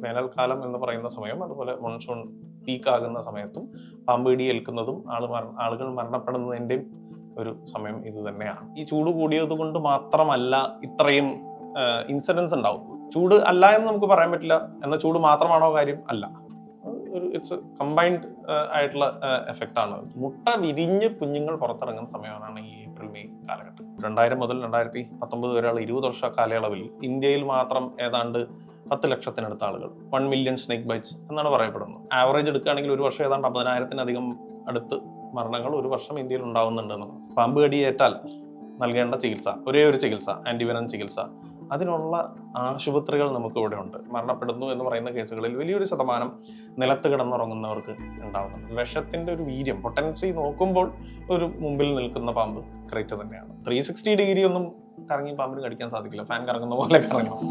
വേനൽക്കാലം എന്ന് പറയുന്ന സമയം, അതുപോലെ മൺസൂൺ പീക്ക് ആകുന്ന സമയത്തും പാമ്പ് കടി ഏൽക്കുന്നതും ആളുകൾ മരണപ്പെടുന്നതിൻ്റെയും ഒരു സമയം ഇത് തന്നെയാണ്. ഈ ചൂട് കൂടിയത് കൊണ്ട് മാത്രമല്ല ഇത്രയും ഇൻസിഡൻസ് ഉണ്ടാവും. ചൂട് അല്ല എന്ന് നമുക്ക് പറയാൻ പറ്റില്ല. എന്നാൽ ചൂട് മാത്രമാണോ കാര്യം? അല്ല. ഇറ്റ്സ് കമ്പൈൻഡ് ആയിട്ടുള്ള എഫക്റ്റ് ആണ്. മുട്ട വിരിഞ്ഞ് കുഞ്ഞുങ്ങൾ പുറത്തിറങ്ങുന്ന സമയമാണ് ഈ ഏപ്രിൽ മെയ് കാലഘട്ടം. 2000 മുതൽ 2019 വരെയുള്ള 20 വർഷ കാലയളവിൽ ഇന്ത്യയിൽ മാത്രം ഏതാണ്ട് 10 ലക്ഷത്തിനടുത്ത ആളുകൾ, 1 മില്യൺ സ്നേക്ക് ബൈറ്റ്സ് എന്നാണ് പറയപ്പെടുന്നത്. ആവറേജ് എടുക്കുകയാണെങ്കിൽ ഒരു വർഷം ഏതാണ്ട് 50,000-ലധികം അടുത്ത് മരണങ്ങൾ ഒരു വർഷം ഇന്ത്യയിൽ ഉണ്ടാവുന്നുണ്ട് എന്നുള്ളത്. പാമ്പ് കടിയേറ്റാൽ നൽകേണ്ട ചികിത്സ, ഒരേ ഒരു ചികിത്സ, ആന്റിവെനം ചികിത്സ, അതിനുള്ള ആശുപത്രികൾ നമുക്ക് ഇവിടെ ഉണ്ട്. മരണപ്പെടുന്നു എന്ന് പറയുന്ന കേസുകളിൽ വലിയൊരു ശതമാനം നിലത്ത് കിടന്നുറങ്ങുന്നവർക്ക് ഉണ്ടാവുന്നുണ്ട്. വിഷത്തിന്റെ ഒരു വീര്യം, പൊട്ടൻസി നോക്കുമ്പോൾ ഒരു മുമ്പിൽ നിൽക്കുന്ന പാമ്പ് ക്രേറ്റ് തന്നെയാണ്. 360 ഡിഗ്രി ഒന്നും കറങ്ങി പാമ്പിന് കടിക്കാൻ സാധിക്കില്ല. ഫാൻ കറങ്ങുന്ന പോലെ കറങ്ങണം.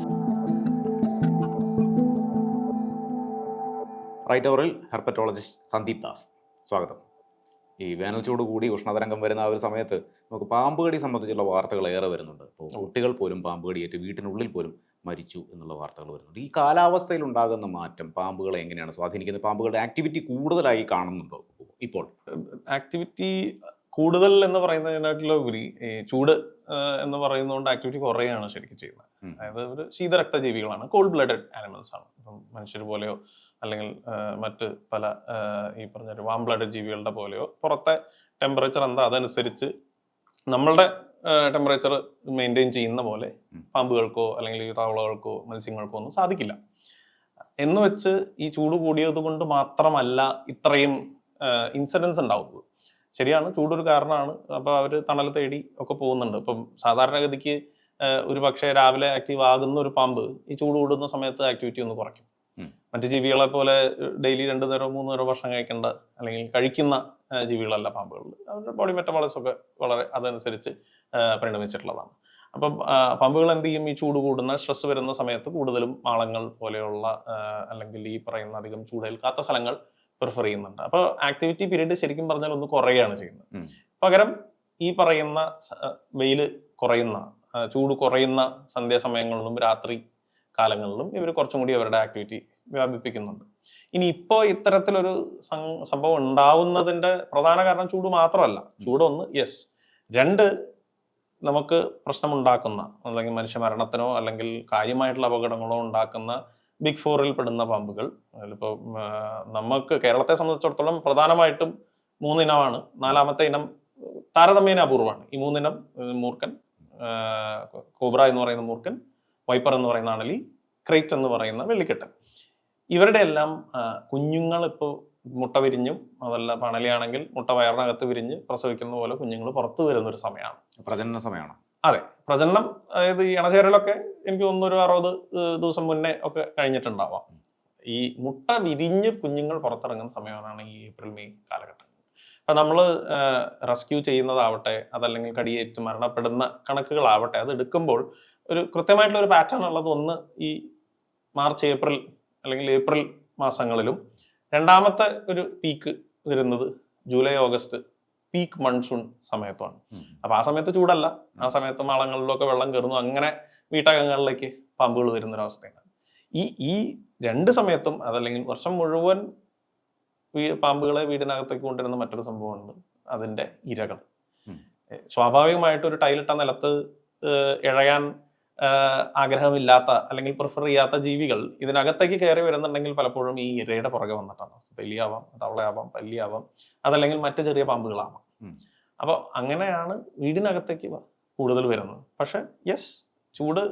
റൈറ്റ് അവറിൽ ഹെർപ്പറ്റോളജിസ്റ്റ് സന്ദീപ് ദാസ്, സ്വാഗതം. ഈ വേനൽച്ചൂട് കൂടി ഉഷ്ണതരംഗം വരുന്ന ആ ഒരു സമയത്ത് നമുക്ക് പാമ്പ് കടി സംബന്ധിച്ചുള്ള വാർത്തകൾ ഏറെ വരുന്നുണ്ട്. ഇപ്പോൾ കുട്ടികൾ പോലും പാമ്പ് കടിയേറ്റ് വീട്ടിനുള്ളിൽ പോലും മരിച്ചു എന്നുള്ള വാർത്തകൾ വരുന്നുണ്ട്. ഈ കാലാവസ്ഥയിൽ ഉണ്ടാകുന്ന മാറ്റം പാമ്പുകളെ എങ്ങനെയാണ് സ്വാധീനിക്കുന്നത്? പാമ്പുകളുടെ ആക്ടിവിറ്റി കൂടുതലായി കാണുന്നുണ്ടോ ഇപ്പോൾ? ആക്ടിവിറ്റി കൂടുതൽ എന്ന് പറയുന്നതിനായിട്ടുള്ള ഉപരി ചൂട് എന്ന് പറയുന്നതുകൊണ്ട് ആക്ടിവിറ്റി കുറയാണ് ശരിക്കും ചെയ്യുന്നത്. അതായത് ഒരു ശീതരക്തജീവികളാണ്, കോൾഡ് ബ്ലഡഡ് ആനിമൽസ് ആണ്. ഇപ്പം മനുഷ്യർ പോലെയോ അല്ലെങ്കിൽ മറ്റ് പല ഈ പറഞ്ഞ വാം ബ്ലഡഡ് ജീവികളുടെ പോലെയോ പുറത്തെ ടെമ്പറേച്ചർ എന്താ അതനുസരിച്ച് നമ്മളുടെ ടെമ്പറേച്ചർ മെയിൻറ്റെയിൻ ചെയ്യുന്ന പോലെ പാമ്പുകൾക്കോ അല്ലെങ്കിൽ ഈ തവളകൾക്കോ മത്സ്യങ്ങൾക്കോ ഒന്നും സാധിക്കില്ല. എന്ന് വെച്ച് ഈ ചൂട് കൂടിയത് കൊണ്ട് മാത്രമല്ല ഇത്രയും ഇൻസിഡൻസ് ഉണ്ടാവുന്നത്. ശരിയാണ്, ചൂടൊരു കാരണമാണ്. അപ്പോൾ അവർ തണൽ തേടി ഒക്കെ പോകുന്നുണ്ട്. ഇപ്പം സാധാരണഗതിക്ക് ഒരു പക്ഷേ രാവിലെ ആക്റ്റീവ് ആകുന്ന ഒരു പാമ്പ് ഈ ചൂട് കൂടുന്ന സമയത്ത് ആക്ടിവിറ്റി ഒന്ന് കുറയ്ക്കും. മറ്റു ജീവികളെ പോലെ ഡെയിലി 2 നേരമോ 3 നേരമോ ഭക്ഷണം കഴിക്കേണ്ട അല്ലെങ്കിൽ കഴിക്കുന്ന ജീവികളല്ല പാമ്പുകൾ. അവരുടെ ബോഡി മെറ്റബോളിസം ഒക്കെ വളരെ അതനുസരിച്ച് പരിണമിച്ചിട്ടുള്ളതാണ്. അപ്പം പാമ്പുകൾ എന്ത് ചെയ്യും? ഈ ചൂട് കൂടുന്ന സ്ട്രെസ് വരുന്ന സമയത്ത് കൂടുതലും മാളങ്ങൾ പോലെയുള്ള അല്ലെങ്കിൽ ഈ പറയുന്ന അധികം ചൂടേൽക്കാത്ത സ്ഥലങ്ങൾ പ്രിഫർ ചെയ്യുന്നുണ്ട്. അപ്പോൾ ആക്ടിവിറ്റി പീരീഡ് ശരിക്കും പറഞ്ഞാൽ ഒന്ന് കുറയുകയാണ് ചെയ്യുന്നത്. പകരം ഈ പറയുന്ന വെയില് കുറയുന്ന, ചൂട് കുറയുന്ന സന്ധ്യാസമയങ്ങളിലും രാത്രി കാലങ്ങളിലും ഇവർ കുറച്ചും കൂടി അവരുടെ ആക്ടിവിറ്റി വ്യാപിപ്പിക്കുന്നുണ്ട്. ഇനി ഇപ്പോൾ ഇത്തരത്തിലൊരു സംഭവം ഉണ്ടാവുന്നതിന്റെ പ്രധാന കാരണം ചൂട് മാത്രമല്ല. ചൂട് ഒന്ന്, യെസ്. 2, നമുക്ക് പ്രശ്നമുണ്ടാക്കുന്ന അല്ലെങ്കിൽ മനുഷ്യ മരണത്തിനോ അല്ലെങ്കിൽ കാര്യമായിട്ടുള്ള അപകടങ്ങളോ ഉണ്ടാക്കുന്ന ബിഗ് 4-ൽ പെടുന്ന പാമ്പുകൾ. അതിലിപ്പോൾ നമുക്ക് കേരളത്തെ സംബന്ധിച്ചിടത്തോളം പ്രധാനമായിട്ടും 3 ഇനമാണ്. 4ാമത്തെ ഇനം താരതമ്യേന അപൂർവമാണ്. ഈ 3 ഇനം, മൂർക്കൻ, കോബ്ര എന്ന് പറയുന്ന മൂർക്കൻ, വൈപ്പർ എന്ന് പറയുന്ന അണലി, ക്രേറ്റ് എന്ന് പറയുന്ന വെള്ളിക്കെട്ടൻ. ഇവരുടെ എല്ലാം കുഞ്ഞുങ്ങൾ ഇപ്പോൾ മുട്ട വിരിഞ്ഞും, അതല്ല പണലിയാണെങ്കിൽ മുട്ട വയറിനകത്ത് വിരിഞ്ഞ് പ്രസവിക്കുന്ന പോലെ കുഞ്ഞുങ്ങൾ പുറത്തു വരുന്നൊരു സമയമാണ്. പ്രജനന സമയമാണ്. അതെ, പ്രജനനം. അതായത് ഈ ഇണചേരലൊക്കെ എനിക്ക് തോന്നുന്നു ഒരു 60 ദിവസം മുന്നേ ഒക്കെ കഴിഞ്ഞിട്ടുണ്ടാവാം. ഈ മുട്ട വിരിഞ്ഞ് കുഞ്ഞുങ്ങൾ പുറത്തിറങ്ങുന്ന സമയമാണ് ഈ ഏപ്രിൽ മെയ് കാലഘട്ടം. അപ്പൊ നമ്മൾ റെസ്ക്യൂ ചെയ്യുന്നതാവട്ടെ, അതല്ലെങ്കിൽ കടിയേറ്റ് മരണപ്പെടുന്ന കണക്കുകളാവട്ടെ, അത് എടുക്കുമ്പോൾ ഒരു കൃത്യമായിട്ടുള്ള ഒരു പാറ്റേൺ ഉള്ളത്. ഒന്ന്, ഈ മാർച്ച് ഏപ്രിൽ അല്ലെങ്കിൽ ഏപ്രിൽ മാസങ്ങളിലും 2ാമത്തെ ഒരു പീക്ക് വരുന്നത് ജൂലൈ ഓഗസ്റ്റ് പീക്ക് മൺസൂൺ സമയത്താണ്. അപ്പൊ ആ സമയത്ത് ചൂടല്ല, ആ സമയത്ത് മാളങ്ങളിലൊക്കെ വെള്ളം കയറുന്നു. അങ്ങനെ വീട്ടകങ്ങളിലേക്ക് പാമ്പുകൾ വരുന്നൊരവസ്ഥയാണ്. ഈ 2 സമയത്തും അതല്ലെങ്കിൽ വർഷം മുഴുവൻ പാമ്പുകളെ വീടിനകത്തേക്ക് കൊണ്ടുവരുന്ന മറ്റൊരു സംഭവമുണ്ട്, അതിന്റെ ഇരകൾ. സ്വാഭാവികമായിട്ട് ഒരു ടൈലിട്ട നിലത്ത് ഇഴയാൻ ആഗ്രഹമില്ലാത്ത അല്ലെങ്കിൽ പ്രിഫർ ചെയ്യാത്ത ജീവികൾ ഇതിനകത്തേക്ക് കയറി വരുന്നുണ്ടെങ്കിൽ പലപ്പോഴും ഈ ഇരയുടെ പുറകെ വന്നിട്ടാണ്. എലിയാവാം, തവളയാവാം, പല്ലിയാവാം, അതല്ലെങ്കിൽ മറ്റു ചെറിയ പാമ്പുകളാവാം. അപ്പോൾ അങ്ങനെയാണ് വീടിനകത്തേക്ക് കൂടുതൽ വരുന്നത്. പക്ഷെ യെസ്, ചൂട്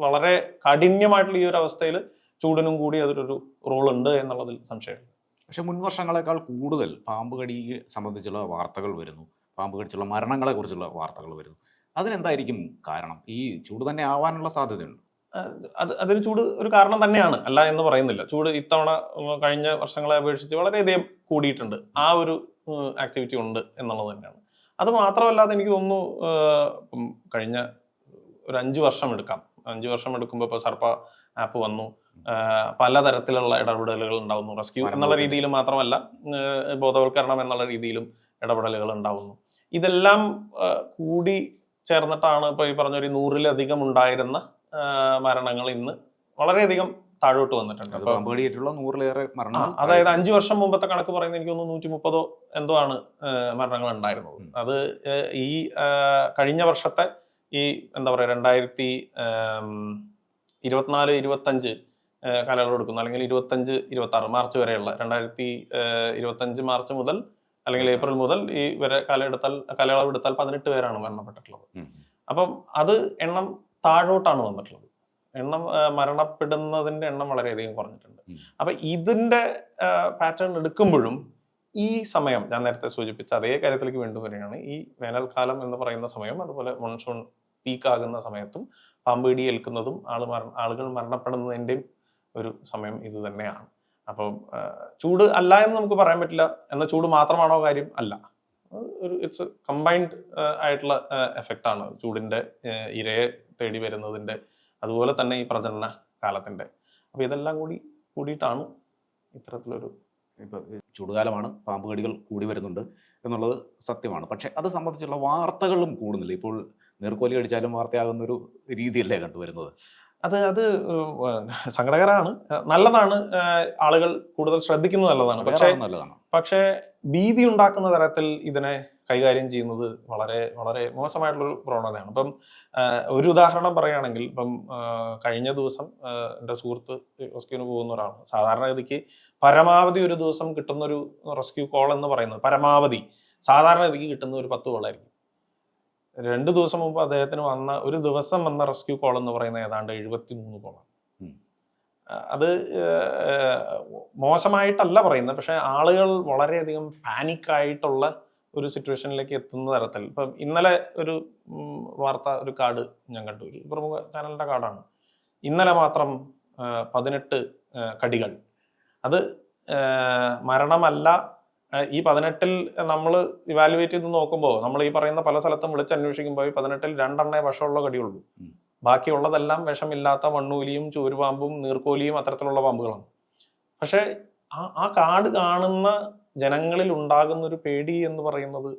വളരെ കാഠിന്യമായിട്ടുള്ള ഈ ഒരു അവസ്ഥയിൽ ചൂടിനും കൂടി അതിലൊരു റോൾ ഉണ്ട് എന്നുള്ളതിൽ സംശയമില്ല. പക്ഷെ മുൻ വർഷങ്ങളെക്കാൾ കൂടുതൽ പാമ്പ് കടിയെ സംബന്ധിച്ചുള്ള വാർത്തകൾ വരുന്നു, പാമ്പ് കടിച്ചുള്ള മരണങ്ങളെ കുറിച്ചുള്ള വാർത്തകൾ വരുന്നു. അതിനെന്തായിരിക്കും കാരണം? ഈ ചൂട് തന്നെ ആവാനുള്ള സാധ്യതയുണ്ട്. അതൊരു ചൂട് ഒരു കാരണം തന്നെയാണ്, അല്ല എന്ന് പറയുന്നില്ല. ചൂട് ഇത്തവണ കഴിഞ്ഞ വർഷങ്ങളെ അപേക്ഷിച്ച് വളരെയധികം കൂടിയിട്ടുണ്ട്. ആ ഒരു ആക്ടിവിറ്റി ഉണ്ട് എന്നുള്ളത് തന്നെയാണ്. അത് മാത്രമല്ലാതെ എനിക്ക് തോന്നുന്നു കഴിഞ്ഞ ഒരു 5 വർഷം എടുക്കാം. 5 വർഷം എടുക്കുമ്പോൾ ഇപ്പോൾ സർപ്പ ആപ്പ് വന്നു, പലതരത്തിലുള്ള ഇടപെടലുകൾ ഉണ്ടാവുന്നു. റെസ്ക്യൂ എന്നുള്ള രീതിയിൽ മാത്രമല്ല, ബോധവൽക്കരണം എന്നുള്ള രീതിയിലും ഇടപെടലുകൾ ഉണ്ടാവുന്നു. ഇതെല്ലാം കൂടി ചേർന്നിട്ടാണ് ഇപ്പോൾ ഈ പറഞ്ഞൊരു 100-ലധികം ഉണ്ടായിരുന്ന മരണങ്ങൾ ഇന്ന് വളരെയധികം താഴോട്ട് വന്നിട്ടുണ്ട്. അത് പാമ്പ് കടിയേറ്റുള്ള 100-ലേറെ മരണങ്ങൾ. അതായത് 5 വർഷം മുമ്പത്തെ കണക്ക് പറയുന്നത് എനിക്ക് തോന്നുന്നു 130 എന്തോ ആണ് മരണങ്ങൾ ഉണ്ടായിരുന്നത്. അത് ഈ കഴിഞ്ഞ വർഷത്തെ ഈ എന്താ പറയുക 2024-25 കാലയളവ് എടുക്കുന്നു, അല്ലെങ്കിൽ 25-26 മാർച്ച് വരെയുള്ള 2025 മാർച്ച് മുതൽ അല്ലെങ്കിൽ ഏപ്രിൽ മുതൽ ഈ വരെ കാലയളവ് എടുത്താൽ 18 പേരാണ് മരണപ്പെട്ടിട്ടുള്ളത്. അപ്പം അത് എണ്ണം താഴോട്ടാണ് വന്നിട്ടുള്ളത്. മരണപ്പെടുന്നതിന്റെ എണ്ണം വളരെയധികം കുറഞ്ഞിട്ടുണ്ട്. അപ്പൊ ഇതിന്റെ പാറ്റേൺ എടുക്കുമ്പോഴും ഈ സമയം ഞാൻ നേരത്തെ സൂചിപ്പിച്ച അതേ കാര്യത്തിലേക്ക് വീണ്ടും വരികയാണ്. ഈ വേനൽക്കാലം എന്ന് പറയുന്ന സമയം, അതുപോലെ മൺസൂൺ പീക്ക് ആകുന്ന സമയത്തും പാമ്പ് കടി ഏൽക്കുന്നതും ആളുകൾ മരണപ്പെടുന്നതിന്റെയും ഒരു സമയം ഇത് തന്നെയാണ്. അപ്പം ചൂട് അല്ല എന്ന് നമുക്ക് പറയാൻ പറ്റില്ല. എന്നാൽ ചൂട് മാത്രമാണോ കാര്യം? അല്ല. ഇറ്റ്സ് കമ്പൈൻഡ് ആയിട്ടുള്ള എഫക്റ്റ് ആണ് ചൂടിന്റെ ഇരയെ തേടി വരുന്നതിന്റെ, അതുപോലെ തന്നെ ഈ പ്രജനന കാലത്തിന്റെ. അപ്പൊ ഇതെല്ലാം കൂടിയിട്ടാണ് ഇത്തരത്തിലൊരു ചൂടുകാലമാണ്, പാമ്പ് കടികൾ കൂടി വരുന്നുണ്ട് എന്നുള്ളത് സത്യമാണ്. പക്ഷെ അത് സംബന്ധിച്ചുള്ള വാർത്തകളും കൂടുന്നില്ല. ഇപ്പോൾ നീർക്കോലി കടിച്ചാലും വാർത്തയാകുന്ന ഒരു രീതിയല്ലേ കണ്ടുവരുന്നത്. അത് സങ്കടകരമാണ്. നല്ലതാണ്, ആളുകൾ കൂടുതൽ ശ്രദ്ധിക്കുന്നത് നല്ലതാണ്. പക്ഷേ ഭീതി ഉണ്ടാക്കുന്ന തരത്തിൽ ഇതിനെ കൈകാര്യം ചെയ്യുന്നത് വളരെ വളരെ മോശമായിട്ടുള്ളൊരു പ്രവണതയാണ്. ഇപ്പം ഒരു ഉദാഹരണം പറയുകയാണെങ്കിൽ, ഇപ്പം കഴിഞ്ഞ ദിവസം എൻ്റെ സുഹൃത്ത് റെസ്ക്യൂവിന് പോകുന്ന ഒരാളാണ്. സാധാരണഗതിക്ക് പരമാവധി ഒരു ദിവസം കിട്ടുന്ന ഒരു റെസ്ക്യൂ കോൾ എന്ന് പറയുന്നത് പരമാവധി സാധാരണഗതിക്ക് കിട്ടുന്ന ഒരു 10 കോളായിരിക്കും. 2 ദിവസം മുമ്പ് അദ്ദേഹത്തിന് ഒരു ദിവസം വന്ന റെസ്ക്യൂ കോൾ എന്ന് പറയുന്നത് ഏതാണ്ട് 73 കോളാണ്. അത് മോശമായിട്ടല്ല പറയുന്നത്, പക്ഷെ ആളുകൾ വളരെയധികം പാനിക്കായിട്ടുള്ള ഒരു സിറ്റുവേഷനിലേക്ക് എത്തുന്ന തരത്തിൽ. ഇപ്പം ഇന്നലെ ഒരു വാർത്ത, ഒരു കാർഡ് ഞാൻ കണ്ടു, ഒരു പ്രമുഖ ചാനലിന്റെ കാർഡാണ്. ഇന്നലെ മാത്രം 18 കടികൾ. അത് മരണമല്ല. ഈ 18-ൽ നമ്മൾ ഇവാലുവേറ്റ് ചെയ്ത് നോക്കുമ്പോൾ, നമ്മൾ ഈ പറയുന്ന പല സ്ഥലത്തും വിളിച്ചന്വേഷിക്കുമ്പോൾ ഈ 18-ൽ 2 എണ്ണേ വിഷമുള്ള കടിയുള്ളൂ. ബാക്കിയുള്ളതെല്ലാം വിഷമില്ലാത്ത മണ്ണൂലിയും ചൂരുപാമ്പും നീർക്കോലിയും അത്തരത്തിലുള്ള പാമ്പുകളാണ്. പക്ഷെ ആ കാർഡ് കാണുന്ന ജനങ്ങളിൽ ഉണ്ടാകുന്ന ഒരു പേടി എന്ന് പറയുന്നത്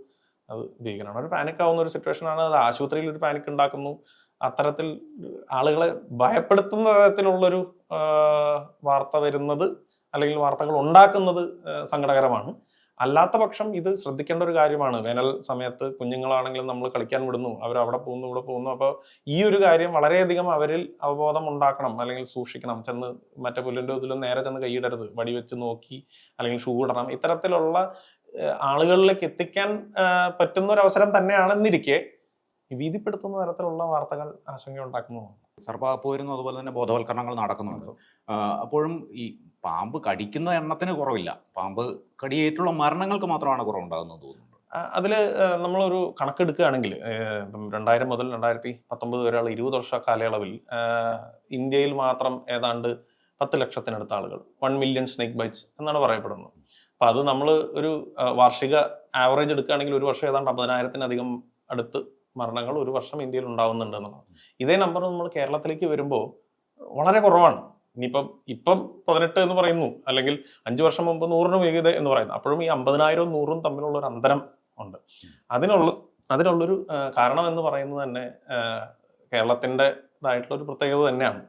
അത് ഭീകരമാണ്. ഒരു പാനിക് ആവുന്ന ഒരു സിറ്റുവേഷനാണ്. അത് ആശുപത്രിയിൽ ഒരു പാനിക് ഉണ്ടാക്കുന്നു. അത്തരത്തിൽ ആളുകളെ ഭയപ്പെടുത്തുന്ന തരത്തിലുള്ളൊരു വാർത്ത വരുന്നത്, അല്ലെങ്കിൽ വാർത്തകൾ ഉണ്ടാക്കുന്നത് സങ്കടകരമാണ്. അല്ലാത്ത പക്ഷം ഇത് ശ്രദ്ധിക്കേണ്ട ഒരു കാര്യമാണ്. വേനൽ സമയത്ത് കുഞ്ഞുങ്ങളാണെങ്കിലും നമ്മൾ കളിക്കാൻ വിടുന്നു, അവർ അവിടെ പോകുന്നു ഇവിടെ പോകുന്നു. അപ്പോൾ ഈ ഒരു കാര്യം വളരെയധികം അവരിൽ അവബോധം ഉണ്ടാക്കണം, അല്ലെങ്കിൽ സൂക്ഷിക്കണം. ചെന്ന് മറ്റേ പുല്ലിൻ്റെ ഇതിലും നേരെ ചെന്ന് കൈയിടരുത്, വടിവെച്ച് നോക്കി അല്ലെങ്കിൽ ഷൂ ഇടണം. ഇത്തരത്തിലുള്ള ആളുകളിലേക്ക് എത്തിക്കാൻ പറ്റുന്ന ഒരു അവസരം തന്നെയാണെന്നിരിക്കെ ഭീതിപ്പെടുത്തുന്ന തരത്തിലുള്ള വാർത്തകൾ ആശങ്ക ഉണ്ടാക്കുന്നതാണ്. സർപ്പാപ്പൂരുന്നു, അതുപോലെ തന്നെ ബോധവൽക്കരണങ്ങൾ നടക്കുന്നുണ്ട്. അപ്പോഴും ഈ പാമ്പ് കടിക്കുന്ന എണ്ണത്തിന് കുറവില്ല, പാമ്പ് കടിയേറ്റുള്ള മരണങ്ങൾക്ക് മാത്രമാണ് കുറവുണ്ടാകുന്നത് തോന്നുന്നുണ്ട്. അതിൽ നമ്മളൊരു കണക്കെടുക്കുകയാണെങ്കിൽ, 2000 മുതൽ 2019 വരെയുള്ള 20 വർഷ കാലയളവിൽ ഇന്ത്യയിൽ മാത്രം ഏതാണ്ട് 10 ലക്ഷത്തിനടുത്ത ആളുകൾ, 1 മില്യൺ സ്നേക്ക് ബൈറ്റ്സ് എന്നാണ് പറയപ്പെടുന്നത്. അപ്പം അത് നമ്മൾ ഒരു വാർഷിക ആവറേജ് എടുക്കുകയാണെങ്കിൽ ഒരു വർഷം ഏതാണ്ട് 50,000-ലധികം അടുത്ത് മരണങ്ങൾ ഒരു വർഷം ഇന്ത്യയിൽ ഉണ്ടാവുന്നുണ്ട് എന്നുള്ളത്. ഇതേ നമ്പർ നമ്മൾ കേരളത്തിലേക്ക് വരുമ്പോൾ വളരെ കുറവാണ്. ഇപ്പം 18 എന്ന് പറയുന്നു, അല്ലെങ്കിൽ 5 വർഷം മുമ്പ് 100-ന് വേഗത എന്ന് പറയുന്നു. അപ്പോഴും ഈ 50,000-ഉം 100-ഉം തമ്മിലുള്ള ഒരു അന്തരം ഉണ്ട്. അതിനുള്ളൊരു കാരണം എന്ന് പറയുന്നത് തന്നെ കേരളത്തിൻ്റെതായിട്ടുള്ള ഒരു പ്രത്യേകത തന്നെയാണ്.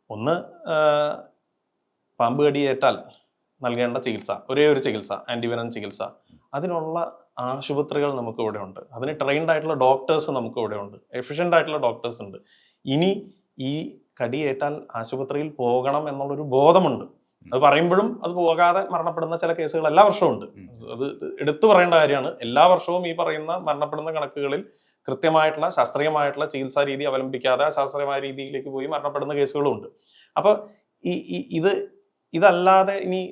ഒന്ന്, പാമ്പ് കടിയേറ്റാൽ നൽകേണ്ട ചികിത്സ, ഒരേ ഒരു ചികിത്സ, ആന്റിവെനം ചികിത്സ, അതിനുള്ള ആശുപത്രികൾ നമുക്ക് ഇവിടെ ഉണ്ട്. അതിന് ട്രെയിൻഡ് ആയിട്ടുള്ള ഡോക്ടേഴ്സ് നമുക്ക് ഇവിടെ ഉണ്ട്, എഫിഷ്യൻ്റ് ആയിട്ടുള്ള ഡോക്ടേഴ്സ് ഉണ്ട്. ഇനി ഈ കടിയേറ്റാൽ ആശുപത്രിയിൽ പോകണം എന്നുള്ളൊരു ബോധമുണ്ട്. അത് പറയുമ്പോഴും അത് പോകാതെ മരണപ്പെടുന്ന ചില കേസുകൾ എല്ലാ വർഷവും ഉണ്ട്. അത് എടുത്തു പറയേണ്ട കാര്യമാണ്. എല്ലാ വർഷവും ഈ പറയുന്ന മരണപ്പെടുന്ന കണക്കുകളിൽ കൃത്യമായിട്ടുള്ള ശാസ്ത്രീയമായിട്ടുള്ള ചികിത്സാ രീതി അവലംബിക്കാതെ അശാസ്ത്രീയമായ രീതിയിലേക്ക് പോയി മരണപ്പെടുന്ന കേസുകളും ഉണ്ട്. അപ്പൊ ഇതല്ലാതെ ഇനി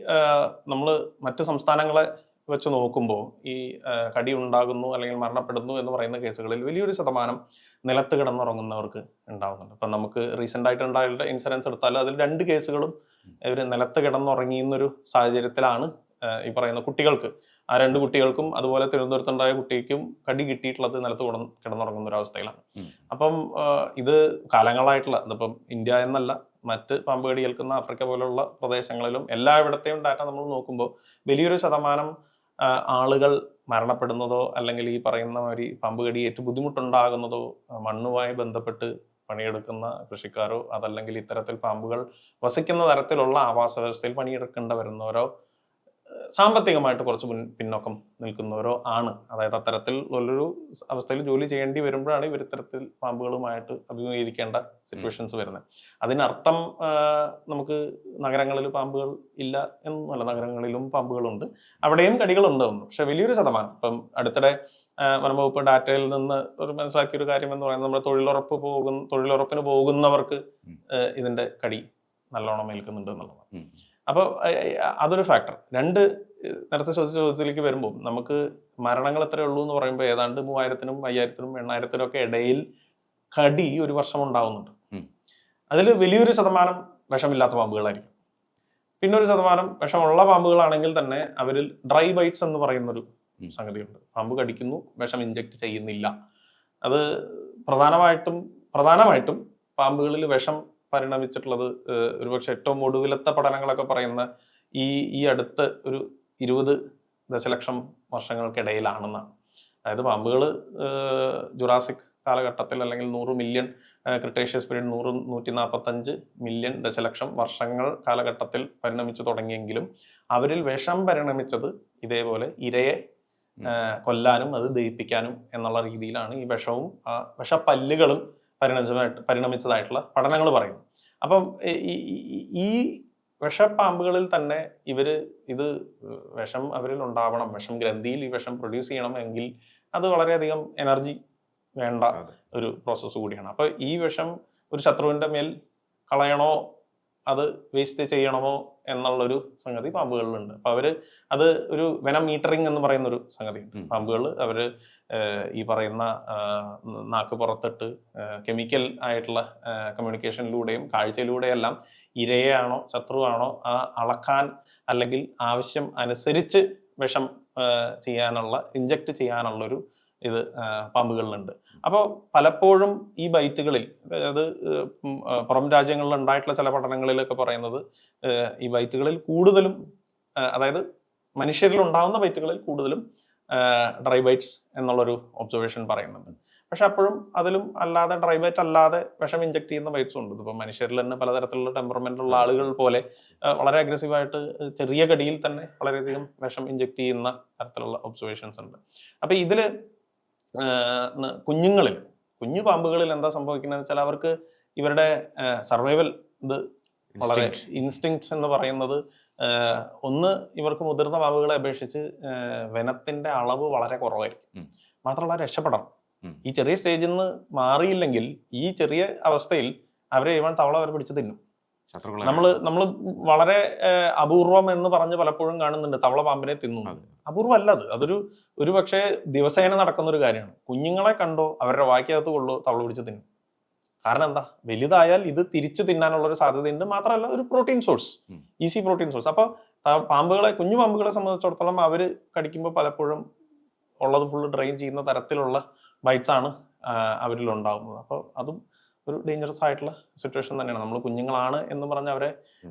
നമ്മൾ മറ്റു സംസ്ഥാനങ്ങളെ വെച്ച് നോക്കുമ്പോൾ ഈ കടി ഉണ്ടാകുന്നു അല്ലെങ്കിൽ മരണപ്പെടുന്നു എന്ന് പറയുന്ന കേസുകളിൽ വലിയൊരു ശതമാനം നിലത്ത് കിടന്നുറങ്ങുന്നവർക്ക് ഉണ്ടാകുന്നുണ്ട്. ഇപ്പം നമുക്ക് റീസെൻ്റ് ആയിട്ട് ഉണ്ടായ ഇൻസിഡൻസ് എടുത്താൽ അതിൽ 2 കേസുകളും ഇവർ നിലത്ത് കിടന്നുറങ്ങിയെന്നൊരു സാഹചര്യത്തിലാണ് ഈ പറയുന്ന കുട്ടികൾക്ക്, ആ 2 കുട്ടികൾക്കും അതുപോലെ തിരുവനന്തപുരത്തുണ്ടായ കുട്ടിക്കും കടി കിട്ടിയിട്ടുള്ളത് നിലത്ത് കിടന്നുറങ്ങുന്ന ഒരു അവസ്ഥയിലാണ്. അപ്പം ഇത് കാലങ്ങളായിട്ടുള്ള, ഇതിപ്പം ഇന്ത്യ എന്നല്ല, മറ്റ് പാമ്പ് കടി ഏൽക്കുന്ന ആഫ്രിക്ക പോലുള്ള പ്രദേശങ്ങളിലും എല്ലായിടത്തെയും ഡാറ്റ നമ്മൾ നോക്കുമ്പോൾ വലിയൊരു ശതമാനം ആളുകൾ മരണപ്പെടുന്നതോ അല്ലെങ്കിൽ ഈ പറയുന്ന മാതിരി പാമ്പ് കടിയേറ്റ് ബുദ്ധിമുട്ടുണ്ടാകുന്നതോ മണ്ണുമായി ബന്ധപ്പെട്ട് പണിയെടുക്കുന്ന കൃഷിക്കാരോ അതല്ലെങ്കിൽ ഇത്തരത്തിൽ പാമ്പുകൾ വസിക്കുന്ന തരത്തിലുള്ള ആവാസ വ്യവസ്ഥയിൽ പണിയെടുക്കേണ്ട വരുന്നവരോ സാമ്പത്തികമായിട്ട് കുറച്ച് പിന്നോക്കം നിൽക്കുന്നവരോ ആണ്. അതായത് അത്തരത്തിൽ ഉള്ളൊരു അവസ്ഥയിൽ ജോലി ചെയ്യേണ്ടി വരുമ്പോഴാണ് ഇവർ ഇത്തരത്തിൽ പാമ്പുകളുമായിട്ട് അഭിമുഖീകരിക്കേണ്ട സിറ്റുവേഷൻസ് വരുന്നത്. അതിനർത്ഥം നമുക്ക് നഗരങ്ങളിൽ പാമ്പുകൾ ഇല്ല എന്നല്ല, നഗരങ്ങളിലും പാമ്പുകളുണ്ട്, അവിടെയും കടികളുണ്ടാവുന്നു. പക്ഷെ വലിയൊരു ശതമാനം, ഇപ്പം അടുത്തിടെ വനംവകുപ്പ് ഡാറ്റയിൽ നിന്ന് ഒരു മനസ്സിലാക്കിയൊരു കാര്യം എന്ന് പറയുന്നത്, നമ്മുടെ തൊഴിലുറപ്പിന് പോകുന്നവർക്ക് ഇതിന്റെ കടി നല്ലോണം ഏൽക്കുന്നുണ്ട് എന്നുള്ളതാണ്. അപ്പോൾ അതൊരു ഫാക്ടർ. നേരത്തെ ചോദിച്ച ചോദ്യത്തിലേക്ക് വരുമ്പോൾ നമുക്ക് മരണങ്ങൾ എത്രയേ ഉള്ളൂ എന്ന് പറയുമ്പോൾ ഏതാണ്ട് 3000-നും 5000-നും 8000-നും ഒക്കെ ഇടയിൽ കടി ഒരു വർഷം ഉണ്ടാവുന്നുണ്ട്. അതിൽ വലിയൊരു ശതമാനം വിഷമില്ലാത്ത പാമ്പുകളായിരിക്കും. പിന്നെ ഒരു ശതമാനം വിഷമുള്ള പാമ്പുകളാണെങ്കിൽ തന്നെ അവരിൽ ഡ്രൈ ബൈറ്റ്സ് എന്ന് പറയുന്നൊരു സംഗതിയുണ്ട്. പാമ്പ് കടിക്കുന്നു, വിഷം ഇഞ്ചക്ട് ചെയ്യുന്നില്ല. അത് പ്രധാനമായിട്ടും പാമ്പുകളിൽ വിഷം പരിണമിച്ചിട്ടുള്ളത് ഒരുപക്ഷെ ഏറ്റവും ഒടുവിലത്തെ പഠനങ്ങളൊക്കെ പറയുന്ന ഈ അടുത്ത് ഒരു 20 ദശലക്ഷം വർഷങ്ങൾക്കിടയിലാണെന്നാണ്. അതായത് പാമ്പുകൾ ജുറാസിക് കാലഘട്ടത്തിൽ അല്ലെങ്കിൽ 100 മില്യൺ, ക്രിട്ടേഷ്യസ് പീരീഡ് 145 മില്യൺ ദശലക്ഷം വർഷങ്ങൾ കാലഘട്ടത്തിൽ പരിണമിച്ചു തുടങ്ങിയെങ്കിലും അവരിൽ വിഷം പരിണമിച്ചത് ഇതേപോലെ ഇരയെ കൊല്ലാനും അത് ദഹിപ്പിക്കാനും എന്നുള്ള രീതിയിലാണ് ഈ വിഷവും വിഷപ്പല്ലുകളും പരിണമിച്ചതായിട്ടുള്ള പഠനങ്ങൾ പറയുന്നു. അപ്പം ഈ വിഷപ്പാമ്പുകളിൽ തന്നെ ഇത് വിഷം അവരിൽ ഉണ്ടാവണം, വിഷം ഗ്രന്ഥിയിൽ ഈ വിഷം പ്രൊഡ്യൂസ് ചെയ്യണം എങ്കിൽ അത് വളരെയധികം എനർജി വേണ്ട ഒരു പ്രോസസ്സ് കൂടിയാണ്. അപ്പൊ ഈ വിഷം ഒരു ശത്രുവിന്റെ മേൽ കളയണോ അത് വേസ്റ്റ് ചെയ്യണമോ എന്നുള്ളൊരു സംഗതി പാമ്പുകളിലുണ്ട്. അപ്പൊ അത് ഒരു വെനം മീറ്ററിങ് എന്ന് പറയുന്ന ഒരു സംഗതി. പാമ്പുകൾ ഈ പറയുന്ന നാക്ക് പുറത്തിട്ട് കെമിക്കൽ ആയിട്ടുള്ള കമ്മ്യൂണിക്കേഷനിലൂടെയും കാഴ്ചയിലൂടെയെല്ലാം ഇരയാണോ ശത്രുവാണോ അളക്കാൻ അല്ലെങ്കിൽ ആവശ്യം അനുസരിച്ച് വിഷം ഇഞ്ചക്ട് ചെയ്യാനുള്ളൊരു ഇത് പാമ്പുകളിലുണ്ട്. അപ്പോൾ പലപ്പോഴും ഈ ബൈറ്റുകളിൽ, അതായത് പുറം രാജ്യങ്ങളിൽ ഉണ്ടായിട്ടുള്ള ചില പഠനങ്ങളിലൊക്കെ പറയുന്നത് ഈ ബൈറ്റുകളിൽ കൂടുതലും, അതായത് മനുഷ്യരിൽ ഉണ്ടാകുന്ന ബൈറ്റുകളിൽ കൂടുതലും ഡ്രൈ ബൈറ്റ്സ് എന്നുള്ളൊരു ഒബ്സർവേഷൻ പറയുന്നുണ്ട്. പക്ഷെ അപ്പോഴും അതിലും അല്ലാതെ ഡ്രൈ ബൈറ്റ് അല്ലാതെ വിഷം ഇഞ്ചക്ട് ചെയ്യുന്ന ബൈറ്റ്സും ഉണ്ട്. ഇപ്പം മനുഷ്യരിൽ തന്നെ പലതരത്തിലുള്ള ടെമ്പറമെന്റുള്ള ആളുകൾ പോലെ വളരെ അഗ്രസീവായിട്ട് ചെറിയ കടിയിൽ തന്നെ വളരെയധികം വിഷം ഇഞ്ചക്ട് ചെയ്യുന്ന തരത്തിലുള്ള ഒബ്സർവേഷൻസ് ഉണ്ട്. അപ്പൊ ഇതില് കുഞ്ഞു പാമ്പുകളിൽ എന്താ സംഭവിക്കുന്നത് വെച്ചാൽ അവർക്ക് ഇവരുടെ സർവൈവൽ വളരെ ഇൻസ്റ്റിങ്ക്ട്സ് എന്ന് പറയുന്നത്, ഒന്ന് ഇവർക്ക് മുതിർന്ന പാമ്പുകളെ അപേക്ഷിച്ച് വെനത്തിന്റെ അളവ് വളരെ കുറവായിരിക്കും. മാത്രമല്ല രക്ഷപ്പെടണം. ഈ ചെറിയ സ്റ്റേജിൽ നിന്ന് മാറിയില്ലെങ്കിൽ ഈ ചെറിയ അവസ്ഥയിൽ അവരെ തവള അവർ പിടിച്ച് തിന്നും. നമ്മള് വളരെ അപൂർവം എന്ന് പറഞ്ഞ് പലപ്പോഴും കാണുന്നുണ്ട് തവള പാമ്പിനെ തിന്നുന്നു. അപൂർവം അല്ല അത്. ഒരു പക്ഷേ ദിവസേന നടക്കുന്ന ഒരു കാര്യമാണ്. കുഞ്ഞുങ്ങളെ കണ്ടോ അവരുടെ വായ്ക്കകത്ത് കൊള്ളോ തവള പിടിച്ച് തിന്നും. കാരണം എന്താ, വലുതായാൽ ഇത് തിരിച്ചു തിന്നാനുള്ള ഒരു സാധ്യതയുണ്ട്. മാത്രമല്ല ഒരു protein source, easy protein source. അപ്പൊ കുഞ്ഞു പാമ്പുകളെ സംബന്ധിച്ചിടത്തോളം അവര് കടിക്കുമ്പോൾ പലപ്പോഴും ഉള്ളത് ഫുള്ള് ഡ്രെയിൻ ചെയ്യുന്ന തരത്തിലുള്ള ബൈറ്റ്സ് ആണ് അവരിൽ ഉണ്ടാകുന്നത്. അപ്പോൾ അതും ഒരു ഡേഞ്ചറസ് ആയിട്ടുള്ള സിറ്റുവേഷൻ തന്നെയാണ്. നമ്മൾ കുഞ്ഞുങ്ങളാണ് എന്ന് പറഞ്ഞ് അവരെ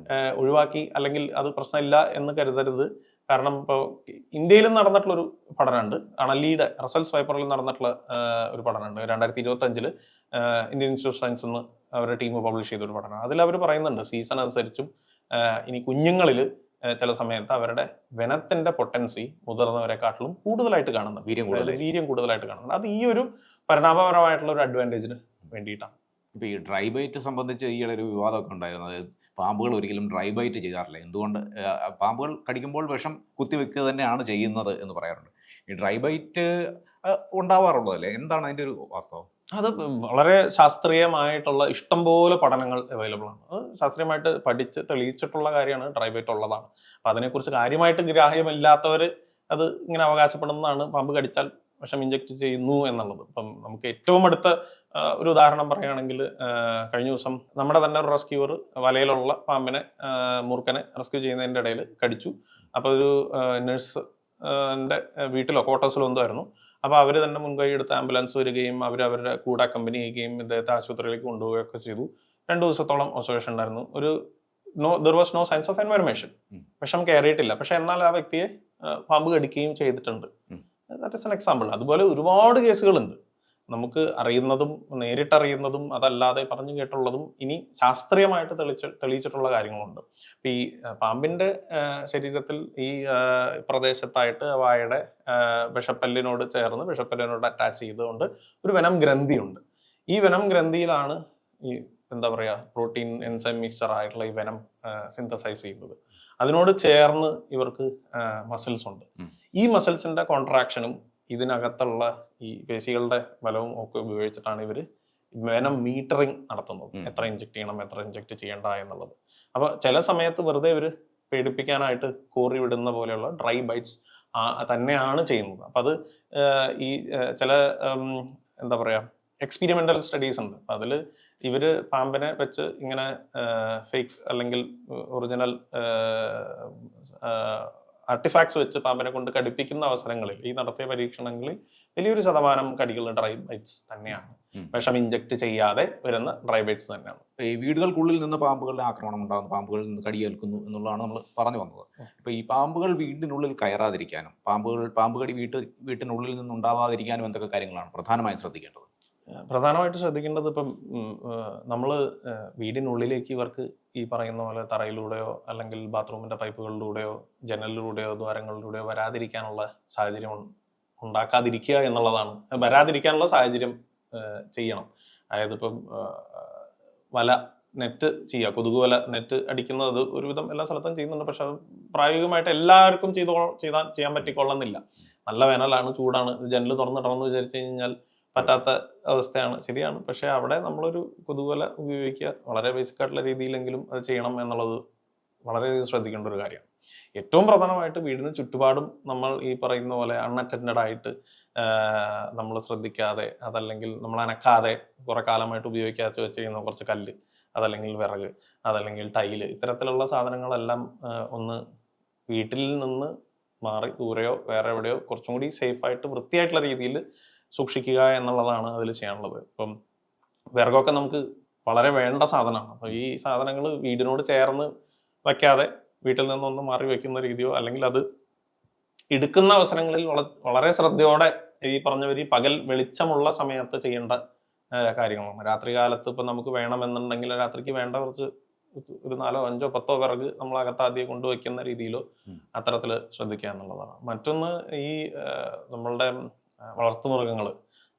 ഒഴിവാക്കി അല്ലെങ്കിൽ അത് പ്രശ്നമില്ല എന്ന് കരുതരുത്. കാരണം ഇപ്പോൾ ഇന്ത്യയിലും നടന്നിട്ടുള്ളൊരു പഠനമുണ്ട്, അണലിയുടെ റസൽസ് വൈപ്പറിൽ നടന്നിട്ടുള്ള ഒരു പഠനമുണ്ട്. 2025 ഇന്ത്യൻ ഇൻസ്റ്റിറ്റ്യൂട്ട് ഓഫ് സയൻസ് എന്ന് അവരുടെ ടീം പബ്ലിഷ് ചെയ്തൊരു പഠനം. അതിൽ അവർ പറയുന്നുണ്ട് സീസൺ അനുസരിച്ചും ഇനി കുഞ്ഞുങ്ങളിൽ ചില സമയത്ത് അവരുടെ വെനത്തിന്റെ പൊട്ടൻസി മുതിർന്നവരെക്കാട്ടിലും കൂടുതലായിട്ട് കാണുന്നുണ്ട്, വീര്യം കൂടുതലായിട്ട് കാണുന്നുണ്ട്. അത് ഈ ഒരു പരിണാമപരമായിട്ടുള്ള ഒരു അഡ്വാൻറ്റേജിന് വേണ്ടിയിട്ടാണ്. ഇപ്പോൾ ഈ ഡ്രൈ ബൈറ്റ് സംബന്ധിച്ച് ഈയിടെ ഒരു വിവാദമൊക്കെ ഉണ്ടായിരുന്നു. അതായത് പാമ്പുകൾ ഒരിക്കലും ഡ്രൈ ബൈറ്റ് ചെയ്യാറില്ല. എന്തുകൊണ്ട്? പാമ്പുകൾ കടിക്കുമ്പോൾ വിഷം കുത്തിവെക്കുക തന്നെയാണ് ചെയ്യുന്നത് എന്ന് പറയാറുണ്ട്. ഈ ഡ്രൈ ബൈറ്റ് ഉണ്ടാവാറുള്ളതല്ലേ? എന്താണ് അതിൻ്റെ ഒരു വാസ്തവം? അത് വളരെ ശാസ്ത്രീയമായിട്ടുള്ള ഇഷ്ടംപോലെ പഠനങ്ങൾ അവൈലബിൾ ആണ്. അത് ശാസ്ത്രീയമായിട്ട് പഠിച്ച് തെളിയിച്ചിട്ടുള്ള കാര്യമാണ് ഡ്രൈ ബൈറ്റ് ഉള്ളതാണ്. അപ്പം അതിനെക്കുറിച്ച് കാര്യമായിട്ട് ഗ്രാഹ്യമില്ലാത്തവർ അത് ഇങ്ങനെ അവകാശപ്പെടുന്നതാണ് പാമ്പ് കടിച്ചാൽ വിഷം ഇഞ്ചക്ട് ചെയ്യുന്നു എന്നുള്ളത്. ഇപ്പം നമുക്ക് ഏറ്റവും അടുത്ത ഒരു ഉദാഹരണം പറയുകയാണെങ്കിൽ, കഴിഞ്ഞ ദിവസം നമ്മുടെ തന്നെ ഒരു റെസ്ക്യൂവർ വലയിലുള്ള പാമ്പിനെ, മൂർഖനെ റെസ്ക്യൂ ചെയ്യുന്നതിൻ്റെ ഇടയിൽ കടിച്ചു. അപ്പോൾ ഒരു നഴ്സിൻ്റെ വീട്ടിലോ ക്വാർട്ടേഴ്സിലോ എന്തോ ആയിരുന്നു. അപ്പോൾ അവർ തന്നെ മുൻകൈ എടുത്ത് ആംബുലൻസ് വരികയും അവരുടെ കൂടെ അക്കമ്പനി ചെയ്യുകയും ഇദ്ദേഹത്തെ ആശുപത്രിയിലേക്ക് കൊണ്ടുപോവുകയൊക്കെ ചെയ്തു. 2 ദിവസത്തോളം ഒബ്സർവേഷൻ ഉണ്ടായിരുന്നു. There was no signs of envenomation. വിഷം കയറിയിട്ടില്ല. പക്ഷെ എന്നാൽ ആ വ്യക്തിയെ പാമ്പ് കടിക്കുകയും ചെയ്തിട്ടുണ്ട്. That is an example. അതുപോലെ ഒരുപാട് കേസുകളുണ്ട്. നമുക്ക് അറിയുന്നതും നേരിട്ടറിയുന്നതും അതല്ലാതെ പറഞ്ഞു കേട്ടുള്ളതും ഇനി ശാസ്ത്രീയമായിട്ട് തെളിയിച്ചിട്ടുള്ള കാര്യങ്ങളുണ്ട്. ഈ പാമ്പിന്റെ ശരീരത്തിൽ ഈ പ്രദേശത്തായിട്ട് വായുടെ വിഷപ്പല്ലിനോട് ചേർന്ന് വിഷപ്പല്ലിനോട് അറ്റാച്ച് ചെയ്തുകൊണ്ട് ഒരു വെനം ഗ്രന്ഥിയുണ്ട്. ഈ വെനം ഗ്രന്ഥിയിലാണ് ഈ എന്താ പറയുക പ്രോട്ടീൻ എൻസൈം മിക്സ്ചർ ആയിട്ടുള്ള ഈ വെനം സിന്തസൈസ് ചെയ്യുന്നത്. അതിനോട് ചേർന്ന് ഇവർക്ക് മസിൽസ് ഉണ്ട്. ഈ മസിൽസിന്റെ കോൺട്രാക്ഷനും ഇതിനകത്തുള്ള ഈ പേശികളുടെ ബലവും ഒക്കെ ഉപയോഗിച്ചിട്ടാണ് ഇവർ വെനം മീറ്ററിങ് നടത്തുന്നത്. എത്ര ഇഞ്ചെക്ട് ചെയ്യണം, എത്ര ഇഞ്ചെക്ട് ചെയ്യണ്ട എന്നുള്ളത്. അപ്പൊ ചില സമയത്ത് വെറുതെ ഇവർ പേടിപ്പിക്കാനായിട്ട് കോറി വിടുന്ന പോലെയുള്ള ഡ്രൈ ബൈറ്റ്സ് തന്നെയാണ് ചെയ്യുന്നത്. അപ്പൊ അത് ഈ ചില എന്താ പറയാ എക്സ്പീരിമെന്റൽ സ്റ്റഡീസ് ഉണ്ട്. അതിൽ ഇവര് പാമ്പിനെ വെച്ച് ഇങ്ങനെ ഫേക്ക് അല്ലെങ്കിൽ ഒറിജിനൽ ആർട്ടിഫാക്ട്സ് വെച്ച് പാമ്പിനെ കൊണ്ട് കടിപ്പിക്കുന്ന അവസരങ്ങളിൽ ഈ നടത്തിയ പരീക്ഷണങ്ങളിൽ വലിയൊരു ശതമാനം കടികൾ ഡ്രൈ ബൈറ്റ്സ് തന്നെയാണ്. വിഷം ഇഞ്ചക്ട് ചെയ്യാതെ വരുന്ന ഡ്രൈ ബൈറ്റ്സ് തന്നെയാണ്. ഈ വീടുകൾക്കുള്ളിൽ നിന്ന് പാമ്പുകളുടെ ആക്രമണം ഉണ്ടാകുന്നു, പാമ്പുകളിൽ നിന്ന് കടിയേൽക്കുന്നു എന്നുള്ളതാണ് നമ്മൾ പറഞ്ഞു വന്നത്. ഇപ്പൊ ഈ പാമ്പുകൾ വീടിനുള്ളിൽ കയറാതിരിക്കാനും പാമ്പ് കടി വീട്ടിനുള്ളിൽ നിന്ന് ഉണ്ടാവാതിരിക്കാനും എന്തൊക്കെ കാര്യങ്ങളാണ് പ്രധാനമായും ശ്രദ്ധിക്കേണ്ടത്? പ്രധാനമായിട്ട് ശ്രദ്ധിക്കേണ്ടത് ഇപ്പം നമ്മൾ വീടിനുള്ളിലേക്ക് ഇവർക്ക് ഈ പറയുന്ന പോലെ തറയിലൂടെയോ അല്ലെങ്കിൽ ബാത്റൂമിന്റെ പൈപ്പുകളിലൂടെയോ ജനലിലൂടെയോ ദ്വാരങ്ങളിലൂടെയോ വരാതിരിക്കാനുള്ള സാഹചര്യം ഉണ്ടാക്കാതിരിക്കുക എന്നുള്ളതാണ്. വരാതിരിക്കാനുള്ള സാഹചര്യം ചെയ്യണം. അതായത് ഇപ്പം വല നെറ്റ് ചെയ്യുക, കൊതുക് വല നെറ്റ് അടിക്കുന്നത് ഒരുവിധം എല്ലാ സ്ഥലത്തും ചെയ്യുന്നുണ്ട്. പക്ഷെ അത് പ്രായോഗികമായിട്ട് എല്ലാവർക്കും ചെയ്യാൻ പറ്റിക്കൊള്ളുന്നില്ല. നല്ല വേനലാണ്, ചൂടാണ്, ജനൽ തുറന്നിടണമെന്ന് വിചാരിച്ചു കഴിഞ്ഞാൽ പറ്റാത്ത അവസ്ഥയാണ്. ശരിയാണ്. പക്ഷെ അവിടെ നമ്മളൊരു കൊതുകുവല ഉപയോഗിക്കുക, വളരെ ബേസിക് ആയിട്ടുള്ള രീതിയിലെങ്കിലും അത് ചെയ്യണം എന്നുള്ളത് വളരെയധികം ശ്രദ്ധിക്കേണ്ട ഒരു കാര്യമാണ്. ഏറ്റവും പ്രധാനമായിട്ട് വീടിന് ചുറ്റുപാടും നമ്മൾ ഈ പറയുന്ന പോലെ അൺഅറ്റൻഡഡ് ആയിട്ട് നമ്മൾ ശ്രദ്ധിക്കാതെ, അതല്ലെങ്കിൽ നമ്മൾ അനക്കാതെ കുറെ കാലമായിട്ട് ഉപയോഗിക്കാതെ വെച്ച് ചെയ്യുന്ന കുറച്ച് കല്ല്, അതല്ലെങ്കിൽ വിറക്, അതല്ലെങ്കിൽ ടൈല്, ഇത്തരത്തിലുള്ള സാധനങ്ങളെല്ലാം ഒന്ന് വീട്ടിൽ നിന്ന് മാറി ദൂരെയോ വേറെ എവിടെയോ കുറച്ചും കൂടി സേഫായിട്ട് വൃത്തിയായിട്ടുള്ള രീതിയിൽ സൂക്ഷിക്കുക എന്നുള്ളതാണ് അതിൽ ചെയ്യാനുള്ളത്. ഇപ്പം വിറകൊക്കെ നമുക്ക് വളരെ വേണ്ട സാധനമാണ്. അപ്പൊ ഈ സാധനങ്ങൾ വീടിനോട് ചേർന്ന് വയ്ക്കാതെ വീട്ടിൽ നിന്നൊന്ന് മാറി വെക്കുന്ന രീതിയോ, അല്ലെങ്കിൽ അത് എടുക്കുന്ന അവസരങ്ങളിൽ വളരെ ശ്രദ്ധയോടെ ഈ പറഞ്ഞവര് പകൽ വെളിച്ചമുള്ള സമയത്ത് ചെയ്യേണ്ട കാര്യങ്ങളാണ്. രാത്രി കാലത്ത് ഇപ്പൊ നമുക്ക് വേണമെന്നുണ്ടെങ്കിൽ രാത്രിക്ക് വേണ്ട കുറച്ച് ഒരു 4, 5, 10 വിറക് നമ്മൾ അകത്താദ്യം കൊണ്ടുവയ്ക്കുന്ന രീതിയിലോ അത്തരത്തിൽ ശ്രദ്ധിക്കുക എന്നുള്ളതാണ്. മറ്റൊന്ന് ഈ നമ്മളുടെ വളർത്തുമൃഗങ്ങൾ,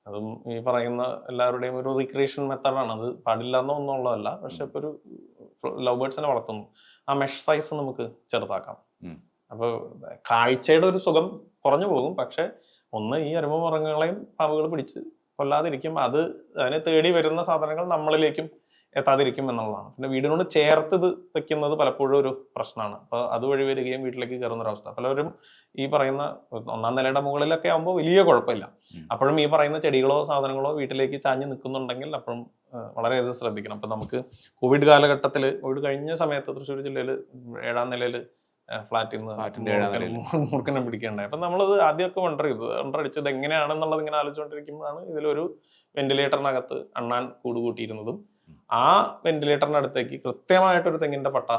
അതും ഈ പറയുന്ന എല്ലാവരുടെയും ഒരു റീക്രിയേഷൻ മെത്തേഡാണ്. അത് പാടില്ല എന്നൊന്നുള്ളതല്ല. പക്ഷെ ഇപ്പൊ ഒരു ലവ് ബേർഡ്സിനെ വളർത്തുന്നു, ആ മെഷ് സൈസ് നമുക്ക് ചെറുതാക്കാം. അപ്പൊ കാഴ്ചയുടെ ഒരു സുഖം കുറഞ്ഞു പോകും. പക്ഷെ ഒന്ന് ഈ അരുമമൃഗങ്ങളെയും പാമ്പുകൾ പിടിച്ച് കൊല്ലാതിരിക്കും. അതിനെ തേടി വരുന്ന സാധനങ്ങൾ നമ്മളിലേക്കും എത്താതിരിക്കും എന്നുള്ളതാണ്. പിന്നെ വീടിനോട് ചേർത്ത് ഇത് വെക്കുന്നത് പലപ്പോഴും ഒരു പ്രശ്നമാണ്. അപ്പൊ അതുവഴി വരികയും വീട്ടിലേക്ക് കയറുന്ന ഒരവസ്ഥ. പലരും ഈ പറയുന്ന 1ാം നിലയുടെ മുകളിലൊക്കെ ആകുമ്പോൾ വലിയ കുഴപ്പമില്ല. അപ്പോഴും ഈ പറയുന്ന ചെടികളോ സാധനങ്ങളോ വീട്ടിലേക്ക് ചാഞ്ഞ് നിൽക്കുന്നുണ്ടെങ്കിൽ അപ്പോഴും വളരെയധികം ശ്രദ്ധിക്കണം. അപ്പൊ നമുക്ക് കോവിഡ് കാലഘട്ടത്തിൽ, കോവിഡ് കഴിഞ്ഞ സമയത്ത് തൃശ്ശൂർ ജില്ലയിൽ 7ാം നിലയിൽ ഫ്ലാറ്റിൽ നിന്ന് മൂർഖനെ പിടിക്കേണ്ടായി. അപ്പൊ നമ്മളത് ആദ്യമൊക്കെ വണ്ടടിച്ചത് എങ്ങനെയാണെന്നുള്ളത് ഇങ്ങനെ ആലോചിച്ചുകൊണ്ടിരിക്കുമ്പോഴാണ് ഇതിലൊരു വെന്റിലേറ്ററിനകത്ത് അണ്ണാൻ കൂടുകൂട്ടിയിരുന്നതും ആ വെന്റിലേറ്ററിന്റെ അടുത്തേക്ക് കൃത്യമായിട്ടൊരു തെങ്ങിന്റെ പട്ട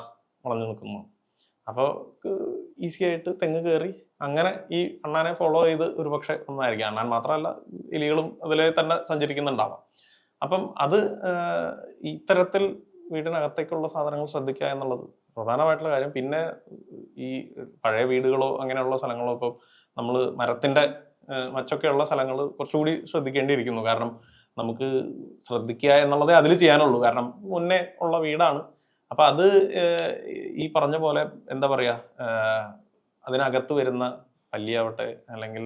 വളഞ്ഞു നിൽക്കുന്നു. അപ്പോൾ ഈസി ആയിട്ട് തെങ്ങ് കയറി അങ്ങനെ ഈ അണ്ണാനെ ഫോളോ ചെയ്ത് ഒരുപക്ഷെ ഒന്നായിരിക്കും. അണ്ണാൻ മാത്രമല്ല, എലികളും അതിലെ തന്നെ സഞ്ചരിക്കുന്നുണ്ടാവാം. അപ്പം അത് ഇത്തരത്തിൽ വീടിനകത്തേക്കുള്ള സാധനങ്ങൾ ശ്രദ്ധിക്കുക എന്നുള്ളത് പ്രധാനമായിട്ടുള്ള കാര്യം. പിന്നെ ഈ പഴയ വീടുകളോ അങ്ങനെയുള്ള സ്ഥലങ്ങളോ, ഇപ്പോൾ നമ്മൾ മരത്തിന്റെ മച്ചൊക്കെയുള്ള സ്ഥലങ്ങൾ കുറച്ചുകൂടി ശ്രദ്ധിക്കേണ്ടിയിരിക്കുന്നു. കാരണം നമുക്ക് ശ്രദ്ധിക്കുക എന്നുള്ളതേ അതിൽ ചെയ്യാനുള്ളൂ. കാരണം മുന്നേ ഉള്ള വീടാണ്. അപ്പൊ അത് ഈ പറഞ്ഞ പോലെ എന്താ പറയാ, അതിനകത്ത് വരുന്ന പല്ലിയാവട്ടെ അല്ലെങ്കിൽ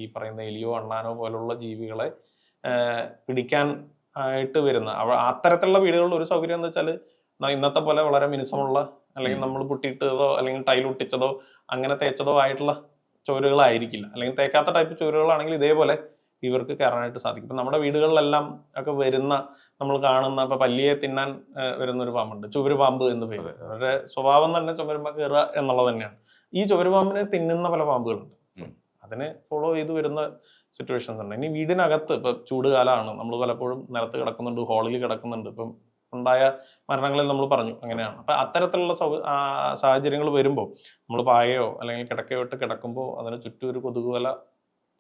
ഈ പറയുന്ന എലിയോ അണ്ണാനോ പോലുള്ള ജീവികളെ പിടിക്കാൻ ആയിട്ട് വരുന്ന അത്തരത്തിലുള്ള വീടുകളിൽ ഒരു സൗകര്യം എന്ന് വെച്ചാൽ ഇന്നത്തെ പോലെ വളരെ മിനുസമുള്ള അല്ലെങ്കിൽ നമ്മൾ പുട്ടിയിട്ടതോ അല്ലെങ്കിൽ ടൈൽ ഒട്ടിച്ചതോ അങ്ങനെ തേച്ചതോ ആയിട്ടുള്ള ചുവരുകളായിരിക്കില്ല. അല്ലെങ്കിൽ തേക്കാത്ത ടൈപ്പ് ചുവരുകളാണെങ്കിൽ ഇതേപോലെ ഇവർക്ക് കയറാനായിട്ട് സാധിക്കും. ഇപ്പൊ നമ്മുടെ വീടുകളിലെല്ലാം ഒക്കെ വരുന്ന നമ്മൾ കാണുന്ന ഇപ്പൊ പല്ലിയെ തിന്നാൻ വരുന്ന ഒരു പാമ്പുണ്ട്, ചുവരുപാമ്പ് എന്ന് പേര്. അവരുടെ സ്വഭാവം തന്നെ ചുമരുമ്പ കയറുക എന്നുള്ളത് തന്നെയാണ്. ഈ ചുവരുപാമ്പിനെ തിന്നുന്ന പല പാമ്പുകളുണ്ട്. അതിനെ ഫോളോ ചെയ്ത് വരുന്ന സിറ്റുവേഷൻസ് ഉണ്ട്. ഇനി വീടിനകത്ത് ഇപ്പൊ ചൂട് കാലമാണ്, നമ്മൾ പലപ്പോഴും നിലത്ത് കിടക്കുന്നുണ്ട്, ഹോളിൽ കിടക്കുന്നുണ്ട്. ഇപ്പം ഉണ്ടായ മരണങ്ങളിൽ നമ്മൾ പറഞ്ഞു അങ്ങനെയാണ്. അപ്പൊ അത്തരത്തിലുള്ള സാഹചര്യങ്ങൾ വരുമ്പോൾ നമ്മൾ പായയോ അല്ലെങ്കിൽ കിടക്കയോ ഇട്ട് കിടക്കുമ്പോൾ അതിന് ചുറ്റും ഒരു കൊതുകുവല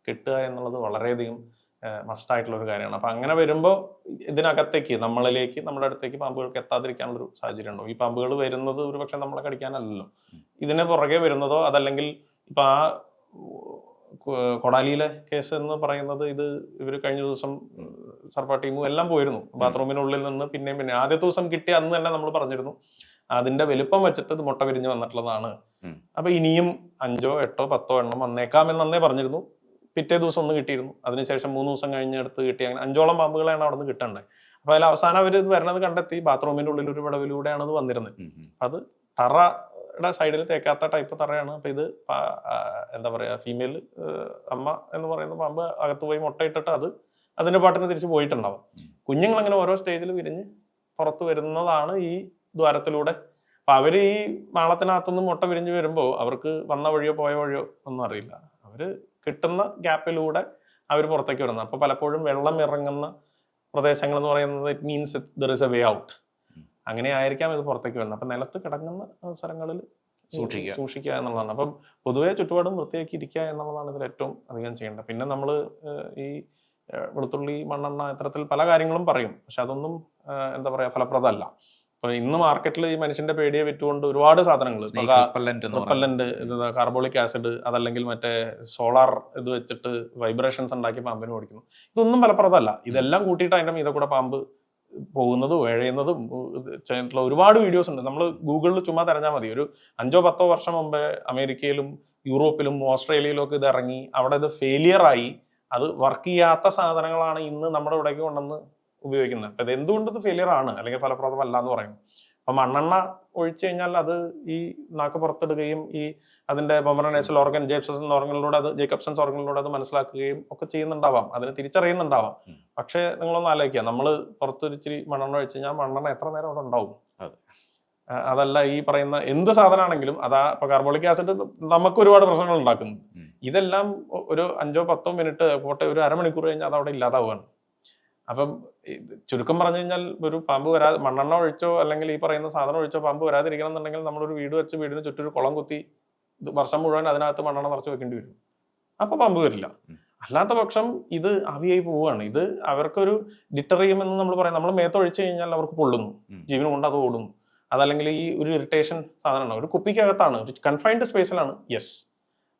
കെട്ടുക എന്നുള്ളത് വളരെയധികം മസ്റ്റ് ആയിട്ടുള്ള ഒരു കാര്യമാണ്. അപ്പൊ അങ്ങനെ വരുമ്പോൾ ഇതിനകത്തേക്ക് നമ്മളിലേക്ക് നമ്മുടെ അടുത്തേക്ക് പാമ്പുകൾക്ക് എത്താതിരിക്കാനുള്ള ഒരു സാഹചര്യം ഉണ്ടാവും. ഈ പാമ്പുകൾ വരുന്നത് ഒരുപക്ഷെ നമ്മളെ കടിക്കാനല്ലല്ലോ, ഇതിന് പുറകെ വരുന്നതോ അതല്ലെങ്കിൽ ഇപ്പൊ ആ കൊടാലിയിലെ കേസ് എന്ന് പറയുന്നത്, ഇത് ഇവര് കഴിഞ്ഞ ദിവസം സർപ്പ ടീമും എല്ലാം പോയിരുന്നു ബാത്റൂമിനുള്ളിൽ നിന്ന്. പിന്നെ ആദ്യത്തെ ദിവസം കിട്ടിയ അന്ന് തന്നെ നമ്മൾ പറഞ്ഞിരുന്നു അതിന്റെ വലുപ്പം വെച്ചിട്ട് ഇത് മുട്ട വിരിഞ്ഞ് വന്നിട്ടുള്ളതാണ്. അപ്പൊ ഇനിയും 5, 8, 10 എണ്ണം വന്നേക്കാം എന്നേ പറഞ്ഞിരുന്നു. പിറ്റേ ദിവസം ഒന്ന് കിട്ടിയിരുന്നു. അതിനുശേഷം 3 ദിവസം കഴിഞ്ഞ് അടുത്ത് കിട്ടി. അങ്ങനെ 5ഓളം പാമ്പുകളാണ് അവിടെ നിന്ന് കിട്ടേണ്ടത്. അപ്പൊ അതിൽ അവസാനം അവർ ഇത് വരുന്നത് കണ്ടെത്തി ബാത്റൂമിന്റെ ഉള്ളിൽ ഒരു വിടവിലൂടെയാണ് ഇത് വന്നിരുന്നത്. അത് തറയുടെ സൈഡിൽ തേക്കാത്ത ടൈപ്പ് തറയാണ്. അപ്പൊ ഇത് എന്താ പറയാ, ഫീമെയിൽ അമ്മ എന്ന് പറയുന്ന പാമ്പ് അകത്ത് പോയി മുട്ടയിട്ടിട്ട് അത് അതിന്റെ പാട്ടിന് തിരിച്ച് പോയിട്ടുണ്ടാവും. കുഞ്ഞുങ്ങൾ അങ്ങനെ ഓരോ സ്റ്റേജിൽ വിരിഞ്ഞ് പുറത്ത് വരുന്നതാണ് ഈ ദ്വാരത്തിലൂടെ. അപ്പൊ അവര് ഈ മാളത്തിനകത്തുനിന്ന് മുട്ട വിരിഞ്ഞ് വരുമ്പോൾ അവർക്ക് വന്ന വഴിയോ പോയ വഴിയോ ഒന്നും അറിയില്ല. അവര് കിട്ടുന്ന ഗ്യാപ്പിലൂടെ അവർ പുറത്തേക്ക് വരുന്നത്. അപ്പൊ പലപ്പോഴും വെള്ളം ഇറങ്ങുന്ന പ്രദേശങ്ങൾ എന്ന് പറയുന്നത് it means there is a way out. അങ്ങനെ ആയിരിക്കാം ഇത് പുറത്തേക്ക് വരുന്നത്. അപ്പൊ നിലത്ത് കിടങ്ങുന്ന അവസരങ്ങളിൽ സൂക്ഷിക്കുക എന്നുള്ളതാണ്. അപ്പം പൊതുവെ ചുറ്റുപാടും വൃത്തിയാക്കി ഇരിക്കുക എന്നുള്ളതാണ് ഇതിൽ ഏറ്റവും അധികം ചെയ്യേണ്ടത്. പിന്നെ നമ്മൾ ഈ വെളുത്തുള്ളി, മണ്ണെണ്ണ, ഇത്തരത്തിൽ പല കാര്യങ്ങളും പറയും. പക്ഷെ അതൊന്നും എന്താ പറയാ ഫലപ്രദമല്ല. ഇപ്പൊ ഇന്ന് മാർക്കറ്റിൽ ഈ മനുഷ്യന്റെ പേടിയെ വിറ്റുകൊണ്ട് ഒരുപാട് സാധനങ്ങൾ, റിപ്പല്ലന്റ്, കാർബോളിക് ആസിഡ്, അതല്ലെങ്കിൽ മറ്റേ സോളാർ ഇത് വെച്ചിട്ട് വൈബ്രേഷൻസ് ഉണ്ടാക്കി പാമ്പിന് ഓടിക്കുന്നു. ഇതൊന്നും ഫലപ്രദമല്ല. ഇതെല്ലാം കൂട്ടിയിട്ട് അതിന്റെ മീതെ കൂടെ പാമ്പ് പോകുന്നതും എഴയുന്നതും ചെയ്തിട്ടുള്ള ഒരുപാട് വീഡിയോസ് ഉണ്ട്. നമ്മൾ ഗൂഗിളിൽ ചുമ്മാ തിരഞ്ഞാൽ മതി. ഒരു 5 10 വർഷം മുമ്പേ അമേരിക്കയിലും യൂറോപ്പിലും ഓസ്ട്രേലിയയിലും ഒക്കെ ഇത് ഇറങ്ങി അവിടെ ഇത് ഫെയിലിയർ ആയി. അത് വർക്ക് ചെയ്യാത്ത സാധനങ്ങളാണ് ഇന്ന് നമ്മുടെ ഇവിടേക്ക് കൊണ്ടുവന്ന് ഉപയോഗിക്കുന്നത്. അപ്പൊ ഇത് എന്തുകൊണ്ട് ഇത് ഫെയിലിയർ ആണ് അല്ലെങ്കിൽ ഫലപ്രദമല്ല എന്ന് പറയുന്നു. അപ്പൊ മണ്ണെണ്ണ ഒഴിച്ചു കഴിഞ്ഞാൽ അത് ഈ നാക്ക് പുറത്തിടുകയും ഈ അതിന്റെ പൊമറനേച്ചൽ ഓർഗൻ, ജേക്കബ്സൺസ് ഓർഗനിലൂടെ അത് മനസ്സിലാക്കുകയും ഒക്കെ ചെയ്യുന്നുണ്ടാവാം, അതിന് തിരിച്ചറിയുന്നുണ്ടാവാം. പക്ഷെ നിങ്ങളൊന്ന് ആലോചിക്കുക, നമ്മള് പുറത്തൊരിച്ചിരി മണ്ണെണ്ണ ഒഴിച്ചു കഴിഞ്ഞാൽ മണ്ണെണ്ണ എത്ര നേരം അവിടെ ഉണ്ടാവും? അതല്ല ഈ പറയുന്ന എന്ത് സാധനമാണെങ്കിലും അതാ. ഇപ്പൊ കാർബോളിക് ആസിഡ് നമുക്ക് ഒരുപാട് പ്രശ്നങ്ങൾ ഉണ്ടാക്കുന്നു. ഇതെല്ലാം ഒരു 5 10 മിനിറ്റ് പോട്ടെ, ഒരു അരമണിക്കൂർ കഴിഞ്ഞാൽ അത് അവിടെ ഇല്ലാതാവുകയാണ്. അപ്പം ചുരുക്കം പറഞ്ഞു കഴിഞ്ഞാൽ ഒരു പാമ്പ് വരാതെ മണ്ണെണ്ണ ഒഴിച്ചോ അല്ലെങ്കിൽ ഈ പറയുന്ന സാധനം ഒഴിച്ചോ പാമ്പ് വരാതിരിക്കണം എന്നുണ്ടെങ്കിൽ നമ്മളൊരു വീട് വെച്ച് വീടിന് ചുറ്റൊരു കുളം കുത്തി വർഷം മുഴുവൻ അതിനകത്ത് മണ്ണെണ്ണ നിറച്ച് വെക്കേണ്ടി വരും. അപ്പൊ പാമ്പ് വരില്ല. അല്ലാത്ത പക്ഷം ഇത് ആവിയായി പോവുകയാണ്. ഇത് അവർക്കൊരു ഡിറ്റർ ചെയ്യുമെന്ന് നമ്മൾ പറയാം. നമ്മൾ മേത്തൊഴിച്ചു കഴിഞ്ഞാൽ അവർക്ക് പൊള്ളുന്നു, ജീവനും കൊണ്ട് അത് ഓടുന്നു. അതല്ലെങ്കിൽ ഈ ഒരു ഇറിറ്റേഷൻ സാധനമാണ്. ഒരു കുപ്പിക്കകത്താണ്, ഒരു കൺഫൈൻഡ് സ്പേസിലാണ്, യെസ്.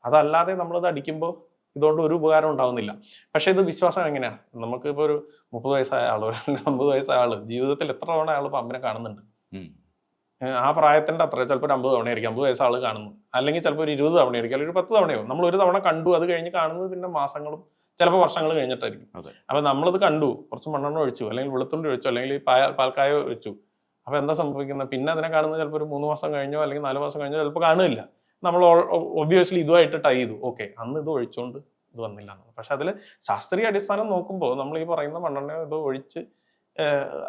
അതല്ലാതെ നമ്മളത് അടിക്കുമ്പോൾ ഇതുകൊണ്ട് ഒരു ഉപകാരം ഉണ്ടാവുന്നില്ല. പക്ഷെ ഇത് വിശ്വാസം എങ്ങനെയാ? നമുക്കിപ്പോൾ ഒരു 30 വയസ്സായ ആള്, ഒരു 50 വയസ്സായ ആള് ജീവിതത്തിൽ എത്ര തവണ അയാൾ പാമ്പിനെ കാണുന്നുണ്ട്? ആ പ്രായത്തിന്റെ അത്ര, ചിലപ്പോൾ 50 തവണയായിരിക്കും 50 വയസ്സ് ആള് കാണുന്നത്. അല്ലെങ്കിൽ ചിലപ്പോൾ ഒരു 20 തവണയായിരിക്കും, അല്ലെങ്കിൽ ഒരു 10 തവണയോ. നമ്മൾ ഒരു തവണ കണ്ടു, അത് കഴിഞ്ഞ് കാണുന്നത് പിന്നെ മാസങ്ങളും ചിലപ്പോൾ വർഷങ്ങൾ കഴിഞ്ഞിട്ടായിരിക്കും. അപ്പൊ നമ്മളിത് കണ്ടു, കുറച്ച് മണ്ണെണ്ണ ഒഴിച്ചു, അല്ലെങ്കിൽ വെളുത്തുള്ളി ഒഴിച്ചു, അല്ലെങ്കിൽ പാൽക്കായ ഒഴിച്ചു. അപ്പൊ എന്താ സംഭവിക്കുന്നത്? പിന്നെ അതിനെ കാണുന്നത് ചിലപ്പോൾ ഒരു 3 മാസം കഴിഞ്ഞോ അല്ലെങ്കിൽ 4 മാസം കഴിഞ്ഞോ ചിലപ്പോൾ കാണുന്നില്ല. നമ്മൾ ഒബ്വിയസ്ലി ഇതുമായിട്ട് ടൈ ചെയ്തു, ഓക്കെ അന്ന് ഇത് ഒഴിച്ചുകൊണ്ട് ഇത് വന്നില്ല. പക്ഷെ അതിൽ ശാസ്ത്രീയ അടിസ്ഥാനം നോക്കുമ്പോൾ നമ്മൾ ഈ പറയുന്ന മണ്ണെണ്ണ ഇത് ഒഴിച്ച്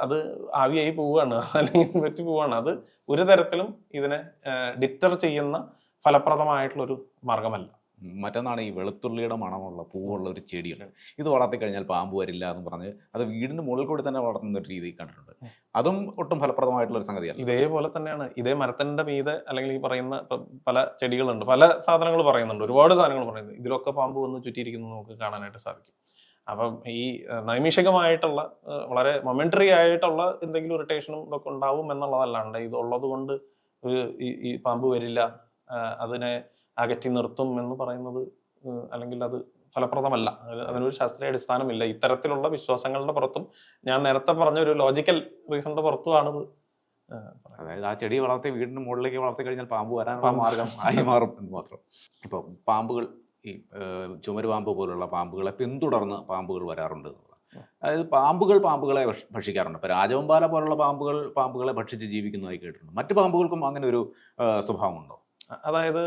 അത് ആവിയായി പോവുകയാണ്, അല്ലെങ്കിൽ പറ്റി പോവുകയാണ്. അത് ഒരു തരത്തിലും ഇതിനെ ഡിറ്റർ ചെയ്യുന്ന ഫലപ്രദമായിട്ടുള്ളൊരു മാർഗമല്ല. മറ്റൊന്നാണ് ഈ വെളുത്തുള്ളിയുടെ മണമുള്ള പൂവുള്ള ഒരു ചെടിയുണ്ട്. ഇത് വളർത്തി കഴിഞ്ഞാൽ പാമ്പ് വരില്ല എന്ന് പറഞ്ഞ് അത് വീടിന്റെ മുകളിൽ കൂടി തന്നെ വളർത്തുന്ന ഒരു രീതി കണ്ടിട്ടുണ്ട്. അതും ഒട്ടും ഫലപ്രദമായിട്ടുള്ള ഒരു സംഗതിയാണ്. ഇതേപോലെ തന്നെയാണ് ഇതേ മരത്തിന്റെ മീതെ അല്ലെങ്കിൽ ഈ പറയുന്ന പല ചെടികളുണ്ട്, പല സാധനങ്ങൾ പറയുന്നുണ്ട്, ഒരുപാട് സാധനങ്ങൾ പറയുന്നത്. ഇതിലൊക്കെ പാമ്പ് വന്ന് ചുറ്റിയിരിക്കുന്നത് നമുക്ക് കാണാനായിട്ട് സാധിക്കും. അപ്പം ഈ നൈമിഷികമായിട്ടുള്ള വളരെ മൊമെന്ററി ആയിട്ടുള്ള എന്തെങ്കിലും ഇറിറ്റേഷനും ഇതൊക്കെ ഉണ്ടാവും എന്നുള്ളതല്ലാണ്ട് ഇതുള്ളത് കൊണ്ട് ഈ പാമ്പ് വരില്ല, അതിനെ അകറ്റി നിർത്തും എന്ന് പറയുന്നത് അല്ലെങ്കിൽ അത് ഫലപ്രദമല്ല. അതിനൊരു ശാസ്ത്രീയ അടിസ്ഥാനമില്ല. ഇത്തരത്തിലുള്ള വിശ്വാസങ്ങളുടെ പുറത്തും ഞാൻ നേരത്തെ പറഞ്ഞ ഒരു ലോജിക്കൽ റീസണിന്റെ പുറത്തുമാണിത്. അതായത് ആ ചെടി വളർത്തി വീടിന് മുകളിലേക്ക് വളർത്തി കഴിഞ്ഞാൽ പാമ്പ് വരാനുള്ള മാർഗം ആയി മാറും എന്ന് മാത്രം. ഇപ്പം പാമ്പുകൾ, ഈ ചുമരുപാമ്പ് പോലുള്ള പാമ്പുകളെ പിന്തുടർന്ന് പാമ്പുകൾ വരാറുണ്ട്. അതായത് പാമ്പുകളെ ഭക്ഷിക്കാറുണ്ട്. ഇപ്പൊ രാജവെമ്പാല പോലുള്ള പാമ്പുകളെ ഭക്ഷിച്ച് ജീവിക്കുന്നതായി കേട്ടിട്ടുണ്ട്. മറ്റു പാമ്പുകൾക്കും അങ്ങനെ ഒരു സ്വഭാവമുണ്ടോ? അതായത്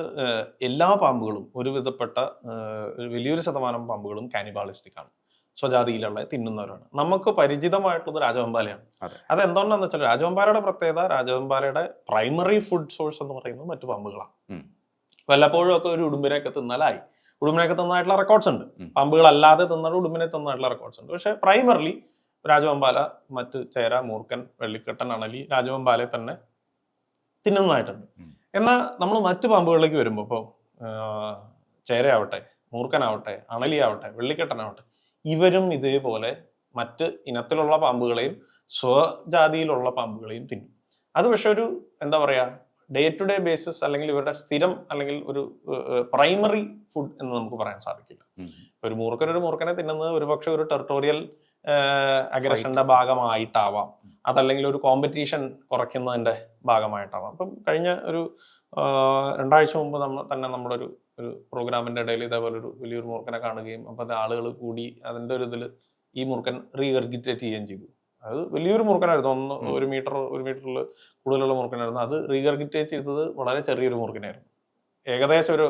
എല്ലാ പാമ്പുകളും ഒരുവിധപ്പെട്ട വലിയൊരു ശതമാനം പാമ്പുകളും കാനിബാളിസ്റ്റിക് ആണ്, സ്വജാതിയിലുള്ള തിന്നുന്നവരാണ്. നമുക്ക് പരിചിതമായിട്ടുള്ളത് രാജവെമ്പാലയാണ്. അതെന്തുകൊണ്ടാന്ന് വെച്ചാൽ രാജവെമ്പാലയുടെ പ്രത്യേകത, രാജവെമ്പാലയുടെ പ്രൈമറി ഫുഡ് സോഴ്സ് എന്ന് പറയുന്നത് മറ്റു പാമ്പുകളാണ്. വല്ലപ്പോഴും ഒക്കെ ഒരു ഉടുമ്പിനെയൊക്കെ തിന്നാലായി. ഉടുമ്പിനെയൊക്കെ തിന്നായിട്ടുള്ള റെക്കോർഡ്സ് ഉണ്ട്. പാമ്പുകളല്ലാതെ തിന്നത് ഉടുമ്പിനെ തിന്നായിട്ടുള്ള റെക്കോർഡ്സ് ഉണ്ട്. പക്ഷെ പ്രൈമറിലി രാജവെമ്പാല, മറ്റ് ചേര, മൂർക്കൻ, വെള്ളിക്കെട്ടൻ, അണലി രാജവെമ്പാലയെ തന്നെ തിന്നുന്നതായിട്ടുണ്ട്. എന്നാൽ നമ്മൾ മറ്റു പാമ്പുകളിലേക്ക് വരുമ്പോൾ, ഇപ്പോൾ ചേരയാവട്ടെ, മൂർക്കനാവട്ടെ, അണലിയാവട്ടെ, വെള്ളിക്കെട്ടനാവട്ടെ, ഇവരും ഇതേപോലെ മറ്റ് ഇനത്തിലുള്ള പാമ്പുകളെയും സ്വജാതിയിലുള്ള പാമ്പുകളെയും തിന്നും. അത് പക്ഷെ ഒരു എന്താ പറയാ ഡേ ടു ഡേ ബേസിസ് അല്ലെങ്കിൽ ഇവരുടെ സ്ഥിരം അല്ലെങ്കിൽ ഒരു പ്രൈമറി ഫുഡ് എന്ന് നമുക്ക് പറയാൻ സാധിക്കില്ല. ഒരു മൂർഖനെ തിന്നുന്നത് ഒരുപക്ഷെ ഒരു ടെറിട്ടോറിയൽ അഗ്രഷന്റെ ഭാഗമായിട്ടാവാം, അതല്ലെങ്കിൽ ഒരു കോമ്പറ്റീഷൻ കുറയ്ക്കുന്നതിന്റെ ഭാഗമായിട്ടാവാം. അപ്പം കഴിഞ്ഞ ഒരു 2 ആഴ്ച മുമ്പ് നമ്മുടെ ഒരു പ്രോഗ്രാമിന്റെ ഇടയിൽ ഇതേപോലെ ഒരു വലിയൊരു മൂർഖനെ കാണുകയും അപ്പൊ അത് ആളുകൾ കൂടി അതിന്റെ ഒരു ഇതിൽ ഈ മൂർഖൻ റീഗർഗിറ്റേറ്റ് ചെയ്യുകയും ചെയ്തു. അത് വലിയൊരു മൂർഖനായിരുന്നു, 1 മീറ്ററിൽ കൂടുതലുള്ള മൂർഖനായിരുന്നു. അത് റീഗർഗിറ്റേറ്റ് ചെയ്തത് വളരെ ചെറിയൊരു മൂർഖനായിരുന്നു. ഏകദേശം ഒരു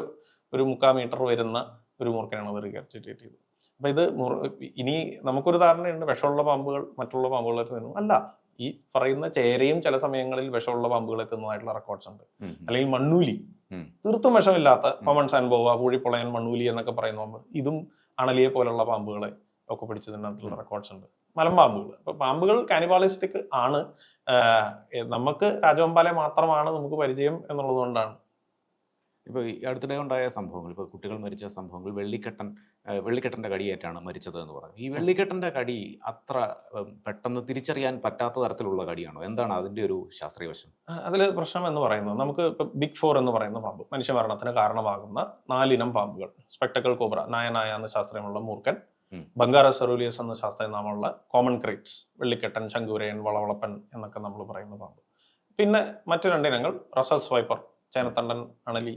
3/4 മീറ്റർ വരുന്ന ഒരു മൂർഖനാണ് അത് റീഗർഗിറ്റേറ്റ് ചെയ്തത്. അപ്പൊ ഇത് ഇനി നമുക്കൊരു ധാരണയുണ്ട് വിഷമുള്ള പാമ്പുകൾ മറ്റുള്ള പാമ്പുകളെ തിന്നും. അല്ല, ഈ പറയുന്ന ചേരയും ചില സമയങ്ങളിൽ വിഷമുള്ള പാമ്പുകളെ തിന്നതായിട്ടുള്ള റെക്കോർഡ്സ് ഉണ്ട്. അല്ലെങ്കിൽ മണ്ണൂലി, തീർത്തും വിഷമില്ലാത്ത കോമൺ സാൻബോവ, പൂഴിപ്പൊളയൻ, മണ്ണൂലി എന്നൊക്കെ പറയുന്ന പാമ്പ്, ഇതും അണലിയെ പോലുള്ള പാമ്പുകളെ ഒക്കെ പിടിച്ച് തിന്നതിനുള്ള റെക്കോർഡ്സ് ഉണ്ട്. മലമ്പാമ്പുകൾ. അപ്പൊ പാമ്പുകൾ കാനിബാളിസ്റ്റിക് ആണ്. നമുക്ക് രാജവെമ്പാല മാത്രമാണ് നമുക്ക് പരിചയം എന്നുള്ളത് കൊണ്ടാണ്. ഇപ്പോൾ ഈ അടുത്തിടെ ഉണ്ടായ സംഭവങ്ങൾ, ഇപ്പോൾ കുട്ടികൾ മരിച്ച സംഭവങ്ങൾ, വെള്ളിക്കെട്ടൻ്റെ കടിയേറ്റാണ് മരിച്ചത് എന്ന് പറഞ്ഞു. ഈ വെള്ളിക്കെട്ടൻ്റെ കടി അത്ര പെട്ടെന്ന് തിരിച്ചറിയാൻ പറ്റാത്ത തരത്തിലുള്ള കടിയാണോ? എന്താണ് അതിൻ്റെ ഒരു ശാസ്ത്രീയ വശം? അതിൽ പ്രശ്നം എന്ന് പറയുന്നത് നമുക്ക് ഇപ്പം ബിഗ് 4 എന്ന് പറയുന്ന പാമ്പ്, മനുഷ്യമരണത്തിന് കാരണമാകുന്ന 4 ഇനം പാമ്പുകൾ, സ്പെക്ടക്കിൾ കോബ്ര, നായ എന്ന ശാസ്ത്രീയമുള്ള മൂർഖൻ, ബംഗാറ സെറൂലിയസ് എന്ന ശാസ്ത്രീയനാമമുള്ള കോമൺ ക്രൈറ്റ്സ്, വെള്ളിക്കെട്ടൻ, ശങ്കുരയൻ, വളവളപ്പൻ എന്നൊക്കെ നമ്മൾ പറയുന്ന പാമ്പ്. പിന്നെ മറ്റു 2 ഇനങ്ങൾ റസൽസ് വൈപ്പർ, ചേനത്തണ്ടൻ, അണലി,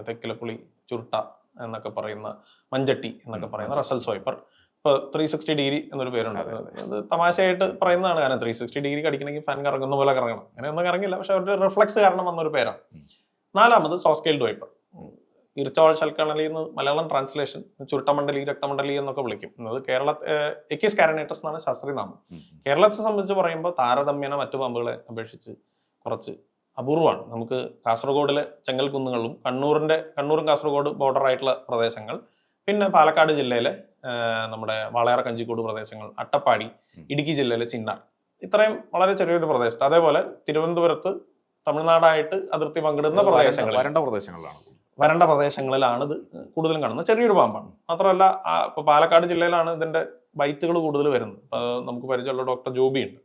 തെക്കിലപ്പുളി, ചുരുട്ട എന്നൊക്കെ പറയുന്ന, മഞ്ചട്ടി എന്നൊക്കെ പറയുന്ന റസൽസ് വൈപ്പർ. ഇപ്പൊ 360 ഡിഗ്രി എന്നൊരു പേരുണ്ട്. അത് തമാശയായിട്ട് പറയുന്നതാണ്. കാരണം 360 ഡിഗ്രി കടിക്കണമെങ്കിൽ ഫാൻ കറങ്ങുന്ന പോലെ കറങ്ങണം. അങ്ങനെ ഒന്നും കറങ്ങില്ല, പക്ഷെ അവരുടെ റിഫ്ലക്സ് കാരണം വന്നൊരു പേരാണ്. 4ാമത് സോസ്കെയിൽഡ് വൈപ്പർ, ഇർച്ചോൾ ശൽക്കണലി എന്ന് മലയാളം ട്രാൻസ്ലേഷൻ, ചുരുട്ടമണ്ഡലി, രക്തമണ്ഡലി എന്നൊക്കെ വിളിക്കും. അത് എക്കിസ് കാരനേറ്റസ് എന്നാണ് ശാസ്ത്രീയ നാമം. കേരളത്തെ സംബന്ധിച്ച് പറയുമ്പോൾ താരതമ്യേന മറ്റു പാമ്പുകളെ അപേക്ഷിച്ച് കുറച്ച് അപൂർവമാണ്. നമുക്ക് കാസർഗോഡിലെ ചെങ്കൽ കുന്നുകളും കണ്ണൂരും കാസർഗോഡ് ബോർഡർ ആയിട്ടുള്ള പ്രദേശങ്ങൾ, പിന്നെ പാലക്കാട് ജില്ലയിലെ നമ്മുടെ വാളയാർ കഞ്ചിക്കോട് പ്രദേശങ്ങൾ, അട്ടപ്പാടി, ഇടുക്കി ജില്ലയിലെ ചിന്നാർ, ഇത്രയും വളരെ ചെറിയൊരു പ്രദേശത്ത്, അതേപോലെ തിരുവനന്തപുരത്ത് തമിഴ്നാടായിട്ട് അതിർത്തി പങ്കിടുന്ന വരണ്ട പ്രദേശങ്ങളിലാണ് ഇത് കൂടുതലും കാണുന്നത്. ചെറിയൊരു പാമ്പാണ്. മാത്രമല്ല ഇപ്പൊ പാലക്കാട് ജില്ലയിലാണ് ഇതിന്റെ ബൈറ്റുകൾ കൂടുതൽ വരുന്നത്. നമുക്ക് പരിചയമുള്ള ഡോക്ടർ ജോബി ഉണ്ട്.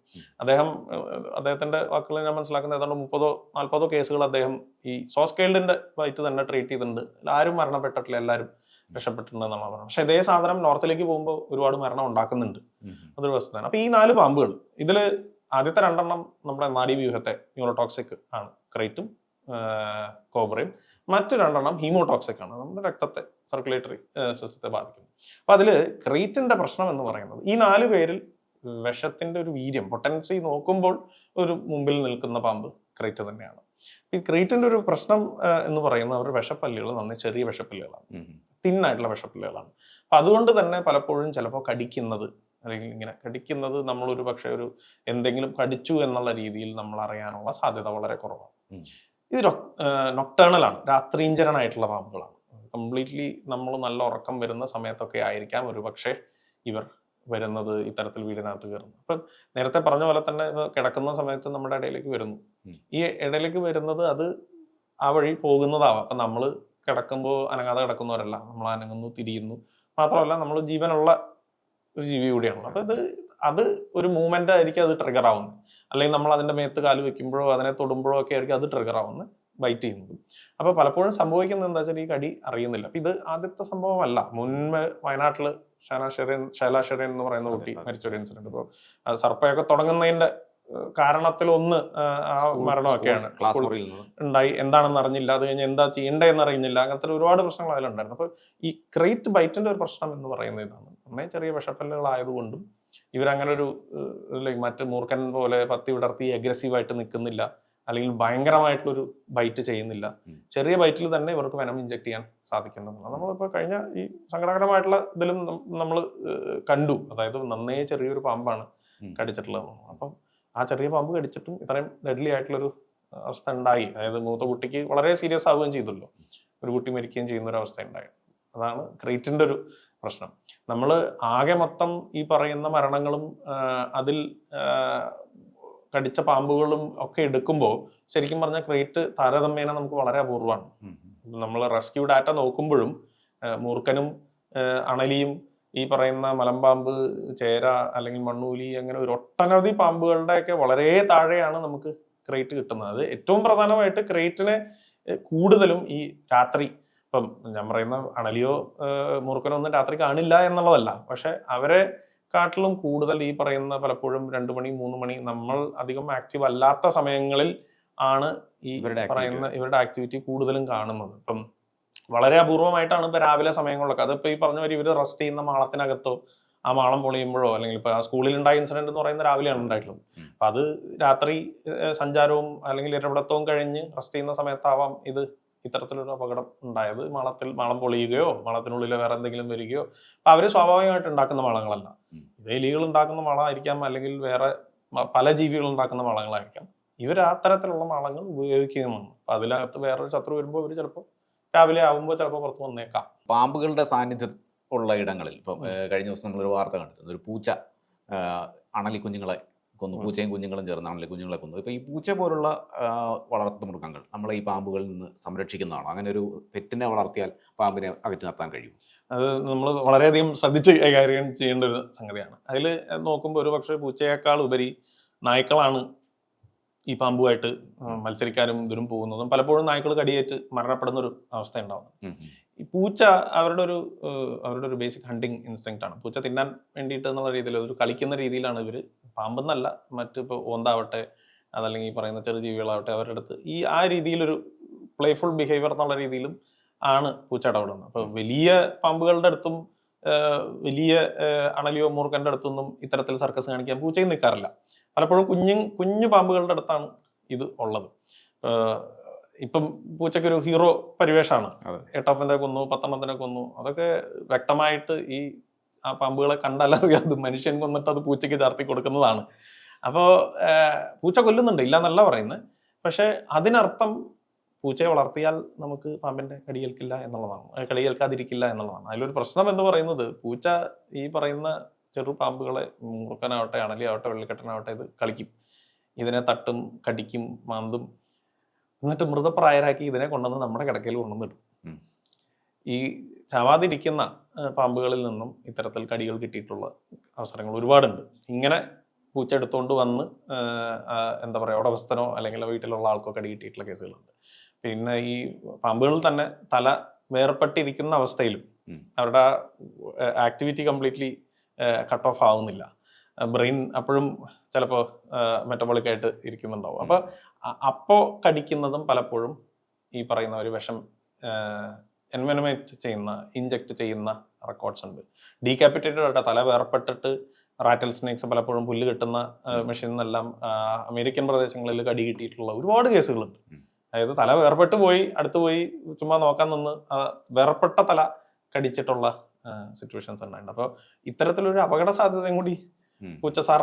അദ്ദേഹത്തിന്റെ വാക്കുകൾ ഞാൻ മനസ്സിലാക്കുന്നത് ഏതാണ്ട് 30-40 കേസുകൾ അദ്ദേഹം ഈ സോസ്കെയിൽഡിന്റെ ബൈറ്റ് തന്നെ ട്രീറ്റ് ചെയ്തിട്ടുണ്ട്. ആരും മരണപ്പെട്ടിട്ടില്ല, എല്ലാവരും രക്ഷപ്പെട്ടിട്ടുണ്ട് എന്നാണ് പറയുന്നത്. പക്ഷെ ഇതേ സാധനം നോർത്തിലേക്ക് പോകുമ്പോൾ ഒരുപാട് മരണം ഉണ്ടാക്കുന്നുണ്ട്. അതൊരു വസ്തുതയാണ്. അപ്പൊ ഈ 4 പാമ്പുകൾ, ഇതില് ആദ്യത്തെ 2 നമ്മുടെ നാഡീവ്യൂഹത്തെ ന്യൂറോടോക്സിക് ആണ്, ക്രൈറ്റും കോബ്രയും. മറ്റു 2 ഹീമോടോക്സിക് ആണ്, നമ്മുടെ രക്തത്തെ, സർക്കുലേറ്ററി സിസ്റ്റത്തെ ബാധിക്കുന്നത്. അപ്പൊ അതില് ക്രൈറ്റിന്റെ പ്രശ്നം എന്ന് പറയുന്നത് ഈ 4 പേരിൽ വിഷത്തിന്റെ ഒരു വീര്യം, പൊട്ടൻസി നോക്കുമ്പോൾ ഒരു മുമ്പിൽ നിൽക്കുന്ന പാമ്പ് ക്രൈറ്റ് തന്നെയാണ്. ഈ ക്രൈറ്റിന്റെ ഒരു പ്രശ്നം എന്ന് പറയുന്നത് അവരുടെ വിഷപ്പല്ലുകൾ നന്നായി ചെറിയ വിഷപ്പല്ലുകളാണ്, തിന്നായിട്ടുള്ള വിഷപ്പല്ലുകളാണ്. അപ്പൊ അതുകൊണ്ട് തന്നെ പലപ്പോഴും ചിലപ്പോൾ കടിക്കുന്നത്, അല്ലെങ്കിൽ ഇങ്ങനെ കടിക്കുന്നത് നമ്മളൊരു പക്ഷെ ഒരു എന്തെങ്കിലും കടിച്ചു എന്നുള്ള രീതിയിൽ നമ്മൾ അറിയാനുള്ള സാധ്യത വളരെ കുറവാണ്. ഇത് നൊക്ടേണൽ ആണ്, രാത്രീഞ്ചരനായിട്ടുള്ള പാമ്പുകളാണ്. കംപ്ലീറ്റ്ലി നമ്മൾ നല്ല ഉറക്കം വരുന്ന സമയത്തൊക്കെ ആയിരിക്കാം ഒരു പക്ഷേ ഇവർ വരുന്നത്, ഇത്തരത്തിൽ വീടിനകത്ത് കയറുന്നു. അപ്പൊ നേരത്തെ പറഞ്ഞ പോലെ തന്നെ കിടക്കുന്ന സമയത്ത് നമ്മുടെ ഇടയിലേക്ക് വരുന്നു. ഈ ഇടയിലേക്ക് വരുന്നത് അത് ആ വഴി പോകുന്നതാവാം. അപ്പൊ നമ്മൾ കിടക്കുമ്പോൾ അനങ്ങാതെ കിടക്കുന്നവരല്ല, നമ്മൾ അനങ്ങുന്നു, തിരിയുന്നു. മാത്രമല്ല നമ്മൾ ജീവനുള്ള ഒരു ജീവി കൂടിയാണ്. അപ്പൊ അത് ഒരു മൂവ്മെന്റ് ആയിരിക്കും അത് ട്രിഗർ ആവുന്നത്. അല്ലെങ്കിൽ നമ്മൾ അതിന്റെ മേത്ത് കാല് വെക്കുമ്പോഴോ അതിനെ തൊടുമ്പോഴോ ഒക്കെ ആയിരിക്കും അത് ട്രിഗർ ആവുന്നത്, ബൈറ്റ് ചെയ്യുന്നത്. അപ്പൊ പലപ്പോഴും സംഭവിക്കുന്നത് എന്താ വെച്ചാൽ ഈ കടി അറിയുന്നില്ല. അപ്പൊ ഇത് ആദ്യത്തെ സംഭവമല്ല. മുൻപ് വയനാട്ടില് ഷൈല ഷെറിൻ എന്ന് പറയുന്ന കുട്ടി മരിച്ചൊരു ഇൻസിഡന്റ്. ഇപ്പൊ സർപ്പയൊക്കെ തുടങ്ങുന്നതിന്റെ കാരണത്തിലൊന്ന് ആ മരണമൊക്കെയാണ് ഉണ്ടായി. എന്താണെന്ന് അറിഞ്ഞില്ല, അത് കഴിഞ്ഞ് എന്താ ചെയ്യേണ്ടതെന്ന് അറിയുന്നില്ല. അങ്ങനത്തെ ഒരുപാട് പ്രശ്നങ്ങൾ അതിലുണ്ടായിരുന്നു. അപ്പൊ ഈ ക്രൈറ്റ് ബൈറ്റിന്റെ ഒരു പ്രശ്നം എന്ന് പറയുന്നത് ഇതാണ്. നന്നേ ചെറിയ വിഷപ്പല്ലുകളായതുകൊണ്ടും ഇവരങ്ങനെ ഒരു മറ്റ് മൂർഖൻ പോലെ പത്തി വിടർത്തി അഗ്രസീവായിട്ട് നിൽക്കുന്നില്ല, അല്ലെങ്കിൽ ഭയങ്കരമായിട്ടുള്ളൊരു ബൈറ്റ് ചെയ്യുന്നില്ല. ചെറിയ ബൈറ്റിൽ തന്നെ ഇവർക്ക് വെനം ഇഞ്ചക്ട് ചെയ്യാൻ സാധിക്കുന്നുണ്ട്. നമ്മളിപ്പോൾ കഴിഞ്ഞ ഈ സങ്കടകരമായിട്ടുള്ള ഇതിലും നമ്മൾ കണ്ടു. അതായത് നന്നേ ചെറിയൊരു പാമ്പാണ് കടിച്ചിട്ടുള്ളത്. അപ്പം ആ ചെറിയ പാമ്പ് കടിച്ചിട്ടും ഇത്രയും ഡെഡ്ലി ആയിട്ടുള്ളൊരു അവസ്ഥ ഉണ്ടായി. അതായത് മൂത്ത കുട്ടിക്ക് വളരെ സീരിയസ് ആവുകയും ചെയ്തല്ലോ, ഒരു കുട്ടി മരിക്കുകയും ചെയ്യുന്ന ഒരു അവസ്ഥ ഉണ്ടായി. അതാണ് ക്രൈറ്റിന്റെ ഒരു പ്രശ്നം. നമ്മൾ ആകെ മൊത്തം ഈ പറയുന്ന മരണങ്ങളും അതിൽ കടിച്ച പാമ്പുകളും ഒക്കെ എടുക്കുമ്പോൾ ശരിക്കും പറഞ്ഞാൽ ക്രൈറ്റ് താരതമ്യേന നമുക്ക് വളരെ അപൂർവമാണ്. നമ്മൾ റെസ്ക്യൂ ഡാറ്റ നോക്കുമ്പോഴും മൂർഖനും അണലിയും ഈ പറയുന്ന മലമ്പാമ്പ്, ചേര അല്ലെങ്കിൽ മണ്ണൂലി, അങ്ങനെ ഒരു ഒട്ടനവധി പാമ്പുകളുടെയൊക്കെ വളരെ താഴെയാണ് നമുക്ക് ക്രേറ്റ് കിട്ടുന്നത്. അത് ഏറ്റവും പ്രധാനമായിട്ട് ക്രേറ്റിനെ കൂടുതലും ഈ രാത്രി, ഇപ്പം ഞാൻ പറയുന്ന അണലിയോ മൂർഖനോ ഒന്നും രാത്രി കാണില്ല എന്നുള്ളതല്ല, പക്ഷെ അവരെ കാട്ടിലും കൂടുതൽ ഈ പറയുന്ന പലപ്പോഴും 2 മണി 3 മണി നമ്മൾ അധികം ആക്റ്റീവ് അല്ലാത്ത സമയങ്ങളിൽ ആണ് ഈ പറയുന്ന ഇവരുടെ ആക്ടിവിറ്റി കൂടുതലും കാണുന്നത്. ഇപ്പം വളരെ അപൂർവമായിട്ടാണ് ഇപ്പൊ രാവിലെ സമയങ്ങളിലൊക്കെ, അതിപ്പോ ഈ പറഞ്ഞ പോലെ ഇവര് റെസ്റ്റ് ചെയ്യുന്ന മാളത്തിനകത്തോ ആ മാളം പൊളിയുമ്പോഴോ, അല്ലെങ്കിൽ ഇപ്പൊ ആ സ്കൂളിൽ ഉണ്ടായ ഇൻസിഡന്റ് എന്ന് പറയുന്ന രാവിലെയാണ് ഉണ്ടായിട്ടുള്ളത്. അപ്പൊ അത് രാത്രി സഞ്ചാരവും അല്ലെങ്കിൽ ഇരവിടത്തവും കഴിഞ്ഞ് റെസ്റ്റ് ചെയ്യുന്ന സമയത്താവാം ഇത് ഇത്തരത്തിലൊരു അപകടം ഉണ്ടായത്. മാളം പൊളിയുകയോ മാളത്തിനുള്ളിൽ വേറെ എന്തെങ്കിലും വരികയോ. അപ്പൊ അവര് സ്വാഭാവികമായിട്ട് ഉണ്ടാക്കുന്ന മാളങ്ങളല്ല, ഇത് എലികൾ ഉണ്ടാക്കുന്ന മാളമായിരിക്കാം, അല്ലെങ്കിൽ വേറെ പല ജീവികൾ ഉണ്ടാക്കുന്ന മാളങ്ങളായിരിക്കാം. ഇവർ ആ തരത്തിലുള്ള മാളങ്ങൾ ഉപയോഗിക്കുന്നതാണ്. അപ്പൊ അതിനകത്ത് വേറൊരു ശത്രു വരുമ്പോൾ ഇവർ ചിലപ്പോൾ രാവിലെ ആവുമ്പോൾ ചിലപ്പോൾ പുറത്ത് വന്നേക്കാം. പാമ്പുകളുടെ സാന്നിധ്യം ഉള്ള ഇടങ്ങളിൽ ഇപ്പം കഴിഞ്ഞ ദിവസം നമ്മളൊരു വാർത്ത കണ്ടിരുന്നു, ഒരു പൂച്ച അണലി കുഞ്ഞുങ്ങളെ കൊന്നു, പൂച്ചയും കുഞ്ഞുങ്ങളും ചേർന്ന് അണലി കുഞ്ഞുങ്ങളെ കൊന്നു. ഇപ്പം ഈ പൂച്ച പോലുള്ള വളർത്തു മൃഗങ്ങൾ നമ്മളെ ഈ പാമ്പുകളിൽ നിന്ന് സംരക്ഷിക്കുന്നതാണോ? അങ്ങനെ ഒരു പെറ്റിനെ വളർത്തിയാൽ പാമ്പിനെ അകറ്റി നിർത്താൻ കഴിയും? അത് നമ്മൾ വളരെയധികം ശ്രദ്ധിച്ച് കൈകാര്യം ചെയ്യേണ്ട ഒരു സംഗതിയാണ്. അതിൽ നോക്കുമ്പോൾ ഒരു പക്ഷേ പൂച്ചയേക്കാൾ ഉപരി നായ്ക്കളാണ് ഈ പാമ്പുമായിട്ട് മത്സരിക്കാനും ഇതിനും പോകുന്നതും. പലപ്പോഴും നായ്ക്കൾ കടിയേറ്റ് മരണപ്പെടുന്ന ഒരു അവസ്ഥ ഉണ്ടാവുന്നത്. ഈ പൂച്ച അവരുടെ ഒരു ബേസിക് ഹണ്ടിങ് ഇൻസ്റ്റിങ്ക്റ്റ് ആണ്. പൂച്ച തിന്നാൻ വേണ്ടിയിട്ട് എന്നുള്ള രീതിയിൽ ഒരു കളിക്കുന്ന രീതിയിലാണ് ഇവർ, പാമ്പെന്നല്ല മറ്റിപ്പോൾ ഓന്താവട്ടെ അതല്ലെങ്കിൽ ഈ പറയുന്ന ചെറുജീവികളാവട്ടെ, അവരുടെ അടുത്ത് ആ രീതിയിലൊരു പ്ലേഫുൾ ബിഹേവിയർ എന്നുള്ള രീതിയിലും ആണ് പൂച്ച ഇടപെടുന്നത്. അപ്പോൾ വലിയ പാമ്പുകളുടെ അടുത്തും വലിയ അണലിയോ മൂർഖന്റെ അടുത്തൊന്നും ഇത്തരത്തിൽ സർക്കസ് കാണിക്കാൻ പൂച്ചയും നിൽക്കാറില്ല. പലപ്പോഴും കുഞ്ഞു പാമ്പുകളുടെ അടുത്താണ് ഇത് ഉള്ളത്. ഇപ്പം പൂച്ചയ്ക്കൊരു ഹീറോ പരിവേഷമാണ്. 8 കൊന്നു 10 കൊന്നു, അതൊക്കെ വ്യക്തമായിട്ട് ആ പാമ്പുകളെ കണ്ടല്ലറിയാതെ മനുഷ്യൻ കൊന്നിട്ട് അത് പൂച്ചയ്ക്ക് ചാർത്തി കൊടുക്കുന്നതാണ്. അപ്പോൾ പൂച്ച കൊല്ലുന്നുണ്ട്, ഇല്ല എന്നല്ല പറയുന്നത്. പക്ഷെ അതിനർത്ഥം പൂച്ചയെ വളർത്തിയാൽ നമുക്ക് പാമ്പിന്റെ കടിയേൽക്കില്ല എന്നുള്ളതാണ്, കടിയേൽക്കാതിരിക്കില്ല എന്നുള്ളതാണ്. അതിലൊരു പ്രശ്നം എന്ന് പറയുന്നത്, പൂച്ച ഈ പറയുന്ന ചെറു പാമ്പുകളെ, മൂർഖനാവട്ടെ അണലിയാവട്ടെ വെള്ളിക്കെട്ടനാവട്ടെ, ഇത് കളിക്കും, ഇതിനെ തട്ടും കടിക്കും മാന്തും, എന്നിട്ട് മൃതപ്രായരാക്കി ഇതിനെ കൊണ്ടുവന്ന് നമ്മുടെ കിടക്കയിൽ കൊണ്ടുവന്നിടും. ഈ ചാവാതിരിക്കുന്ന പാമ്പുകളിൽ നിന്നും ഇത്തരത്തിൽ കടികൾ കിട്ടിയിട്ടുള്ള അവസരങ്ങൾ ഒരുപാടുണ്ട്. ഇങ്ങനെ പൂച്ച എടുത്തുകൊണ്ട് വന്ന് എന്താ പറയുക, ഉടമസ്ഥനോ അല്ലെങ്കിൽ വീട്ടിലുള്ള ആൾക്കോ കടി കിട്ടിയിട്ടുള്ള കേസുകളുണ്ട്. പിന്നെ ഈ പാമ്പുകളിൽ തന്നെ തല വേർപെട്ടിരിക്കുന്ന അവസ്ഥയിലും അവരുടെ ആക്ടിവിറ്റി കംപ്ലീറ്റ്ലി കട്ട് ഓഫ് ആവുന്നില്ല. ബ്രെയിൻ അപ്പോഴും ചിലപ്പോൾ മെറ്റബോളിക് ആയിട്ട് ഇരിക്കുന്നുണ്ടാവും. അപ്പോൾ കടിക്കുന്നതും പലപ്പോഴും ഈ പറയുന്ന ഒരു വിഷം എൻവെനമേറ്റ് ചെയ്യുന്ന, ഇഞ്ചക്ട് ചെയ്യുന്ന റെക്കോർഡ്സ് ഉണ്ട്. ഡീകാപ്പിറ്റേറ്റഡ് ആയിട്ട് തല വേർപെട്ടിട്ട് റാറ്റൽ സ്നേക്സ് പലപ്പോഴും പുല്ല് കെട്ടുന്ന മെഷീനിൽ നിന്നെല്ലാം അമേരിക്കൻ പ്രദേശങ്ങളിൽ കടി കിട്ടിയിട്ടുള്ള ഒരുപാട് കേസുകളുണ്ട്. അതായത് തല വേർപെട്ട് പോയി അടുത്ത് പോയി ചുമ്മാ നോക്കാൻ നിന്ന് വേർപെട്ട തല കടിച്ചിട്ടുള്ള സിറ്റുവേഷൻസ് ഉണ്ടായിട്ടുണ്ട്. അപ്പോൾ ഇത്തരത്തിലൊരു അപകട സാധ്യതയും കൂടി പൂച്ച സാർ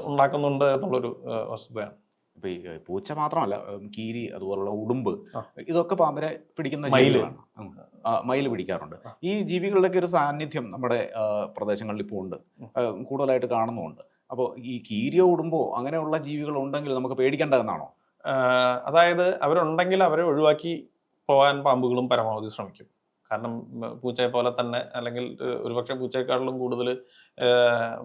ഉണ്ടാക്കുന്നുണ്ട് എന്നുള്ളൊരു വസ്തുതയാണ്. ഇപ്പൊ ഈ പൂച്ച മാത്രമല്ല, കീരി അതുപോലുള്ള ഉടുമ്പ്, ഇതൊക്കെ പാമ്പിനെ പിടിക്കുന്ന ജീവികളാണ്. മയില് പിടിക്കാറുണ്ട്. ഈ ജീവികളുടെയൊക്കെ ഒരു സാന്നിധ്യം നമ്മുടെ പ്രദേശങ്ങളിൽ ഇപ്പോൾ ഉണ്ട്, കൂടുതലായിട്ട് കാണുന്നുമുണ്ട്. അപ്പോൾ ഈ കീരിയോ ഉടുമ്പോ അങ്ങനെയുള്ള ജീവികൾ ഉണ്ടെങ്കിൽ നമുക്ക് പേടിക്കേണ്ടതെന്നാണോ? അതായത് അവരുണ്ടെങ്കിൽ അവരെ ഒഴിവാക്കി പോകാൻ പാമ്പുകളും പരമാവധി ശ്രമിക്കും. കാരണം പൂച്ചയെ പോലെ തന്നെ, അല്ലെങ്കിൽ ഒരുപക്ഷെ പൂച്ചയെക്കാട്ടിലും കൂടുതൽ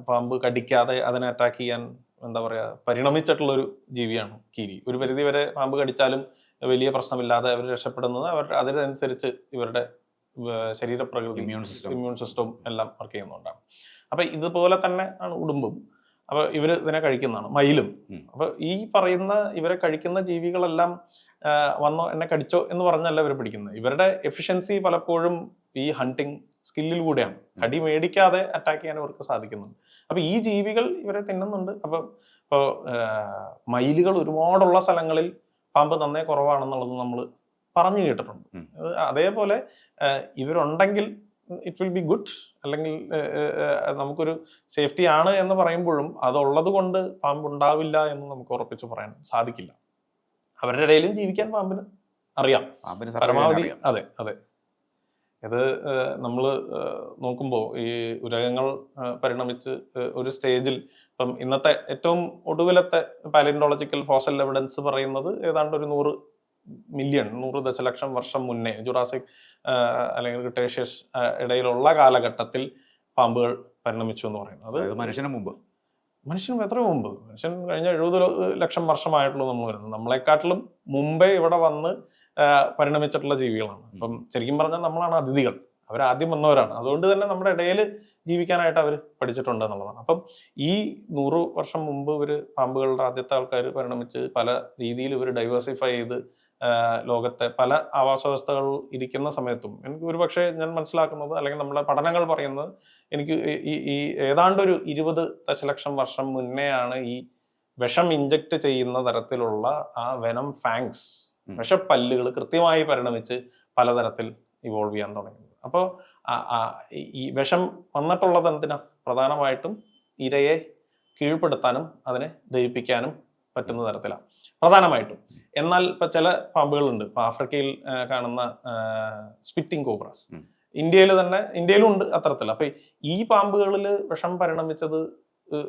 പാമ്പ് കടിക്കാതെ അതിനെ അറ്റാക്ക് ചെയ്യാൻ എന്താ പറയുക പരിണമിച്ചിട്ടുള്ളൊരു ജീവിയാണ് കീരി. ഒരു പരിധി വരെ പാമ്പ് കടിച്ചാലും വലിയ പ്രശ്നമില്ലാതെ അവർ രക്ഷപ്പെടുന്നത് അതിനനുസരിച്ച് ഇവരുടെ ശരീരപ്രകൃതി, ഇമ്മ്യൂൺ സിസ്റ്റവും എല്ലാം വർക്ക് ചെയ്യുന്നതുകൊണ്ടാണ്. അപ്പൊ ഇതുപോലെ തന്നെ ആണ് ഉടുമ്പും. അപ്പൊ ഇവര് ഇതിനെ കഴിക്കുന്നതാണ്. മയിലും. അപ്പൊ ഈ പറയുന്ന ഇവരെ കഴിക്കുന്ന ജീവികളെല്ലാം വന്നോ എന്നെ കടിച്ചോ എന്ന് പറഞ്ഞല്ല ഇവർ പിടിക്കുന്നത്. ഇവരുടെ എഫിഷ്യൻസി പലപ്പോഴും ഈ ഹണ്ടിങ് സ്കില്ലിലൂടെയാണ്. കടി മേടിക്കാതെ അറ്റാക്ക് ചെയ്യാൻ ഇവർക്ക് സാധിക്കുന്നുണ്ട്. അപ്പൊ ഈ ജീവികൾ ഇവരെ തിന്നുന്നുണ്ട്. ഇപ്പോ മയിലുകൾ ഒരുപാടുള്ള സ്ഥലങ്ങളിൽ പാമ്പ് നന്നേ കുറവാണെന്നുള്ളത് നമ്മൾ പറഞ്ഞു കേട്ടിട്ടുണ്ട്. അതേപോലെ ഇവരുണ്ടെങ്കിൽ ഇറ്റ് വിൽ ബി ഗുഡ്, അല്ലെങ്കിൽ നമുക്കൊരു സേഫ്റ്റി ആണ് എന്ന് പറയുമ്പോഴും അതുള്ളത് കൊണ്ട് പാമ്പ് ഉണ്ടാവില്ല എന്ന് നമുക്ക് ഉറപ്പിച്ച് പറയാൻ സാധിക്കില്ല. അവരുടെ ഇടയിലും ജീവിക്കാൻ പാമ്പിന് അറിയാം, പരമാവധി. അതെ അതെ. ഇത് നമ്മൾ നോക്കുമ്പോൾ ഈ ഉരകങ്ങൾ പരിണമിച്ച് ഒരു സ്റ്റേജിൽ, ഇപ്പം ഇന്നത്തെ ഏറ്റവും ഒടുവിലത്തെ പാലിയോntological ഫോസൽ എവിഡൻസ് പറയുന്നത് ഏതാണ്ട് ഒരു 100 ദശലക്ഷം വർഷം മുന്നേ, ജുറാസിക് അല്ലെങ്കിൽ ക്രിട്ടേഷ്യസ് ഇടയിലുള്ള കാലഘട്ടത്തിൽ പാമ്പുകൾ പരിണമിച്ചു എന്ന് പറയുന്നത്. അതായത് മനുഷ്യന് മുമ്പ്, മനുഷ്യൻ എത്രയോ മുമ്പ്, മനുഷ്യൻ കഴിഞ്ഞ 70 ലക്ഷം വർഷമായിട്ടുള്ളൂ നമ്മൾ വരുന്നത്. നമ്മളെക്കാട്ടിലും മുമ്പേ ഇവിടെ വന്ന് പരിണമിച്ചിട്ടുള്ള ജീവികളാണ്. അപ്പം ശരിക്കും പറഞ്ഞാൽ നമ്മളാണ് അതിഥികൾ, അവരാദ്യം വന്നവരാണ്. അതുകൊണ്ട് തന്നെ നമ്മുടെ ഇടയിൽ ജീവിക്കാനായിട്ട് അവർ പഠിച്ചിട്ടുണ്ട് എന്നുള്ളതാണ്. അപ്പം ഈ 100 വർഷം മുമ്പ് ഇവര് പാമ്പുകളുടെ ആദ്യത്തെ ആൾക്കാർ പരിണമിച്ച് പല രീതിയിൽ ഇവർ ഡൈവേഴ്സിഫൈ ചെയ്ത് ലോകത്തെ പല ആവാസ വ്യവസ്ഥകൾ ഇരിക്കുന്ന സമയത്തും എനിക്ക് ഒരുപക്ഷെ ഞാൻ മനസ്സിലാക്കുന്നത്, അല്ലെങ്കിൽ നമ്മുടെ പഠനങ്ങൾ പറയുന്നത്, എനിക്ക് ഈ ഏതാണ്ട് ഒരു 20 ദശലക്ഷം വർഷം മുന്നെയാണ് ഈ വിഷം ഇഞ്ചക്ട് ചെയ്യുന്ന തരത്തിലുള്ള ആ വെനം ഫാങ്സ്, വിഷപ്പല്ലുകൾ കൃത്യമായി പരിണമിച്ച് പലതരത്തിൽ ഇവോൾവ് ചെയ്യാൻ തുടങ്ങിയത്. അപ്പോൾ ഈ വിഷം വന്നിട്ടുള്ളത് എന്തിനാ? പ്രധാനമായിട്ടും ഇരയെ കീഴ്പ്പെടുത്താനും അതിനെ ദഹിപ്പിക്കാനും പറ്റുന്ന തരത്തിലാണ് പ്രധാനമായിട്ടും. എന്നാൽ ഇപ്പൊ ചില പാമ്പുകളുണ്ട്, ഇപ്പൊ ആഫ്രിക്കയിൽ കാണുന്ന സ്പിറ്റിംഗ് കോബ്രാസ്, ഇന്ത്യയിലും ഉണ്ട് അത്തരത്തിൽ. അപ്പൊ ഈ പാമ്പുകളിൽ വിഷം പരിണമിച്ചത്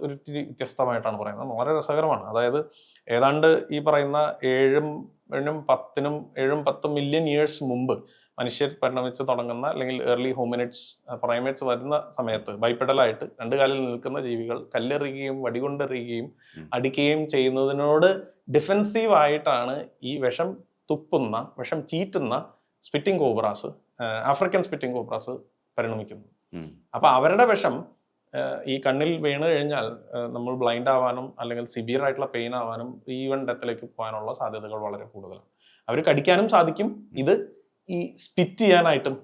ഒരു വ്യത്യസ്തമായിട്ടാണ് പറയുന്നത്. വളരെ രസകരമാണ്. അതായത് ഏതാണ്ട് ഈ പറയുന്ന 7-10 മില്യൺ ഇയേഴ്സ് മുമ്പ് മനുഷ്യർ പരിണമിച്ച് തുടങ്ങുന്ന, അല്ലെങ്കിൽ ഏർലി ഹോമിനിഡ്സ് പ്രൈമേറ്റ്സ് വരുന്ന സമയത്ത് ബൈപ്പെഡലായിട്ട് 2 കാലിൽ നിൽക്കുന്ന ജീവികൾ കല്ലെറിയുകയും വടികൊണ്ടെറിയുകയും അടിക്കുകയും ചെയ്യുന്നതിനോട് ഡിഫെൻസീവ് ആയിട്ടാണ് ഈ വിഷം തുപ്പുന്ന, വിഷം ചീറ്റുന്ന spitting cobras, African spitting cobras പരിണമിക്കുന്നു. അപ്പൊ അവരുടെ വിഷം ഈ കണ്ണിൽ വീണ് കഴിഞ്ഞാൽ നമ്മൾ ബ്ലൈൻഡ് ആവാനും അല്ലെങ്കിൽ സിവിയർ ആയിട്ടുള്ള പെയിൻ ആവാനും ഈവൻ ഡെത്തിലേക്ക് പോകാനുള്ള സാധ്യതകൾ വളരെ കൂടുതലാണ്. അവർ കടിക്കാനും സാധിക്കും, ഇത് ഈ സ്പിറ്റ് ചെയ്യാനായിട്ടും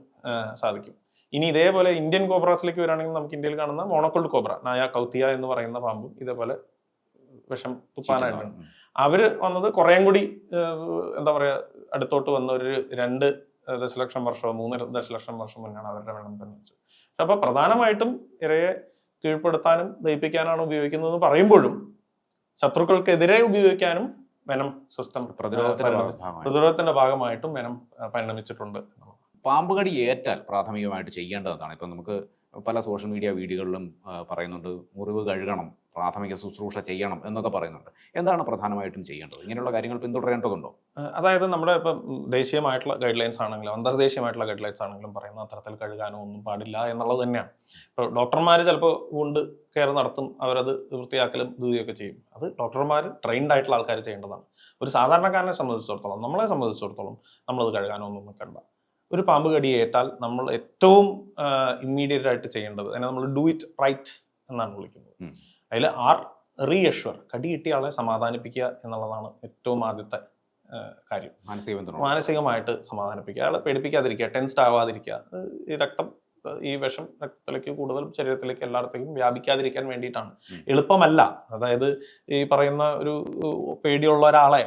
സാധിക്കും. ഇനി ഇതേപോലെ ഇന്ത്യൻ കോബ്രാസിലേക്ക് വരികയാണെങ്കിൽ നമുക്ക് ഇന്ത്യയിൽ കാണുന്ന മോണോക്കോൾഡ് കോബ്ര, നായ കൗത്തിയ എന്ന് പറയുന്ന പാമ്പും ഇതേപോലെ വിഷം തുപ്പാനായിട്ടാണ്. അവര് വന്നത് കുറേം കൂടി എന്താ പറയാ അടുത്തോട്ട് വന്ന ഒരു 2 ദശലക്ഷം വർഷമോ 3 ദശലക്ഷം വർഷം മുന്നാണ് അവരുടെ വെള്ളം പരിണമിച്ചത്. അപ്പൊ പ്രധാനമായിട്ടും ഇരയെ കീഴ്പ്പെടുത്താനും ദഹിപ്പിക്കാനാണ് ഉപയോഗിക്കുന്നതെന്ന് പറയുമ്പോഴും ശത്രുക്കൾക്കെതിരെ ഉപയോഗിക്കാനും വെനം സിസ്റ്റം പ്രതിരോധത്തിന്റെ ഭാഗമായിട്ടും വെനം പരിണമിച്ചിട്ടുണ്ട്. പാമ്പ് കടി ഏറ്റാൽ പ്രാഥമികമായിട്ട് ചെയ്യേണ്ടതാണ്. ഇപ്പം നമുക്ക് പല സോഷ്യൽ മീഡിയ വീഡിയോകളിലും പറയുന്നുണ്ട്, മുറിവ് കഴുകണം, പ്രാഥമിക ശുശ്രൂഷ ചെയ്യണം എന്നൊക്കെ പറയുന്നുണ്ട്. എന്താണ് പ്രധാനമായിട്ടും ചെയ്യേണ്ടത്? ഇങ്ങനെയുള്ള കാര്യങ്ങൾ പിന്തുടരേണ്ടതുണ്ടോ? അതായത് നമ്മുടെ ഇപ്പം ദേശീയമായിട്ടുള്ള ഗൈഡ് ലൈൻസ് ആണെങ്കിലും അന്തർദേശീയമായിട്ടുള്ള ഗൈഡ് ലൈൻസ് ആണെങ്കിലും പറയുന്ന അത്തരത്തിൽ കഴുകാനോ ഒന്നും പാടില്ല എന്നുള്ളത് തന്നെയാണ്. ഇപ്പോൾ ഡോക്ടർമാർ ചിലപ്പോൾ വുണ്ട് കെയർ നടത്തും, അവരത് വൃത്തിയാക്കലും ഇതൊക്കെ ചെയ്യും. അത് ഡോക്ടർമാർ ട്രെയിൻഡ് ആയിട്ടുള്ള ആൾക്കാർ ചെയ്യേണ്ടതാണ്. ഒരു സാധാരണക്കാരനെ സംബന്ധിച്ചിടത്തോളം, നമ്മളെ സംബന്ധിച്ചിടത്തോളം നമ്മളത് കഴുകാനോ ഒന്നും നിൽക്കണ്ട. ഒരു പാമ്പ് കടി ഏറ്റാൽ നമ്മൾ ഏറ്റവും ഇമ്മീഡിയറ്റ് ആയിട്ട് ചെയ്യേണ്ടത്, അതിനെ നമ്മൾ ഡു ഇറ്റ് റൈറ്റ് എന്നാണ് വിളിക്കുന്നത്. അതിൽ റീഅഷ്വർ, കടി കിട്ടിയ ആളെ സമാധാനിപ്പിക്കുക എന്നുള്ളതാണ് ഏറ്റവും ആദ്യത്തെ കാര്യം. മാനസികമായിട്ട് സമാധാനിപ്പിക്കുക, അയാളെ പേടിപ്പിക്കാതിരിക്കുക, ടെൻസ്ഡ് ആവാതിരിക്കുക. ഈ ഈ വിഷം രക്തത്തിലേക്ക് കൂടുതൽ ശരീരത്തിലേക്ക് എല്ലായിടത്തേക്കും വ്യാപിക്കാതിരിക്കാൻ വേണ്ടിയിട്ടാണ്. എളുപ്പമല്ല. അതായത് ഈ പറയുന്ന ഒരു പേടിയുള്ള ഒരാളെ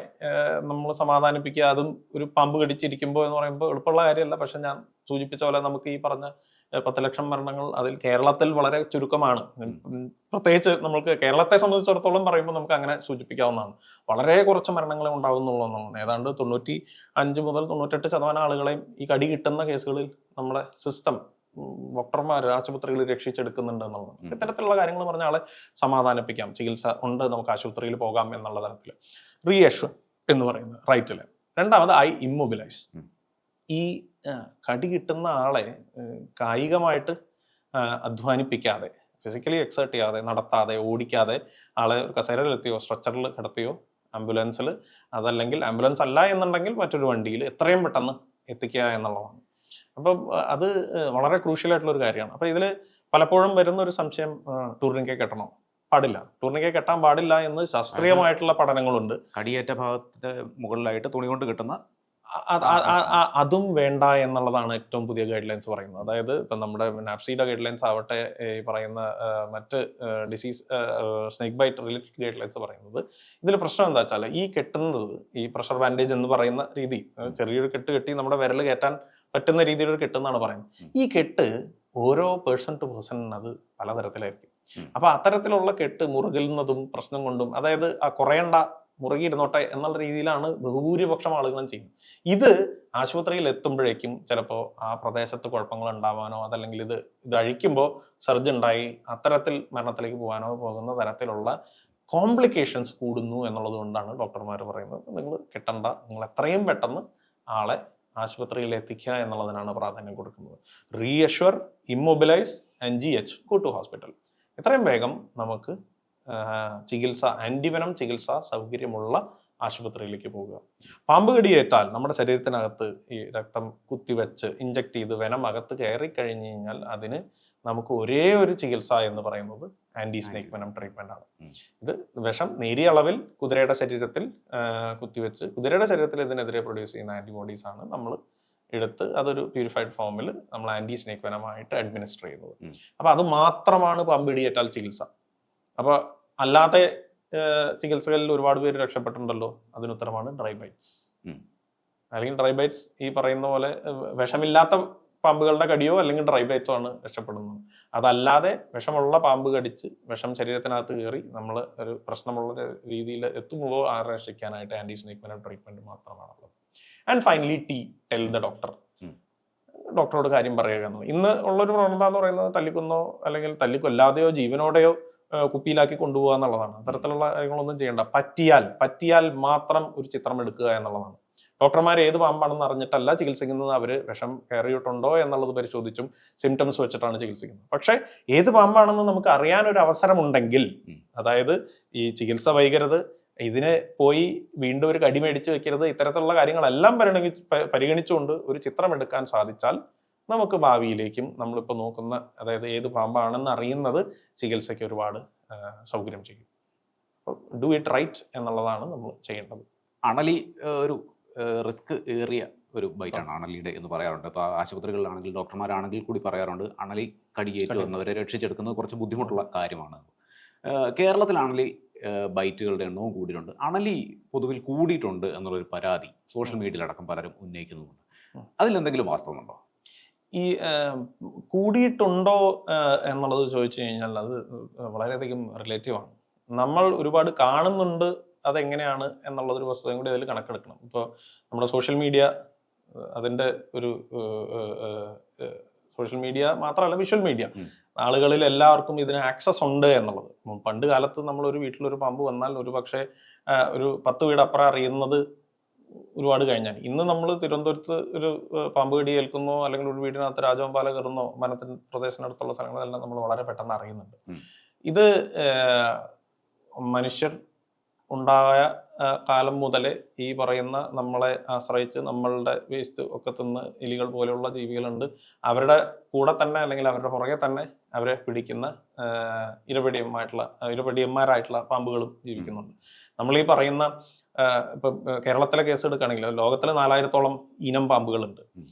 നമ്മൾ സമാധാനിപ്പിക്കുക, അതും ഒരു പാമ്പ് കടിച്ചിരിക്കുമ്പോൾ എന്ന് പറയുമ്പോൾ എളുപ്പമുള്ള കാര്യമല്ല. പക്ഷെ ഞാൻ സൂചിപ്പിച്ച പോലെ നമുക്ക് ഈ പറഞ്ഞ 10 ലക്ഷം മരണങ്ങൾ അതിൽ കേരളത്തിൽ വളരെ ചുരുക്കമാണ്. പ്രത്യേകിച്ച് നമുക്ക് കേരളത്തെ സംബന്ധിച്ചിടത്തോളം പറയുമ്പോൾ നമുക്ക് അങ്ങനെ സൂചിപ്പിക്കാവുന്നതാണ്. വളരെ കുറച്ച് മരണങ്ങളെ ഉണ്ടാകുന്നുള്ളൂ എന്നുള്ളതാണ്. ഏതാണ്ട് 95 മുതൽ 98% ആളുകളെയും ഈ കടി കിട്ടുന്ന കേസുകളിൽ നമ്മുടെ സിസ്റ്റം, ഡോക്ടർമാർ, ആശുപത്രികളിൽ രക്ഷിച്ചെടുക്കുന്നുണ്ട് എന്നുള്ളതാണ്. ഇത്തരത്തിലുള്ള കാര്യങ്ങൾ പറഞ്ഞ ആളെ സമാധാനിപ്പിക്കാം, ചികിത്സ ഉണ്ട്, നമുക്ക് ആശുപത്രിയിൽ പോകാം എന്നുള്ള തരത്തിൽ റീഅഷ്വർ എന്ന് പറയുന്നത് റൈറ്റില്. രണ്ടാമത് ഇമ്മൊബിലൈസ്. ഈ കടി കിട്ടുന്ന ആളെ കായികമായിട്ട് അധ്വാനിപ്പിക്കാതെ, ഫിസിക്കലി എക്സേർട്ട് ചെയ്യാതെ, നടത്താതെ, ഓടിക്കാതെ, ആളെ കസേരയിലെത്തിയോ സ്ട്രെച്ചറിൽ കിടത്തിയോ ആംബുലൻസിൽ, അതല്ലെങ്കിൽ ആംബുലൻസ് അല്ല എന്നുണ്ടെങ്കിൽ മറ്റൊരു വണ്ടിയിൽ എത്രയും പെട്ടെന്ന് എത്തിക്കുക എന്നുള്ളതാണ്. അപ്പം അത് വളരെ ക്രൂഷ്യലായിട്ടുള്ള ഒരു കാര്യമാണ്. അപ്പൊ ഇതിൽ പലപ്പോഴും വരുന്ന ഒരു സംശയം, ടൂർണിക്കെ കെട്ടണോ? പാടില്ല. ടൂർണിക്കെ കെട്ടാൻ പാടില്ല എന്ന് ശാസ്ത്രീയമായിട്ടുള്ള പഠനങ്ങളുണ്ട്. കടിയേറ്റ ഭാഗത്തിന്റെ മുകളിലായിട്ട് തുണി കൊണ്ട് കിട്ടുന്ന അതും വേണ്ട എന്നുള്ളതാണ് ഏറ്റവും പുതിയ ഗൈഡ് ലൈൻസ് പറയുന്നത്. അതായത് ഇപ്പം നമ്മുടെ നാപ്സിയുടെ ഗൈഡ് ലൈൻസ് ആവട്ടെ, ഈ പറയുന്ന മറ്റ് disease snake bite related guide lines പറയുന്നത്, ഇതിൽ പ്രശ്നം എന്താ വെച്ചാൽ ഈ കെട്ടുന്നത്, ഈ പ്രഷർ ബാൻഡേജ് എന്ന് പറയുന്ന രീതി, ചെറിയൊരു കെട്ട് കെട്ടി നമ്മുടെ വിരൽ കയറ്റാൻ പറ്റുന്ന രീതിയിലൊരു കെട്ടെന്നാണ് പറയുന്നത്. ഈ കെട്ട് ഓരോ പേഴ്സൺ ടു പേഴ്സൺ അത് പലതരത്തിലായിരിക്കും. അപ്പൊ അത്തരത്തിലുള്ള കെട്ട് മുറുകുന്നതും പ്രശ്നം കൊണ്ടും, അതായത് ആ കുറയണ്ട, മുറുകിയിരുന്നോട്ടെ എന്നുള്ള രീതിയിലാണ് ബഹുഭൂരിപക്ഷം ആളുകളും ചെയ്യുന്നത്. ഇത് ആശുപത്രിയിൽ എത്തുമ്പോഴേക്കും ചിലപ്പോൾ ആ പ്രദേശത്ത് കുഴപ്പങ്ങൾ ഉണ്ടാവാനോ, അതല്ലെങ്കിൽ ഇത് അഴിക്കുമ്പോൾ സർജ് ഉണ്ടായി അത്തരത്തിൽ മരണത്തിലേക്ക് പോകാനോ പോകുന്ന തരത്തിലുള്ള കോംപ്ലിക്കേഷൻസ് കൂടുന്നു എന്നുള്ളത് കൊണ്ടാണ് ഡോക്ടർമാർ പറയുന്നത്, നിങ്ങൾ കെട്ടണ്ട, നിങ്ങൾ എത്രയും പെട്ടെന്ന് ആളെ ആശുപത്രിയിൽ എത്തിക്കുക എന്നുള്ളതിനാണ് പ്രാധാന്യം കൊടുക്കുന്നത്. Reassure, immobilise and GH, go to hospital. എത്രയും വേഗം നമുക്ക് ചികിത്സ, ആന്റിവെനം ചികിത്സ സൗകര്യമുള്ള ആശുപത്രിയിലേക്ക് പോകുക. പാമ്പ് കടിയേറ്റാൽ നമ്മുടെ ശരീരത്തിനകത്ത് ഈ രക്തം കുത്തിവെച്ച് ഇഞ്ചക്ട് ചെയ്ത് വെനം അകത്ത് കയറി കഴിഞ്ഞു കഴിഞ്ഞാൽ അതിന് നമുക്ക് ഒരേ ഒരു ചികിത്സ എന്ന് പറയുന്നത് ആന്റി സ്നേക്ക് വെനം ട്രീറ്റ്മെന്റ് ആണ്. ഇത് വിഷം നേരിയ അളവിൽ കുതിരയുടെ ശരീരത്തിൽ കുത്തിവെച്ച് കുതിരയുടെ ശരീരത്തിൽ ഇതിനെതിരെ പ്രൊഡ്യൂസ് ചെയ്യുന്ന ആന്റിബോഡീസ് ആണ് നമ്മൾ എടുത്ത് അതൊരു പ്യൂരിഫൈഡ് ഫോമിൽ നമ്മൾ ആന്റി സ്നേക്ക് വെനമായിട്ട് അഡ്മിനിസ്റ്റർ ചെയ്യുന്നത്. അപ്പൊ അത് മാത്രമാണ് പാമ്പ് കടിയേറ്റാൽ ചികിത്സ. അപ്പൊ അല്ലാതെ ചികിത്സകളിൽ ഒരുപാട് പേര് രക്ഷപ്പെട്ടിട്ടുണ്ടല്ലോ. അതിനുത്തരമാണ് ഡ്രൈ ബൈറ്റ്സ്. അല്ലെങ്കിൽ ഡ്രൈ ബൈറ്റ്സ് ഈ പറയുന്ന പോലെ വിഷമില്ലാത്ത പാമ്പുകളുടെ കടിയോ അല്ലെങ്കിൽ ഡ്രൈ ബൈറ്റ്സോ ആണ് രക്ഷപ്പെടുന്നത്. അതല്ലാതെ വിഷമുള്ള പാമ്പ് കടിച്ച് വിഷം ശരീരത്തിനകത്ത് കയറി നമ്മൾ ഒരു പ്രശ്നമുള്ള രീതിയിൽ എത്തുമ്പോൾ രക്ഷിക്കാനായിട്ട് ആന്റി സ്നേക്ക് വെനം ട്രീറ്റ്മെന്റ് മാത്രമാണുള്ളത്. And finally tell the doctor. ഡോക്ടറോട് കാര്യം പറയുക എന്നുള്ളത് ഇന്ന് ഉള്ളൊരു പ്രവണത എന്ന് പറയുന്നത് തല്ലിക്കൊന്നോ അല്ലെങ്കിൽ തല്ലിക്കൊല്ലാതെയോ ജീവനോടെയോ കുപ്പിയിലാക്കി കൊണ്ടുപോകുക എന്നുള്ളതാണ്. അത്തരത്തിലുള്ള കാര്യങ്ങളൊന്നും ചെയ്യേണ്ട. പറ്റിയാൽ മാത്രം ഒരു ചിത്രം എടുക്കുക എന്നുള്ളതാണ്. ഡോക്ടർമാർ ഏത് പാമ്പാണെന്ന് അറിഞ്ഞിട്ടല്ല ചികിത്സിക്കുന്നത്. അവര് വിഷം കയറിയിട്ടുണ്ടോ എന്നുള്ളത് പരിശോധിച്ചും സിംറ്റംസ് വെച്ചിട്ടാണ് ചികിത്സിക്കുന്നത്. പക്ഷെ ഏത് പാമ്പാണെന്ന് നമുക്ക് അറിയാൻ ഒരു അവസരമുണ്ടെങ്കിൽ, അതായത് ഈ ചികിത്സ വൈകരുത്, ഇതിനെ പോയി വീണ്ടും ഒരു കടി മേടിച്ച് വെക്കരുത്, ഇത്തരത്തിലുള്ള കാര്യങ്ങളെല്ലാം പരിഗണിച്ചുകൊണ്ട് ഒരു ചിത്രം എടുക്കാൻ സാധിച്ചാൽ നമുക്ക് ഭാവിയിലേക്കും നമ്മളിപ്പോൾ നോക്കുന്ന, അതായത് ഏത് പാമ്പാണെന്ന് അറിയുന്നത് ചികിത്സയ്ക്ക് ഒരുപാട് സൗകര്യം ചെയ്യും. അപ്പോൾ ഡു ഇറ്റ് റൈറ്റ് എന്നുള്ളതാണ് നമ്മൾ ചെയ്യേണ്ടത്. അണലി ഒരു റിസ്ക് ഏറിയ ഒരു ബൈറ്റാണ് അണലിയുടെ എന്ന് പറയാറുണ്ട്. ഇപ്പോൾ ആശുപത്രികളിലാണെങ്കിൽ ഡോക്ടർമാരാണെങ്കിൽ കൂടി പറയാറുണ്ട് അണലി കടിയേറ്റ് വന്നവരെ രക്ഷിച്ചെടുക്കുന്നത് കുറച്ച് ബുദ്ധിമുട്ടുള്ള കാര്യമാണ്. കേരളത്തിലാണലി ബൈറ്റുകളുടെ എണ്ണവും കൂടിയിട്ടുണ്ട്. അണലി പൊതുവിൽ കൂടിയിട്ടുണ്ട് എന്നുള്ളൊരു പരാതി സോഷ്യൽ മീഡിയയിലടക്കം പലരും ഉന്നയിക്കുന്നുമുണ്ട്. അതിലെന്തെങ്കിലും വാസ്തവമുണ്ടോ? ഈ കൂടിയിട്ടുണ്ടോ എന്നുള്ളത് ചോദിച്ചു കഴിഞ്ഞാൽ അത് വളരെയധികം റിലേറ്റീവാണ്. നമ്മൾ ഒരുപാട് കാണുന്നുണ്ട്, അതെങ്ങനെയാണ് എന്നുള്ളതൊരു വസ്തുതയും കൂടി അതിൽ കണക്കെടുക്കണം. ഇപ്പോൾ നമ്മുടെ സോഷ്യൽ മീഡിയ, അതിൻ്റെ ഒരു സോഷ്യൽ മീഡിയ മാത്രമല്ല വിഷ്വൽ മീഡിയ, ആളുകളിൽ എല്ലാവർക്കും ഇതിന് ആക്സസ് ഉണ്ട് എന്നുള്ളത്. പണ്ട് കാലത്ത് നമ്മളൊരു വീട്ടിലൊരു പാമ്പ് വന്നാൽ ഒരു പക്ഷേ ഒരു 10 വീട് അപ്പുറം അറിയുന്നത് ഒരുപാട് കഴിഞ്ഞാൽ. ഇന്ന് നമ്മൾ തിരുവനന്തപുരത്ത് ഒരു പാമ്പ് കടി ഏൽക്കുന്നോ അല്ലെങ്കിൽ ഒരു വീടിനകത്ത് രാജവെമ്പാല കയറുന്നോ വനത്തിന് പ്രദേശത്തിനടുത്തുള്ള സ്ഥലങ്ങളെല്ലാം നമ്മൾ വളരെ പെട്ടെന്ന് അറിയുന്നുണ്ട്. ഇത് മനുഷ്യർ ഉണ്ടായ കാലം മുതലേ ഈ പറയുന്ന നമ്മളെ ആശ്രയിച്ച് നമ്മളുടെ വേസ്റ്റ് ഒക്കെ തിന്ന് എലികൾ പോലെയുള്ള ജീവികളുണ്ട്. അവരുടെ കൂടെ തന്നെ അല്ലെങ്കിൽ അവരുടെ പുറകെ തന്നെ അവരെ പിടിക്കുന്ന ഇരപിടിയന്മാരായിട്ടുള്ള പാമ്പുകളും ജീവിക്കുന്നുണ്ട്. നമ്മൾ ഈ പറയുന്ന ഇപ്പൊ കേരളത്തിലെ കേസ് എടുക്കുകയാണെങ്കിൽ ലോകത്തിൽ 4000-ഓളം ഇനം പാമ്പുകളുണ്ട്.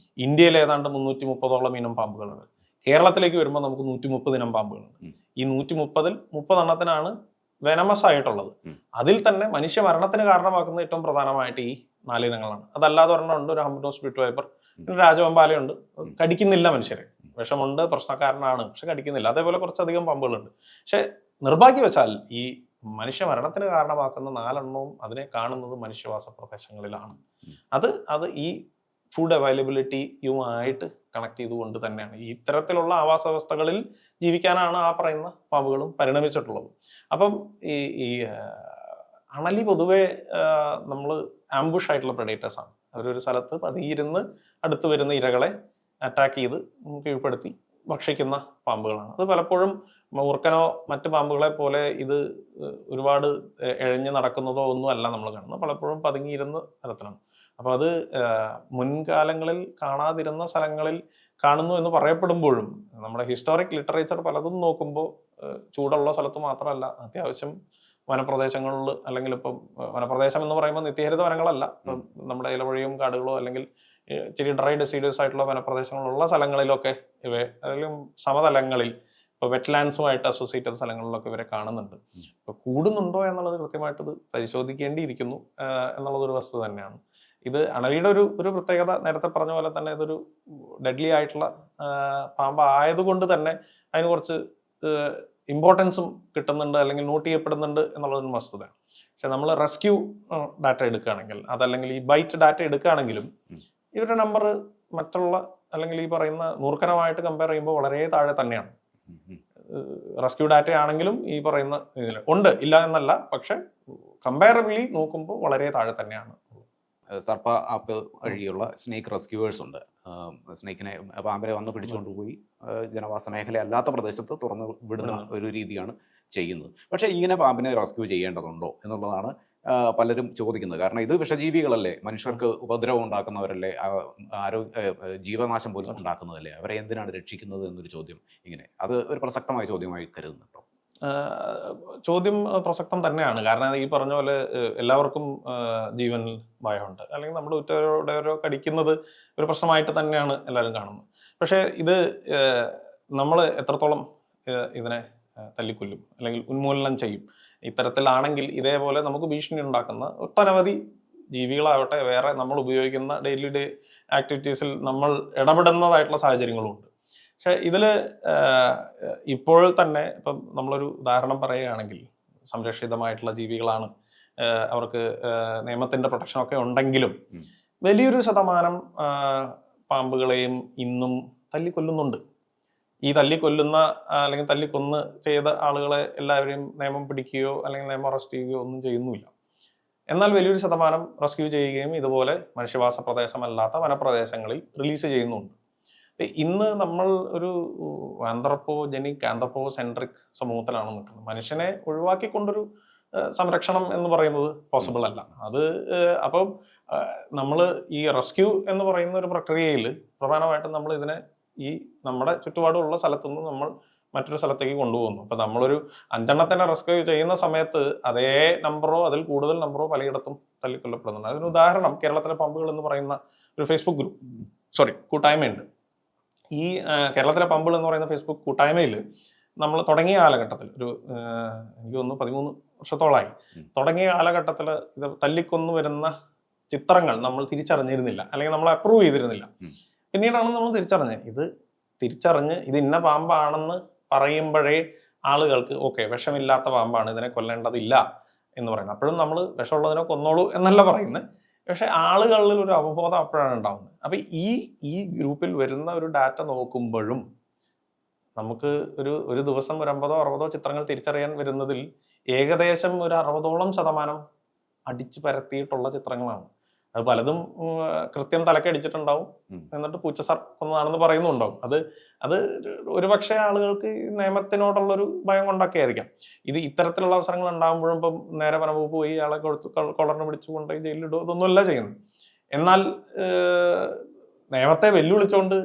ഇന്ത്യയിൽ ഏതാണ്ട് 330-ഓളം ഇനം പാമ്പുകളുണ്ട്. കേരളത്തിലേക്ക് വരുമ്പോൾ നമുക്ക് 130 ഇനം പാമ്പുകളുണ്ട്. ഈ 130-ൽ 30 എണ്ണത്തിനാണ് വെനമസ് ആയിട്ടുള്ളത്. അതിൽ തന്നെ മനുഷ്യ മരണത്തിന് കാരണമാക്കുന്ന ഏറ്റവും പ്രധാനമായിട്ട് ഈ 4 ഇനങ്ങളാണ്. അതല്ലാതെ ഒരെണ്ണമുണ്ട്, ഒരു ഹംബ്നോസ് സ്പിറ്റ് വൈപ്പർ, പിന്നെ രാജവെമ്പാലയുണ്ട്. കടിക്കുന്നില്ല മനുഷ്യരെ, വിഷമുണ്ട്, പ്രശ്നക്കാരനാണ്, പക്ഷെ കടിക്കുന്നില്ല. അതേപോലെ കുറച്ചധികം പാമ്പുകളുണ്ട്. പക്ഷെ നിർഭാഗ്യവശാൽ ഈ മനുഷ്യ മരണത്തിന് കാരണമാക്കുന്ന 4 എണ്ണവും അതിനെ കാണുന്നത് മനുഷ്യവാസ പ്രദേശങ്ങളിലാണ്. അത് ഈ ഫുഡ് അവൈലബിലിറ്റിയുമായിട്ട് കണക്ട് ചെയ്തുകൊണ്ട് തന്നെയാണ്. ഈ ഇത്തരത്തിലുള്ള ആവാസ വ്യവസ്ഥകളിൽ ജീവിക്കാനാണ് ആ പറയുന്ന പാമ്പുകളും പരിണമിച്ചിട്ടുള്ളത്. അപ്പം ഈ അണലി പൊതുവെ നമ്മൾ ആംബുഷ് ആയിട്ടുള്ള പ്രെഡേറ്റേഴ്സ് ആണ്. അവരൊരു സ്ഥലത്ത് പതിയിരുന്ന് അടുത്ത് വരുന്ന ഇരകളെ അറ്റാക്ക് ചെയ്ത് കീഴ്പ്പെടുത്തി ഭക്ഷിക്കുന്ന പാമ്പുകളാണ്. അത് പലപ്പോഴും മൂർഖനോ മറ്റ് പാമ്പുകളെ പോലെ ഇത് ഒരുപാട് എഴഞ്ഞ് നടക്കുന്നതോ ഒന്നും അല്ല നമ്മൾ കാണുന്നത്. പലപ്പോഴും പതുങ്ങിയിരുന്ന തരത്തിലാണ്. അപ്പൊ അത് മുൻകാലങ്ങളിൽ കാണാതിരുന്ന സ്ഥലങ്ങളിൽ കാണുന്നു എന്ന് പറയപ്പെടുമ്പോഴും നമ്മുടെ ഹിസ്റ്റോറിക് ലിറ്ററേച്ചർ പലതും നോക്കുമ്പോൾ ചൂടുള്ള സ്ഥലത്ത് മാത്രമല്ല, അത്യാവശ്യം വനപ്രദേശങ്ങളിൽ, അല്ലെങ്കിൽ ഇപ്പം വനപ്രദേശം എന്ന് പറയുമ്പോൾ നിത്യഹരിത വനങ്ങളല്ല, നമ്മുടെ ഇലവഴിയും കാടുകളോ അല്ലെങ്കിൽ ഇച്ചിരി ഡ്രൈ ഡെസിഡ്യൂസ് ആയിട്ടുള്ള വനപ്രദേശങ്ങളുള്ള സ്ഥലങ്ങളിലൊക്കെ അല്ലെങ്കിൽ സമതലങ്ങളിൽ, ഇപ്പൊ വെറ്റ്ലാൻഡ്സുമായിട്ട് അസോസിയേറ്റ് ചെയ്ത സ്ഥലങ്ങളിലൊക്കെ ഇവരെ കാണുന്നുണ്ട്. ഇപ്പൊ കൂടുന്നുണ്ടോ എന്നുള്ളത് കൃത്യമായിട്ട് ഇത് പരിശോധിക്കേണ്ടിയിരിക്കുന്നു എന്നുള്ളതൊരു വസ്തുത തന്നെയാണ്. ഇത് അണലിയുടെ ഒരു പ്രത്യേകത, നേരത്തെ പറഞ്ഞ പോലെ തന്നെ ഇതൊരു ഡെഡ്ലി ആയിട്ടുള്ള പാമ്പ് ആയതുകൊണ്ട് തന്നെ അതിന് കുറച്ച് ഇമ്പോർട്ടൻസും കിട്ടുന്നുണ്ട് അല്ലെങ്കിൽ നോട്ട് ചെയ്യപ്പെടുന്നുണ്ട് എന്നുള്ളതൊരു വസ്തുതയാണ്. പക്ഷെ നമ്മൾ റെസ്ക്യൂ ഡാറ്റ എടുക്കുകയാണെങ്കിൽ, അതല്ലെങ്കിൽ ഈ ബൈറ്റ് ഡാറ്റ എടുക്കുകയാണെങ്കിലും ഇവരുടെ നമ്പർ മറ്റുള്ള അല്ലെങ്കിൽ ഈ പറയുന്ന മൂർഖനമായിട്ട് കമ്പയർ ചെയ്യുമ്പോൾ വളരെ താഴെ തന്നെയാണ്. റെസ്ക്യൂ ഡാറ്റ ആണെങ്കിലും ഈ പറയുന്ന ഇതിൽ ഉണ്ട്, ഇല്ല എന്നല്ല, പക്ഷെ കമ്പയറബിളി നോക്കുമ്പോൾ വളരെ താഴെ തന്നെയാണ്. സർപ്പ ആപ്പ് വഴിയുള്ള സ്നേക്ക് റെസ്ക്യൂവേഴ്സ് ഉണ്ട്. സ്നേക്കിനെ പാമ്പിനെ വന്ന് പിടിച്ചുകൊണ്ട് പോയി ജനവാസ മേഖല അല്ലാത്ത പ്രദേശത്ത് തുറന്നു വിടുന്ന ഒരു രീതിയാണ് ചെയ്യുന്നത്. പക്ഷേ ഇങ്ങനെ പാമ്പിനെ റെസ്ക്യൂ ചെയ്യേണ്ടതുണ്ടോ എന്നുള്ളതാണ് പലരും ചോദിക്കുന്നത്. കാരണം ഇത് വിഷജീവികളല്ലേ, മനുഷ്യർക്ക് ഉപദ്രവം ഉണ്ടാക്കുന്നവരല്ലേ, ജീവനാശം പോലും ഉണ്ടാക്കുന്നതല്ലേ, അവരെ എന്തിനാണ് രക്ഷിക്കുന്നത് എന്നൊരു ചോദ്യം അത് ഒരു പ്രസക്തമായ ചോദ്യമായി കരുതുന്നുണ്ടോ? ചോദ്യം പ്രസക്തം തന്നെയാണ്. കാരണം ഈ പറഞ്ഞ പോലെ എല്ലാവർക്കും ജീവൻ ഭയമുണ്ട്, അല്ലെങ്കിൽ നമ്മുടെ ഉറ്റവരോടോ കടിക്കുന്നത് ഒരു പ്രശ്നമായിട്ട് തന്നെയാണ് എല്ലാവരും കാണുന്നത്. പക്ഷേ ഇത് നമ്മൾ എത്രത്തോളം ഇതിനെ തല്ലിക്കൊല്ലും അല്ലെങ്കിൽ ഉന്മൂലനം ചെയ്യും, ഇത്തരത്തിലാണെങ്കിൽ ഇതേപോലെ നമുക്ക് ഭീഷണി ഉണ്ടാക്കുന്ന ഒട്ടനവധി ജീവികളാവട്ടെ, വേറെ നമ്മൾ ഉപയോഗിക്കുന്ന ഡെയിലി ഡേ ആക്ടിവിറ്റീസിൽ നമ്മൾ ഇടപെടുന്നതായിട്ടുള്ള സാഹചര്യങ്ങളുമുണ്ട്. പക്ഷെ ഇതിൽ ഇപ്പോൾ തന്നെ ഇപ്പം നമ്മളൊരു ഉദാഹരണം പറയുകയാണെങ്കിൽ, സംരക്ഷിതമായിട്ടുള്ള ജീവികളാണ്, അവർക്ക് നിയമത്തിന്റെ പ്രൊട്ടക്ഷനൊക്കെ ഉണ്ടെങ്കിലും വലിയൊരു ശതമാനം പാമ്പുകളെയും ഇന്നും തല്ലിക്കൊല്ലുന്നുണ്ട്. ഈ തല്ലിക്കൊല്ലുന്ന അല്ലെങ്കിൽ തല്ലിക്കൊന്ന് ചെയ്ത ആളുകളെ എല്ലാവരെയും നിയമം പിടിക്കുകയോ അല്ലെങ്കിൽ നിയമം അറസ്റ്റ് ചെയ്യുകയോ ഒന്നും ചെയ്യുന്നില്ല. എന്നാൽ വലിയൊരു ശതമാനം റെസ്ക്യൂ ചെയ്യുകയും ഇതുപോലെ മനുഷ്യവാസ പ്രദേശമല്ലാത്ത വനപ്രദേശങ്ങളിൽ റിലീസ് ചെയ്യുന്നുണ്ട്. ഇന്ന് നമ്മൾ ഒരു ആന്ത്രപ്പോസെൻട്രിക് സമൂഹത്തിലാണ് നിൽക്കുന്നത്. മനുഷ്യനെ ഒഴിവാക്കിക്കൊണ്ടൊരു സംരക്ഷണം എന്ന് പറയുന്നത് പോസിബിൾ അല്ല. അത് അപ്പം നമ്മൾ ഈ റെസ്ക്യൂ എന്ന് പറയുന്ന ഒരു പ്രക്രിയയിൽ പ്രധാനമായിട്ടും നമ്മൾ ഇതിനെ ഈ നമ്മുടെ ചുറ്റുപാടുള്ള സ്ഥലത്തുനിന്ന് നമ്മൾ മറ്റൊരു സ്ഥലത്തേക്ക് കൊണ്ടുപോകുന്നു. അപ്പൊ നമ്മളൊരു 5 റെസ്ക്യൂ ചെയ്യുന്ന സമയത്ത് അതേ നമ്പറോ അതിൽ കൂടുതൽ നമ്പറോ പലയിടത്തും തല്ലിക്കൊല്ലപ്പെടുന്നുണ്ട്. അതിന് ഉദാഹരണം കേരളത്തിലെ പാമ്പുകൾ എന്ന് പറയുന്ന ഒരു ഫേസ്ബുക്ക് കൂട്ടായ്മയുണ്ട്. ഈ കേരളത്തിലെ പാമ്പുകൾ എന്ന് പറയുന്ന ഫേസ്ബുക്ക് കൂട്ടായ്മയിൽ നമ്മൾ തുടങ്ങിയ കാലഘട്ടത്തിൽ എനിക്ക് തോന്നുന്നു 13 വർഷത്തോളമായി, തുടങ്ങിയ കാലഘട്ടത്തിൽ ഇത് തല്ലിക്കൊന്നു വരുന്ന ചിത്രങ്ങൾ നമ്മൾ തിരിച്ചറിഞ്ഞിരുന്നില്ല, അല്ലെങ്കിൽ നമ്മൾ അപ്രൂവ് ചെയ്തിരുന്നില്ല. പിന്നീടാണ് നമ്മൾ തിരിച്ചറിഞ്ഞ് ഇത് ഇന്ന പാമ്പാണെന്ന് പറയുമ്പോഴേ ആളുകൾക്ക് ഓക്കെ, വിഷമില്ലാത്ത പാമ്പാണ്, ഇതിനെ കൊല്ലേണ്ടതില്ല എന്ന് പറയുന്നത്. അപ്പോഴും നമ്മൾ വിഷമുള്ളതിനെ കൊന്നോളൂ എന്നല്ല പറയുന്നത്. പക്ഷെ ആളുകളിൽ ഒരു അവബോധം അപ്പോഴാണ് ഉണ്ടാവുന്നത്. അപ്പൊ ഈ ഗ്രൂപ്പിൽ വരുന്ന ഒരു ഡാറ്റ നോക്കുമ്പോഴും നമുക്ക് ഒരു ദിവസം ഒരു 50-60 ചിത്രങ്ങൾ തിരിച്ചറിയാൻ വരുന്നതിൽ ഏകദേശം ഒരു 60% അടിച്ചു പരത്തിയിട്ടുള്ള ചിത്രങ്ങളാണ്. അത് പലതും കൃത്യം തലക്കടിച്ചിട്ടുണ്ടാവും, എന്നിട്ട് പൂച്ചസാർ കൊന്നതാണെന്ന് പറയുന്നുണ്ടാവും. അത് ഒരുപക്ഷെ ആളുകൾക്ക് നിയമത്തിനോടുള്ളൊരു ഭയം കൊണ്ടൊക്കെ ആയിരിക്കാം. ഇത്തരത്തിലുള്ള അവസരങ്ങൾ ഉണ്ടാകുമ്പോഴും ഇപ്പം നേരെ വനംവകുപ്പ് പോയി ആളെ കൊളറിന് പിടിച്ചുകൊണ്ട് ജയിലിലിടുക, ഇതൊന്നുമല്ല ചെയ്യുന്നത്. എന്നാൽ നിയമത്തെ വെല്ലുവിളിച്ചുകൊണ്ട്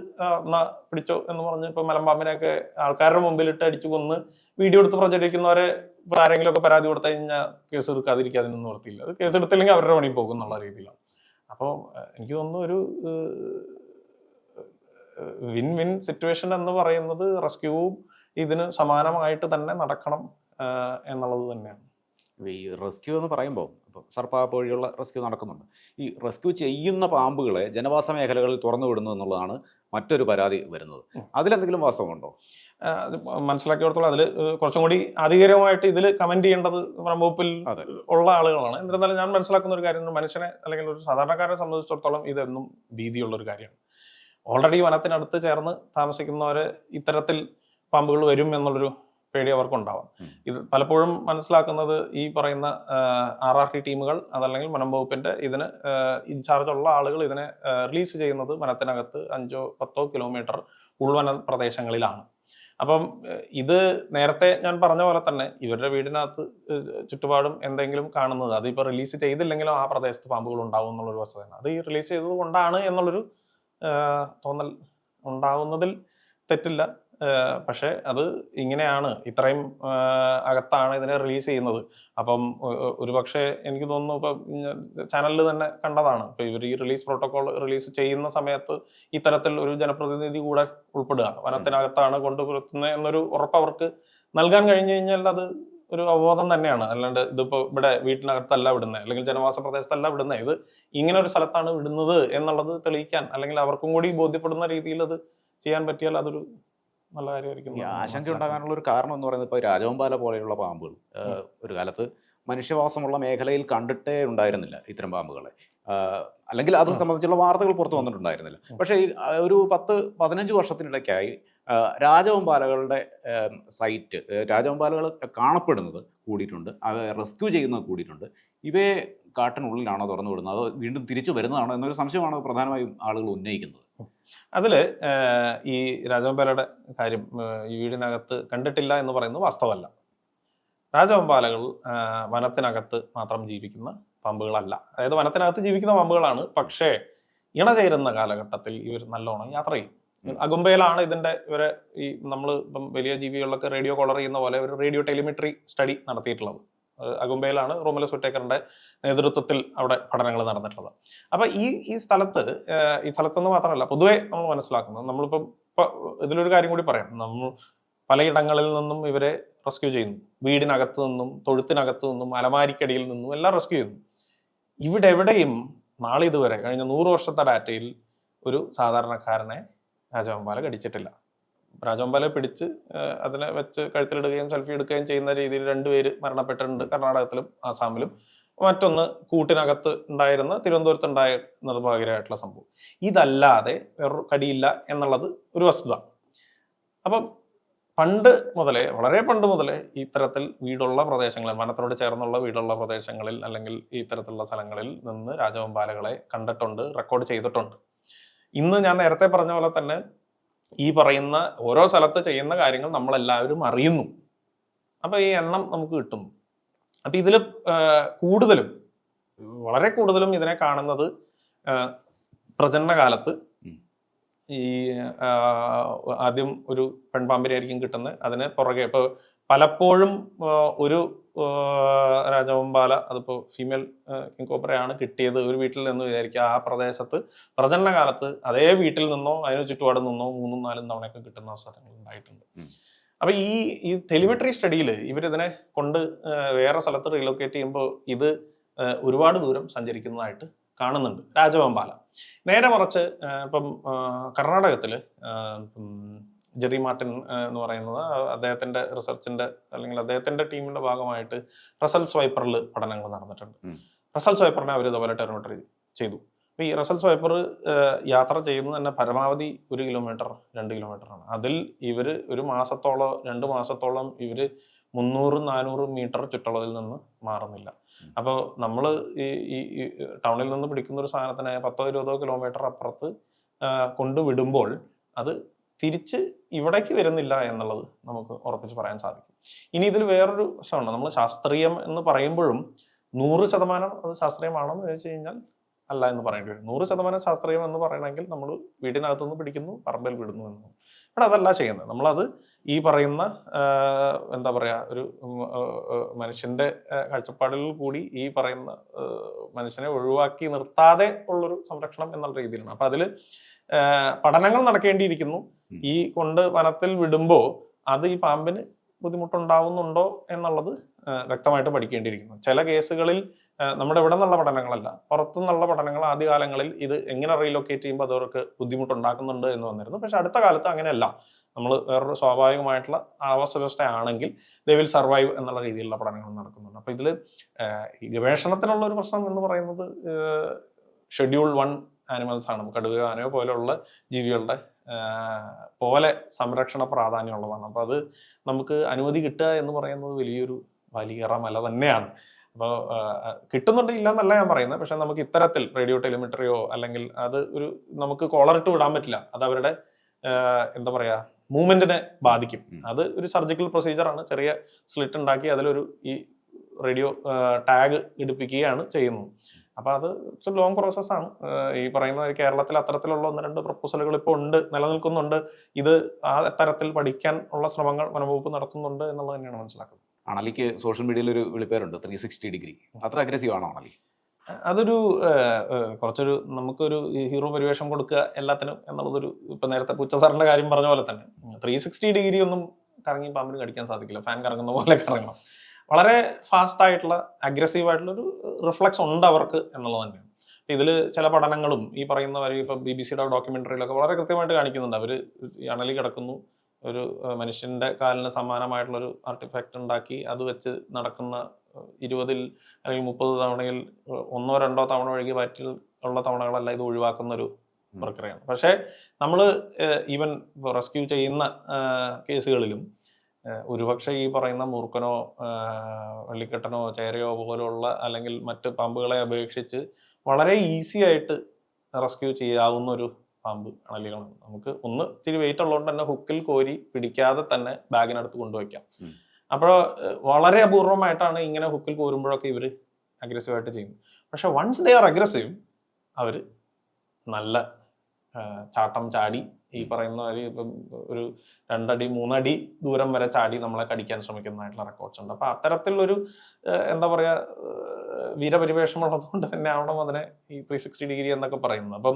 എന്നാ പിടിച്ചോ എന്ന് പറഞ്ഞ് ഇപ്പൊ മലമ്പാമ്പിനെയൊക്കെ ആൾക്കാരുടെ മുമ്പിലിട്ട് അടിച്ചു കൊന്ന് വീഡിയോ എടുത്ത് പ്രചരിക്കുന്നവരെ ഇപ്പൊ ആരെങ്കിലും ഒക്കെ പരാതി കൊടുത്തു കഴിഞ്ഞാൽ കേസ് എടുക്കാതിരിക്കാതിനൊന്നും നിർത്തിയില്ല. അത് കേസ് എടുത്തില്ലെങ്കിൽ അവരുടെ പണി പോകും എന്നുള്ള രീതിയിലാണ്. അപ്പോൾ എനിക്ക് തോന്നുന്നു ഒരു വിൻ വിൻ സിറ്റുവേഷൻ എന്ന് പറയുന്നത് റെസ്ക്യൂവും ഇതിന് സമാനമായിട്ട് തന്നെ നടക്കണം എന്നുള്ളത് തന്നെയാണ്. ഈ റെസ്ക്യൂ എന്ന് പറയുമ്പോൾ ഇപ്പോൾ സർപ്പ വഴിയുള്ള റെസ്ക്യൂ നടക്കുന്നുണ്ട്. ഈ റെസ്ക്യൂ ചെയ്യുന്ന പാമ്പുകളെ ജനവാസ മേഖലകളിൽ തുറന്നു വിടുന്നു എന്നുള്ളതാണ് മറ്റൊരു പരാതി വരുന്നത്. അതിലെന്തെങ്കിലും വാസ്തവമുണ്ടോ? അത് മനസ്സിലാക്കിയിടത്തോളം അതിൽ കുറച്ചും കൂടി ആധികാരികമായിട്ട് ഇതിൽ കമന്റ് ചെയ്യേണ്ടത് വനംവകുപ്പിൽ ഉള്ള ആളുകളാണ്. എന്നിരുന്നാലും ഞാൻ മനസ്സിലാക്കുന്ന ഒരു കാര്യം, മനുഷ്യനെ അല്ലെങ്കിൽ ഒരു സാധാരണക്കാരനെ സംബന്ധിച്ചിടത്തോളം ഇതെന്നും ഭീതിയുള്ള ഒരു കാര്യമാണ്. ഓൾറെഡി വനത്തിനടുത്ത് ചേർന്ന് താമസിക്കുന്നവരെ ഇത്തരത്തിൽ പാമ്പുകൾ വരും എന്നുള്ളൊരു പേടി അവർക്കുണ്ടാവാം. ഇത് പലപ്പോഴും മനസ്സിലാക്കുന്നത് ഈ പറയുന്ന RRT ടീമുകൾ അതല്ലെങ്കിൽ വനം വകുപ്പിന്റെ ഇതിന് ഇൻചാർജ് ഉള്ള ആളുകൾ ഇതിനെ റിലീസ് ചെയ്യുന്നത് വനത്തിനകത്ത് 5-10 കിലോമീറ്റർ ഉൾവന പ്രദേശങ്ങളിലാണ്. അപ്പം ഇത് നേരത്തെ ഞാൻ പറഞ്ഞ പോലെ തന്നെ ഇവരുടെ വീടിനകത്ത് ചുറ്റുപാടും എന്തെങ്കിലും കാണുന്നത്, അതിപ്പോൾ റിലീസ് ചെയ്തില്ലെങ്കിലും ആ പ്രദേശത്ത് പാമ്പുകൾ ഉണ്ടാവും എന്നുള്ളൊരു വസ്തുതയാണ്. അത് ഈ റിലീസ് ചെയ്തത് കൊണ്ടാണ് എന്നുള്ളൊരു തോന്നൽ ഉണ്ടാവുന്നതിൽ തെറ്റില്ല. പക്ഷെ അത് ഇങ്ങനെയാണ്, ഇത്രയും അകത്താണ് ഇതിനെ റിലീസ് ചെയ്യുന്നത്. അപ്പം ഒരു പക്ഷേ എനിക്ക് തോന്നുന്നു ഇപ്പൊ ചാനലിൽ തന്നെ കണ്ടതാണ്, ഇപ്പൊ ഇവർ ഈ റിലീസ് പ്രോട്ടോകോൾ റിലീസ് ചെയ്യുന്ന സമയത്ത് ഇത്തരത്തിൽ ഒരു ജനപ്രതിനിധി കൂടെ ഉൾപ്പെടുക, വനത്തിനകത്താണ് കൊണ്ടുവരുന്നത് എന്നൊരു ഉറപ്പ് അവർക്ക് നൽകാൻ കഴിഞ്ഞു കഴിഞ്ഞാൽ അത് ഒരു അവബോധം തന്നെയാണ്. അല്ലാണ്ട് ഇതിപ്പോ ഇവിടെ വീട്ടിനകത്തല്ല വിടുന്നത് അല്ലെങ്കിൽ ജനവാസ പ്രദേശത്തല്ല വിടുന്നത്, ഇത് ഇങ്ങനെ ഒരു സ്ഥലത്താണ് വിടുന്നത് എന്നുള്ളത് തെളിയിക്കാൻ അല്ലെങ്കിൽ അവർക്കും കൂടി ബോധ്യപ്പെടുന്ന രീതിയിൽ അത് ചെയ്യാൻ പറ്റിയാൽ അതൊരു നല്ല കാര്യമായിരിക്കും. ആശങ്ക ഉണ്ടാകാനുള്ള ഒരു കാരണം എന്ന് പറയുന്നത് ഇപ്പോൾ രാജവെമ്പാല പോലെയുള്ള പാമ്പുകൾ ഒരു കാലത്ത് മനുഷ്യവാസമുള്ള മേഖലയിൽ കണ്ടിട്ടേ ഉണ്ടായിരുന്നില്ല ഇത്തരം പാമ്പുകളെ, അല്ലെങ്കിൽ അത് സംബന്ധിച്ചുള്ള വാർത്തകൾ പുറത്തു വന്നിട്ടുണ്ടായിരുന്നില്ല. പക്ഷേ ഒരു 10-15 വർഷത്തിനിടയ്ക്കായി രാജവെമ്പാലകളുടെ സൈറ്റ്, രാജവെമ്പാലകൾ കാണപ്പെടുന്നത് കൂടിയിട്ടുണ്ട്, അത് റെസ്ക്യൂ ചെയ്യുന്നത് കൂടിയിട്ടുണ്ട്. ഇവയെ കാട്ടിനുള്ളിലാണോ തുറന്നു വിടുന്നത്, അതോ വീണ്ടും തിരിച്ചു വരുന്നതാണോ എന്നൊരു സംശയമാണ് പ്രധാനമായും ആളുകൾ ഉന്നയിക്കുന്നത്. അതില് ഈ രാജവെമ്പാലയുടെ കാര്യം, ഈ വീടിനകത്ത് കണ്ടിട്ടില്ല എന്ന് പറയുന്നത് വാസ്തവമല്ല. രാജവെമ്പാലകൾ വനത്തിനകത്ത് മാത്രം ജീവിക്കുന്ന പാമ്പുകളല്ല. അതായത് വനത്തിനകത്ത് ജീവിക്കുന്ന പാമ്പുകളാണ്, പക്ഷേ ഇണചേരുന്ന കാലഘട്ടത്തിൽ ഇവർ നല്ലോണം യാത്ര ചെയ്യും. അഗുംബയിലാണ് ഇവരെ ഈ നമ്മൾ ഇപ്പം വലിയ ജീവികളിലൊക്കെ റേഡിയോ കോളർ ചെയ്യുന്ന പോലെ ഒരു റേഡിയോ ടെലിമെട്രി സ്റ്റഡി നടത്തിയിട്ടുള്ളത്. അഗുംബയിലാണ് റോമുലസ് വിറ്റേക്കറിന്റെ നേതൃത്വത്തിൽ അവിടെ പഠനങ്ങൾ നടന്നിട്ടുള്ളത്. അപ്പൊ ഈ സ്ഥലത്തെന്ന് മാത്രമല്ല പൊതുവെ നമ്മൾ മനസ്സിലാക്കുന്നത്, നമ്മളിപ്പം ഇതിലൊരു കാര്യം കൂടി പറയാം, നമ്മൾ പലയിടങ്ങളിൽ നിന്നും ഇവരെ റെസ്ക്യൂ ചെയ്യുന്നു. വീടിനകത്ത് നിന്നും, തൊഴുത്തിനകത്ത് നിന്നും, അലമാരിക്കടിയിൽ നിന്നും എല്ലാം റെസ്ക്യൂ ചെയ്യുന്നു. ഇവിടെ എവിടെയും നാളിതുവരെ കഴിഞ്ഞ 100 വർഷത്തെ ഡാറ്റയിൽ ഒരു സാധാരണക്കാരനെ രാജവെമ്പാല കടിച്ചിട്ടില്ല. രാജവെമ്പാലയെ പിടിച്ച് അതിനെ വെച്ച് കഴുത്തിലിടുകയും സെൽഫി എടുക്കുകയും ചെയ്യുന്ന രീതിയിൽ 2 പേര് മരണപ്പെട്ടിട്ടുണ്ട് കർണാടകത്തിലും ആസാമിലും. മറ്റൊന്ന് കൂട്ടിനകത്ത് ഉണ്ടായിരുന്ന തിരുവനന്തപുരത്ത് ഉണ്ടായ നിർഭാഗ്യകരമായിട്ടുള്ള സംഭവം. ഇതല്ലാതെ വേറൊരു കടിയില്ല എന്നുള്ളത് ഒരു വസ്തുത. അപ്പം വളരെ പണ്ട് മുതലേ ഇത്തരത്തിൽ വീടുള്ള പ്രദേശങ്ങളിൽ, വനത്തോട് ചേർന്നുള്ള വീടുള്ള പ്രദേശങ്ങളിൽ അല്ലെങ്കിൽ ഇത്തരത്തിലുള്ള സ്ഥലങ്ങളിൽ നിന്ന് രാജവെമ്പാലകളെ കണ്ടിട്ടുണ്ട്, റെക്കോർഡ് ചെയ്തിട്ടുണ്ട്. ഇന്ന് ഞാൻ നേരത്തെ പറഞ്ഞ പോലെ തന്നെ ഈ പറയുന്ന ഓരോ സ്ഥലത്ത് ചെയ്യുന്ന കാര്യങ്ങൾ നമ്മളെല്ലാവരും അറിയുന്നു. അപ്പൊ ഈ എണ്ണം നമുക്ക് കിട്ടുന്നു. അപ്പൊ ഇതില് വളരെ കൂടുതലും ഇതിനെ കാണുന്നത് പ്രജനനകാലത്ത് ഈ ആദ്യം ഒരു പെൺപാമ്പിനെ ആയിരിക്കും കിട്ടുന്നത്. അതിന് പുറകെ ഇപ്പൊ പലപ്പോഴും ഒരു രാജവെമ്പാല, അതിപ്പോ ഫീമെയിൽ കിങ്കോബ്രയാണ് കിട്ടിയത് ഒരു വീട്ടിൽ നിന്ന് വിചാരിക്കുക, ആ പ്രദേശത്ത് പ്രജനനകാലത്ത് അതേ വീട്ടിൽ നിന്നോ അതിന് ചുറ്റുപാട് നിന്നോ 3-4 തവണയൊക്കെ കിട്ടുന്ന അവസരങ്ങൾ ഉണ്ടായിട്ടുണ്ട്. അപ്പൊ ഈ ടെലിമെട്രി സ്റ്റഡിയിൽ ഇവരിതിനെ കൊണ്ട് വേറെ സ്ഥലത്ത് റീലൊക്കേറ്റ് ചെയ്യുമ്പോൾ ഇത് ഒരുപാട് ദൂരം സഞ്ചരിക്കുന്നതായിട്ട് കാണുന്നുണ്ട് രാജവെമ്പാല. നേരെ മറിച്ച് ഇപ്പം കർണാടകത്തില് ജെറി മാർട്ടിൻ എന്ന് പറയുന്നത് അദ്ദേഹത്തിന്റെ റിസർച്ചിന്റെ അല്ലെങ്കിൽ അദ്ദേഹത്തിന്റെ ടീമിന്റെ ഭാഗമായിട്ട് റസൽസ് വൈപ്പറിൽ പഠനങ്ങൾ നടന്നിട്ടുണ്ട്. റസൽസ് വൈപ്പറിനെ അവർ ഇതുപോലെ ടെലിമെട്രി ചെയ്തു. അപ്പൊ ഈ റസൽസ് വൈപ്പർ യാത്ര ചെയ്യുന്നത് തന്നെ പരമാവധി 1 കിലോമീറ്റർ 2 കിലോമീറ്റർ ആണ്. അതിൽ ഇവര് ഒരു മാസത്തോളം 2 മാസത്തോളം ഇവര് 300-400 മീറ്റർ ചുറ്റളവിൽ നിന്ന് മാറുന്നില്ല. അപ്പോൾ നമ്മൾ ഈ ടൗണിൽ നിന്ന് പിടിക്കുന്ന ഒരു സാധനത്തിനെ 10-20 കിലോമീറ്റർ അപ്പുറത്ത് കൊണ്ടുവിടുമ്പോൾ അത് തിരിച്ച് ഇവിടേക്ക് വരുന്നില്ല എന്നുള്ളത് നമുക്ക് ഉറപ്പിച്ച് പറയാൻ സാധിക്കും. ഇനി ഇതിൽ വേറൊരു വശമുണ്ട്. നമ്മൾ ശാസ്ത്രീയം എന്ന് പറയുമ്പോഴും 100% അത് ശാസ്ത്രീയമാണെന്ന് ചോദിച്ചു കഴിഞ്ഞാൽ അല്ല എന്ന് പറയേണ്ടി വരും. 100% ശാസ്ത്രീയം എന്ന് പറയണമെങ്കിൽ നമ്മൾ വീടിനകത്തുനിന്ന് പിടിക്കുന്നു, പറമ്പിൽ വിടുന്നു എന്ന്. ഇവിടെ അതല്ല ചെയ്യുന്നത്. നമ്മളത് ഈ പറയുന്ന എന്താ പറയാ, ഒരു മനുഷ്യന്റെ കാഴ്ചപ്പാടിൽ കൂടി ഈ പറയുന്ന മനുഷ്യനെ ഒഴിവാക്കി നിർത്താതെ ഉള്ളൊരു സംരക്ഷണം എന്നുള്ള രീതിയിലാണ്. അപ്പൊ അതില് പഠനങ്ങൾ നടക്കേണ്ടിയിരിക്കുന്നു. ഈ കൊണ്ട് വനത്തിൽ വിടുമ്പോ അത് ഈ പാമ്പിന് ബുദ്ധിമുട്ടുണ്ടാവുന്നുണ്ടോ എന്നുള്ളത് വ്യക്തമായിട്ട് പഠിക്കേണ്ടിയിരിക്കുന്നു. ചില കേസുകളിൽ നമ്മുടെ ഇവിടെ നിന്നുള്ള പഠനങ്ങളല്ല, പുറത്തുനിന്നുള്ള പഠനങ്ങൾ ആദ്യകാലങ്ങളിൽ ഇത് എങ്ങനെ റീലൊക്കേറ്റ് ചെയ്യുമ്പോൾ അത് അവർക്ക് ബുദ്ധിമുട്ടുണ്ടാക്കുന്നുണ്ട് എന്ന് വന്നിരുന്നു. പക്ഷെ അടുത്ത കാലത്ത് അങ്ങനെയല്ല. നമ്മൾ വേറൊരു സ്വാഭാവികമായിട്ടുള്ള ആവാസ വ്യവസ്ഥയാണെങ്കിൽ ദേ വിൽ സർവൈവ് എന്നുള്ള രീതിയിലുള്ള പഠനങ്ങൾ നടക്കുന്നുണ്ട്. അപ്പൊ ഇതിൽ ഈ ഗവേഷണത്തിനുള്ള ഒരു പ്രശ്നം എന്ന് പറയുന്നത് ഷെഡ്യൂൾ 1 ആനിമൽസ് ആണ്. കടുവയോ ആനയോ പോലെയുള്ള ജീവികളുടെ പോലെ സംരക്ഷണ പ്രാധാന്യമുള്ളതാണ്. അപ്പൊ അത് നമുക്ക് അനുമതി കിട്ടുക എന്ന് പറയുന്നത് വലിയൊരു വലിയ മല തന്നെയാണ്. അപ്പോൾ കിട്ടുന്നുണ്ട് ഇല്ല എന്നല്ല ഞാൻ പറയുന്നത്. പക്ഷെ നമുക്ക് ഇത്തരത്തിൽ റേഡിയോ ടെലിമെട്രിയോ അല്ലെങ്കിൽ അത് ഒരു നമുക്ക് കോളറിട്ട് വിടാൻ പറ്റില്ല. അത് അവരുടെ എന്താ പറയാ മൂവ്മെന്റിനെ ബാധിക്കും. അത് ഒരു സർജിക്കൽ പ്രൊസീജിയർ ആണ്. ചെറിയ സ്ലിറ്റ് ഉണ്ടാക്കി അതിലൊരു ഈ റേഡിയോ ടാഗ് ഇടിപ്പിക്കുകയാണ് ചെയ്യുന്നത്. അപ്പൊ അത് ലോങ് പ്രോസസ്സാണ്. ഈ പറയുന്ന കേരളത്തിൽ അത്തരത്തിലുള്ള 1-2 പ്രപ്പോസലുകൾ ഇപ്പോൾ ഉണ്ട്, നിലനിൽക്കുന്നുണ്ട്. ഇത് ആ തരത്തിൽ പഠിക്കാൻ ഉള്ള ശ്രമങ്ങൾ വനംവകുപ്പ് നടത്തുന്നുണ്ട് എന്നുള്ളത് തന്നെയാണ് മനസ്സിലാക്കുന്നത്. അണലിക്ക് സോഷ്യൽ മീഡിയയിൽ ഒരു വിളിപ്പേരുണ്ട് 360 ഡിഗ്രി. അത്ര അഗ്രസീവ് ആണോ അണലി? അതൊരു കുറച്ചൊരു നമുക്കൊരു ഹീറോ പരിവേഷം കൊടുക്കുക എല്ലാത്തിനും എന്നുള്ളതൊരു, ഇപ്പൊ നേരത്തെ പുച്ചസാറിന്റെ കാര്യം പറഞ്ഞ പോലെ തന്നെ 360 ഡിഗ്രി ഒന്നും കറങ്ങി പാമ്പിന് കടിക്കാൻ സാധിക്കില്ല. ഫാൻ കറങ്ങുന്ന പോലെ കറങ്ങണം. വളരെ ഫാസ്റ്റ് ആയിട്ടുള്ള അഗ്രസീവ് ആയിട്ടുള്ള ഒരു റിഫ്ലക്സ് ഉണ്ട് അവർക്ക് എന്നുള്ളത് തന്നെയാണ്. ഇതിൽ ചില പഠനങ്ങളും ഈ പറയുന്ന വരെ ഇപ്പൊ BBC-യുടെ ഡോക്യുമെന്ററിയിലൊക്കെ വളരെ കൃത്യമായിട്ട് കാണിക്കുന്നുണ്ട്. അവര് ഈ അണലി കിടക്കുന്നു, ഒരു മനുഷ്യന്റെ കാലിന് സമാനമായിട്ടുള്ളൊരു ആർട്ടിഫാക്ട് ഉണ്ടാക്കി അത് വെച്ച് നടക്കുന്ന 20 അല്ലെങ്കിൽ 30 തവണയിൽ 1-2 തവണ ഒഴികെ വയറ്റിൽ ഉള്ള തവണകളല്ല ഇത് ഒഴിവാക്കുന്ന ഒരു പ്രക്രിയയാണ്. പക്ഷേ നമ്മൾ ഈവൻ റെസ്ക്യൂ ചെയ്യുന്ന കേസുകളിലും ഒരുപക്ഷെ ഈ പറയുന്ന മൂർഖനോ വെള്ളിക്കെട്ടനോ ചേരയോ പോലുള്ള അല്ലെങ്കിൽ മറ്റ് പാമ്പുകളെ അപേക്ഷിച്ച് വളരെ ഈസി ആയിട്ട് റെസ്ക്യൂ ചെയ്യാവുന്ന ഒരു പാമ്പ് അണലികളാണ്. നമുക്ക് ഒന്ന് ഇച്ചിരി വെയിറ്റ് ഉള്ളതുകൊണ്ട് തന്നെ ഹുക്കിൽ കോരി പിടിക്കാതെ തന്നെ ബാഗിനടുത്ത് കൊണ്ടുവയ്ക്കാം. അപ്പോൾ വളരെ അപൂർവമായിട്ടാണ് ഇങ്ങനെ ഹുക്കിൽ കോരുമ്പോഴൊക്കെ ഇവർ അഗ്രസീവായിട്ട് ചെയ്യുന്നത്. പക്ഷെ വൺസ് ദേ ആർ അഗ്രസീവ് അവർ നല്ല ചാട്ടം ചാടി ഈ പറയുന്ന ഇപ്പം ഒരു 2 അടി 3 അടി ദൂരം വരെ ചാടി നമ്മളെ കടിക്കാൻ ശ്രമിക്കുന്നതായിട്ടുള്ള റെക്കോർഡ്സ് ഉണ്ട്. അപ്പൊ അത്തരത്തിലൊരു എന്താ പറയാ വീരപരിവേഷമുള്ളത് കൊണ്ട് തന്നെ ആവണം അതിനെ ഈ 360 ഡിഗ്രി എന്നൊക്കെ പറയുന്നത്. അപ്പം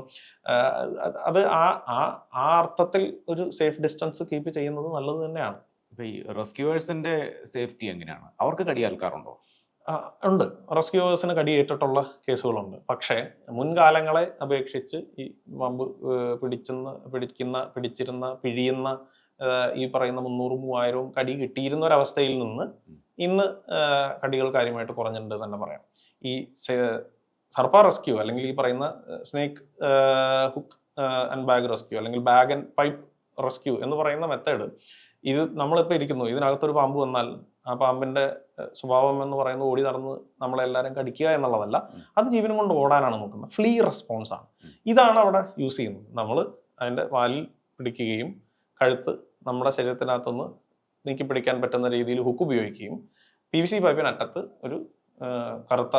അത് ആ അർത്ഥത്തിൽ ഒരു സേഫ് ഡിസ്റ്റൻസ് കീപ്പ് ചെയ്യുന്നത് നല്ലത് തന്നെയാണ്. ഇപ്പൊ ഈ റെസ്ക്യൂവേഴ്സിന്റെ സേഫ്റ്റി എങ്ങനെയാണ്? അവർക്ക് കടിയേൽക്കാറുണ്ടോ? ഉണ്ട്. റെസ്ക്യൂവേഴ്സിന് കടിയേറ്റിട്ടുള്ള കേസുകളുണ്ട്. പക്ഷേ മുൻകാലങ്ങളെ അപേക്ഷിച്ച് ഈ പാമ്പ് പിടിച്ചിരുന്ന പിഴിയുന്ന ഈ പറയുന്ന 300-3000 കടി കിട്ടിയിരുന്ന ഒരവസ്ഥയിൽ നിന്ന് ഇന്ന് കടികൾ കാര്യമായിട്ട് കുറഞ്ഞിട്ടുണ്ട് തന്നെ പറയാം. ഈ സർപ്പ റെസ്ക്യൂ അല്ലെങ്കിൽ ഈ പറയുന്ന snake hook and bag rescue അല്ലെങ്കിൽ ബാഗ് ആൻഡ് പൈപ്പ് റെസ്ക്യൂ എന്ന് പറയുന്ന മെത്തേഡ്, ഇത് നമ്മളിപ്പോൾ ഇരിക്കുന്നു, ഇതിനകത്തൊരു പാമ്പ് വന്നാൽ ആ പാമ്പിന്റെ സ്വഭാവം എന്ന് പറയുന്നത് ഓടി നടന്ന് നമ്മളെല്ലാവരും കടിക്കുക എന്നുള്ളതല്ല, അത് ജീവനും കൊണ്ട് ഓടാനാണ് നോക്കുന്നത്. ഫ്ലീ റെസ്പോൺസ് ആണ്. ഇതാണ് അവിടെ യൂസ് ചെയ്യുന്നത്. നമ്മൾ അതിന്റെ വാലിൽ പിടിക്കുകയും കഴുത്ത് നമ്മുടെ ശരീരത്തിനകത്തുനിന്ന് നീക്കി പിടിക്കാൻ പറ്റുന്ന രീതിയിൽ ഹുക്ക് ഉപയോഗിക്കുകയും PVC പൈപ്പിനറ്റത്ത് ഒരു കറുത്ത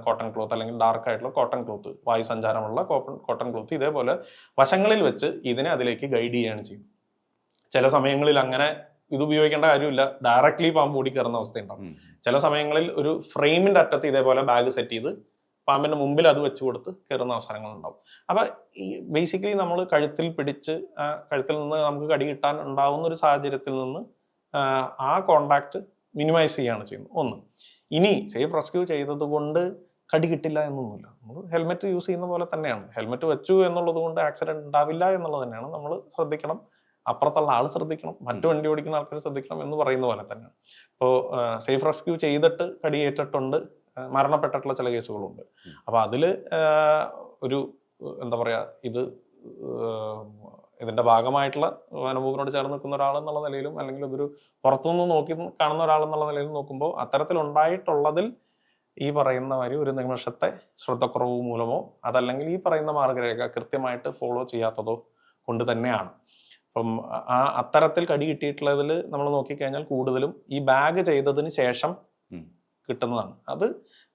കോട്ടൺ ക്ലോത്ത് അല്ലെങ്കിൽ ഡാർക്ക് ആയിട്ടുള്ള കോട്ടൺ ക്ലോത്ത്, വായു സഞ്ചാരമുള്ള കോട്ടൺ ക്ലോത്ത് ഇതേപോലെ വശങ്ങളിൽ വെച്ച് ഇതിനെ അതിലേക്ക് ഗൈഡ് ചെയ്യുകയാണ് ചെയ്യുന്നത്. ചില സമയങ്ങളിൽ അങ്ങനെ ഇത് ഉപയോഗിക്കേണ്ട കാര്യമില്ല, ഡയറക്ട്ലി പാമ്പ് ഓടി കയറുന്ന അവസ്ഥയുണ്ടാവും. ചില സമയങ്ങളിൽ ഒരു ഫ്രെയിമിന്റെ അറ്റത്ത് ഇതേപോലെ ബാഗ് സെറ്റ് ചെയ്ത് പാമ്പിന്റെ മുമ്പിൽ അത് വെച്ച് കൊടുത്ത് കയറുന്ന അവസരങ്ങളുണ്ടാവും. അപ്പൊ ഈ ബേസിക്കലി നമ്മൾ കഴുത്തിൽ പിടിച്ച് കഴുത്തിൽ നിന്ന് നമുക്ക് കടി കിട്ടാൻ ഉണ്ടാവുന്ന ഒരു സാഹചര്യത്തിൽ നിന്ന് ആ കോണ്ടാക്ട് മിനിമൈസ് ചെയ്യുകയാണ് ചെയ്യുന്നത്. ഒന്ന്. ഇനി സേഫ് റെസ്ക്യൂ ചെയ്തത് കൊണ്ട് കടി കിട്ടില്ല എന്നൊന്നുമില്ല. നമ്മൾ ഹെൽമെറ്റ് യൂസ് ചെയ്യുന്ന പോലെ തന്നെയാണ്. ഹെൽമെറ്റ് വെച്ചു എന്നുള്ളത് കൊണ്ട് ആക്സിഡന്റ് ഉണ്ടാവില്ല എന്നുള്ളത് തന്നെയാണ്. നമ്മൾ ശ്രദ്ധിക്കണം, അപ്പുറത്തുള്ള ആൾ ശ്രദ്ധിക്കണം, മറ്റു വണ്ടി ഓടിക്കുന്ന ആൾക്കാർ ശ്രദ്ധിക്കണം എന്ന് പറയുന്ന പോലെ തന്നെയാണ്. ഇപ്പോൾ സേഫ് റെസ്ക്യൂ ചെയ്തിട്ട് കടിയേറ്റിട്ടുണ്ട്, മരണപ്പെട്ടിട്ടുള്ള ചില കേസുകളുണ്ട്. അപ്പൊ അതില് ഒരു എന്താ പറയാ, ഇതിന്റെ ഭാഗമായിട്ടുള്ള വനംവകുപ്പിനോട് ചേർന്ന് നിൽക്കുന്ന ഒരാൾ എന്നുള്ള നിലയിലും അല്ലെങ്കിൽ ഇതൊരു പുറത്തുനിന്ന് നോക്കി കാണുന്ന ഒരാൾ എന്നുള്ള നിലയിലും നോക്കുമ്പോൾ അത്തരത്തിലുണ്ടായിട്ടുള്ളതിൽ ഈ പറയുന്ന മാതിരി ഒരു നിമിഷത്തെ ശ്രദ്ധക്കുറവ് മൂലമോ അതല്ലെങ്കിൽ ഈ പറയുന്ന മാർഗരേഖ കൃത്യമായിട്ട് ഫോളോ ചെയ്യാത്തതോ കൊണ്ട് തന്നെയാണ്. അപ്പം അത്തരത്തിൽ കടി കിട്ടിയിട്ടുള്ളതിൽ നമ്മൾ നോക്കിക്കഴിഞ്ഞാൽ കൂടുതലും ഈ ബാഗ് ചെയ്തതിന് ശേഷം കിട്ടുന്നതാണ്. അത്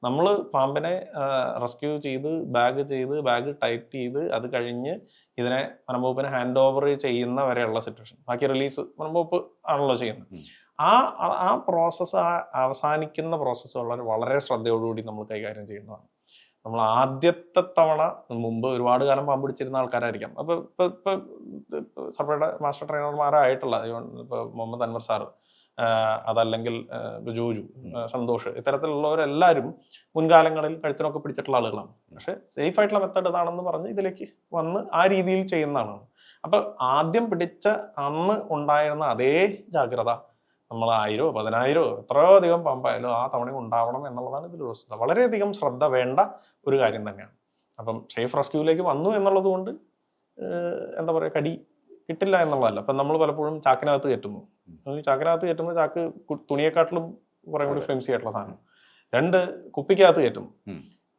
നമ്മൾ പാമ്പിനെ റെസ്ക്യൂ ചെയ്ത് ബാഗ് ടൈറ്റ് ചെയ്ത് അത് കഴിഞ്ഞ് ഇതിനെ വനംവകുപ്പിന് ഹാൻഡ് ഓവർ ചെയ്യുന്ന വരെയുള്ള സിറ്റുവേഷൻ, ബാക്കി റിലീസ് വനംവകുപ്പ് ആണല്ലോ ചെയ്യുന്നത്. ആ പ്രോസസ്സ്, ആ അവസാനിക്കുന്ന പ്രോസസ്സ് വളരെ ശ്രദ്ധയോടുകൂടി നമ്മൾ കൈകാര്യം ചെയ്യേണ്ടതാണ്. നമ്മൾ ആദ്യത്തെ തവണ മുമ്പ് ഒരുപാട് കാലം പാമ്പ് പിടിച്ചിരുന്ന ആൾക്കാരായിരിക്കാം. അപ്പൊ ഇപ്പൊ സർപ്പയുടെ മാസ്റ്റർ ട്രെയിനർമാരായിട്ടുള്ള ഇപ്പൊ മുഹമ്മദ് അൻവർ സാറ്, അതല്ലെങ്കിൽ ജോജു, സന്തോഷ്, ഇത്തരത്തിലുള്ളവരെല്ലാവരും മുൻകാലങ്ങളിൽ കഴുത്തിനൊക്കെ പിടിച്ചിട്ടുള്ള ആളുകളാണ്. പക്ഷെ സേഫ് ആയിട്ടുള്ള മെത്തേഡ് ഇതാണെന്ന് പറഞ്ഞ് ഇതിലേക്ക് വന്ന് ആ രീതിയിൽ ചെയ്യുന്നതാണ്. അപ്പൊ ആദ്യം പിടിച്ച അന്ന് ഉണ്ടായിരുന്ന അതേ ജാഗ്രത നമ്മൾ 1000 10,000 എത്രയോ അധികം പാമ്പായാലും ആ തവണ ഉണ്ടാവണം എന്നുള്ളതാണ് ഇതിൽ വസ്തുത. വളരെയധികം ശ്രദ്ധ വേണ്ട ഒരു കാര്യം തന്നെയാണ്. അപ്പം സേഫ് റെസ്ക്യൂവിലേക്ക് വന്നു എന്നുള്ളത് കൊണ്ട് എന്താ പറയുക, കടി കിട്ടില്ല എന്നുള്ളതല്ല. അപ്പം നമ്മൾ പലപ്പോഴും ചാക്കിനകത്ത് കയറ്റുന്നു. ചാക്കിനകത്ത് കയറ്റുമ്പോൾ ചാക്ക് തുണിയെക്കാട്ടിലും കുറെ കൂടി ഫ്ലെംസി ആയിട്ടുള്ള സാധനം. 2 കുപ്പിക്കകത്ത് കയറ്റുന്നു.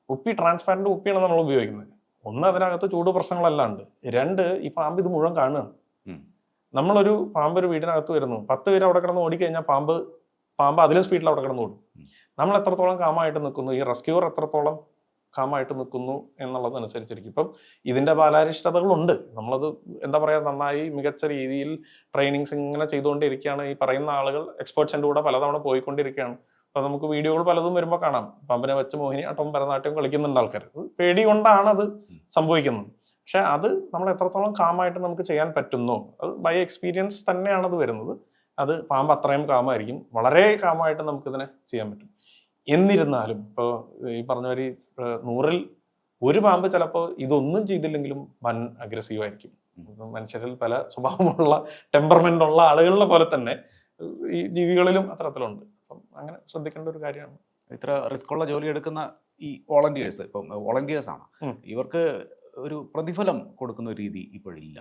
കുപ്പി ട്രാൻസ്പാരന്റ് കുപ്പിയാണ് നമ്മൾ ഉപയോഗിക്കുന്നത്. 1 അതിനകത്ത് ചൂട് പ്രശ്നങ്ങളല്ലാണ്ട്, 2 ഈ പാമ്പ് ഇത് മുഴുവൻ കാണുകയാണ്. നമ്മളൊരു പാമ്പ് ഒരു വീടിനകത്ത് വരുന്നു, 10 പേര് അവിടെ കിടന്ന് ഓടിക്കഴിഞ്ഞാൽ പാമ്പ് അതിലും സ്പീഡിൽ അവിടെ കിടന്ന് ഓടും. നമ്മൾ എത്രത്തോളം കാമായിട്ട് നിൽക്കുന്നു, ഈ റെസ്ക്യൂവർ എത്രത്തോളം കാമായിട്ട് നിൽക്കുന്നു എന്നുള്ളതനുസരിച്ചിരിക്കും. ഇപ്പം ഇതിന്റെ ബാലാരിഷ്ടതകളുണ്ട്. നമ്മളത് എന്താ പറയാ, നന്നായി മികച്ച രീതിയിൽ ട്രെയിനിങ്സ് ഇങ്ങനെ ചെയ്തുകൊണ്ടിരിക്കുകയാണ്. ഈ പറയുന്ന ആളുകൾ എക്സ്പേർട്സിന്റെ കൂടെ പലതവണ പോയിക്കൊണ്ടിരിക്കുകയാണ്. അപ്പൊ നമുക്ക് വീഡിയോകൾ പലതും വരുമ്പോൾ കാണാം, പാമ്പിനെ വെച്ച് മോഹിനിയാട്ടം ഭരതനാട്യം കളിക്കുന്നുണ്ട് ആൾക്കാർ. പേടി കൊണ്ടാണ് അത് സംഭവിക്കുന്നത്. പക്ഷെ അത് നമ്മൾ എത്രത്തോളം കാമായിട്ട് നമുക്ക് ചെയ്യാൻ പറ്റുന്നു, അത് ബൈ എക്സ്പീരിയൻസ് തന്നെയാണ് അത് വരുന്നത്. അത് പാമ്പ് അത്രയും കാമായിരിക്കും, വളരെ കാമായിട്ട് നമുക്കിതിനെ ചെയ്യാൻ പറ്റും. എന്നിരുന്നാലും ഇപ്പോൾ ഈ പറഞ്ഞ ഒരു 100-ൽ 1 പാമ്പ് ചിലപ്പോൾ ഇതൊന്നും ചെയ്തില്ലെങ്കിലും വൻ അഗ്രസീവ് ആയിരിക്കും. മനുഷ്യരിൽ പല സ്വഭാവമുള്ള ടെമ്പർമെന്റ് ഉള്ള ആളുകളുടെ പോലെ തന്നെ ഈ ജീവികളിലും അത്തരത്തിലുണ്ട്. അപ്പം അങ്ങനെ ശ്രദ്ധിക്കേണ്ട ഒരു കാര്യമാണ്. ഇത്ര റിസ്ക് ഉള്ള ജോലി എടുക്കുന്ന ഈ വോളണ്ടിയേഴ്സ്, ഇപ്പം വോളണ്ടിയേഴ്സ് ആണ്, ഇവർക്ക് ഒരു പ്രതിഫലം കൊടുക്കുന്ന ഒരു രീതി ഇപ്പോഴില്ല.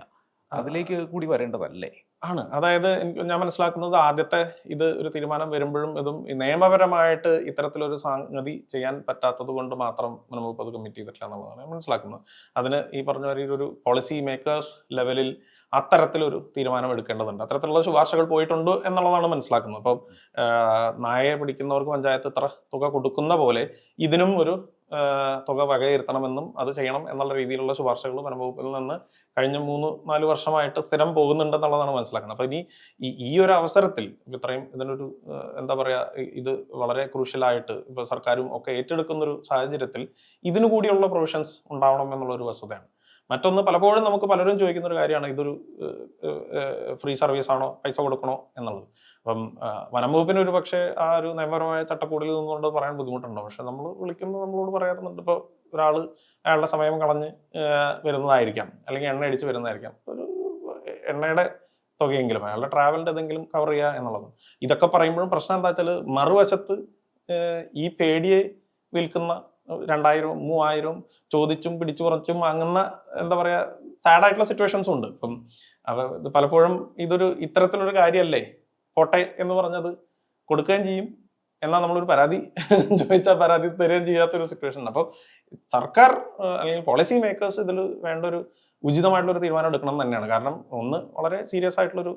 അതിലേക്ക് കൂടി വരേണ്ടതല്ലേ? ആണ്. അതായത് ഞാൻ മനസ്സിലാക്കുന്നത് ആദ്യത്തെ ഇത് ഒരു തീരുമാനം വരുമ്പോഴും ഇതും നിയമപരമായിട്ട് ഇത്തരത്തിലൊരു സംഗതി ചെയ്യാൻ പറ്റാത്തത് കൊണ്ട് മാത്രം വനംവകുപ്പ് അത് കമ്മിറ്റ് ചെയ്തിട്ടില്ല എന്നുള്ളതാണ് ഞാൻ മനസ്സിലാക്കുന്നത്. അതിന് ഈ പറഞ്ഞ മാതിരി ഒരു പോളിസി മേക്കർ ലെവലിൽ അത്തരത്തിലൊരു തീരുമാനം എടുക്കേണ്ടതുണ്ട്. അത്തരത്തിലുള്ള ശുപാർശകൾ പോയിട്ടുണ്ട് എന്നുള്ളതാണ് മനസ്സിലാക്കുന്നത്. അപ്പം നായയെ പിടിക്കുന്നവർക്ക് പഞ്ചായത്ത് ഇത്ര തുക കൊടുക്കുന്ന പോലെ ഇതിനും ഒരു തുക വകയിരുത്തണമെന്നും അത് ചെയ്യണം എന്നുള്ള രീതിയിലുള്ള ശുപാർശകൾ വനംവകുപ്പിൽ നിന്ന് കഴിഞ്ഞ 3-4 വർഷമായിട്ട് സ്ഥിരം പോകുന്നുണ്ടെന്നുള്ളതാണ് മനസ്സിലാക്കുന്നത്. അപ്പൊ ഇനി ഈ ഒരു അവസരത്തിൽ ഇത്രയും ഇതിനൊരു എന്താ പറയാ, ഇത് വളരെ ക്രൂഷ്യലായിട്ട് ഇപ്പൊ സർക്കാരും ഒക്കെ ഏറ്റെടുക്കുന്ന ഒരു സാഹചര്യത്തിൽ ഇതിനു കൂടിയുള്ള പ്രൊവിഷൻസ് ഉണ്ടാവണം എന്നുള്ള ഒരു വസ്തുതയാണ്. മറ്റൊന്ന്, പലപ്പോഴും നമുക്ക് പലരും ചോദിക്കുന്ന ഒരു കാര്യമാണ്, ഇതൊരു ഫ്രീ സർവീസ് ആണോ, പൈസ കൊടുക്കണോ എന്നുള്ളത്. അപ്പം വനംവകുപ്പിന് ഒരു പക്ഷേ ആ ഒരു നിയമപരമായ ചട്ടക്കൂടിൽ നിന്നുകൊണ്ട് പറയാൻ ബുദ്ധിമുട്ടുണ്ടോ? പക്ഷെ നമ്മൾ വിളിക്കുന്നത് നമ്മളോട് പറയാറുണ്ട്. ഇപ്പോൾ ഒരാള് അയാളുടെ സമയം കളഞ്ഞ് വരുന്നതായിരിക്കാം, അല്ലെങ്കിൽ എണ്ണ അടിച്ച് വരുന്നതായിരിക്കാം, ഒരു എണ്ണയുടെ തുകയെങ്കിലും അയാളുടെ ട്രാവലിൻ്റെ ഏതെങ്കിലും കവർ ചെയ്യുക എന്നുള്ളത്. ഇതൊക്കെ പറയുമ്പോഴും പ്രശ്നം എന്താ വെച്ചാൽ, മറുവശത്ത് ഈ പേടിയെ വിൽക്കുന്ന 2000 3000 ചോദിച്ചും പിടിച്ചു കുറച്ചും വാങ്ങുന്ന എന്താ പറയാ സാഡായിട്ടുള്ള സിറ്റുവേഷൻസും ഉണ്ട്. ഇപ്പം ഇത് പലപ്പോഴും ഇതൊരു ഇത്തരത്തിലൊരു കാര്യമല്ലേ പോട്ടെ എന്ന് പറഞ്ഞത് കൊടുക്കുകയും ചെയ്യും, എന്നാൽ നമ്മളൊരു പരാതി ചോദിച്ചാൽ പരാതി തരുകയും ചെയ്യാത്തൊരു സിറ്റുവേഷൻ ഉണ്ട്. അപ്പോൾ സർക്കാർ അല്ലെങ്കിൽ പോളിസി മേക്കേഴ്സ് ഇതിൽ വേണ്ട ഒരു ഉചിതമായിട്ടുള്ളൊരു തീരുമാനം എടുക്കണം എന്ന് തന്നെയാണ്. കാരണം ഒന്ന്, വളരെ സീരിയസ് ആയിട്ടുള്ളൊരു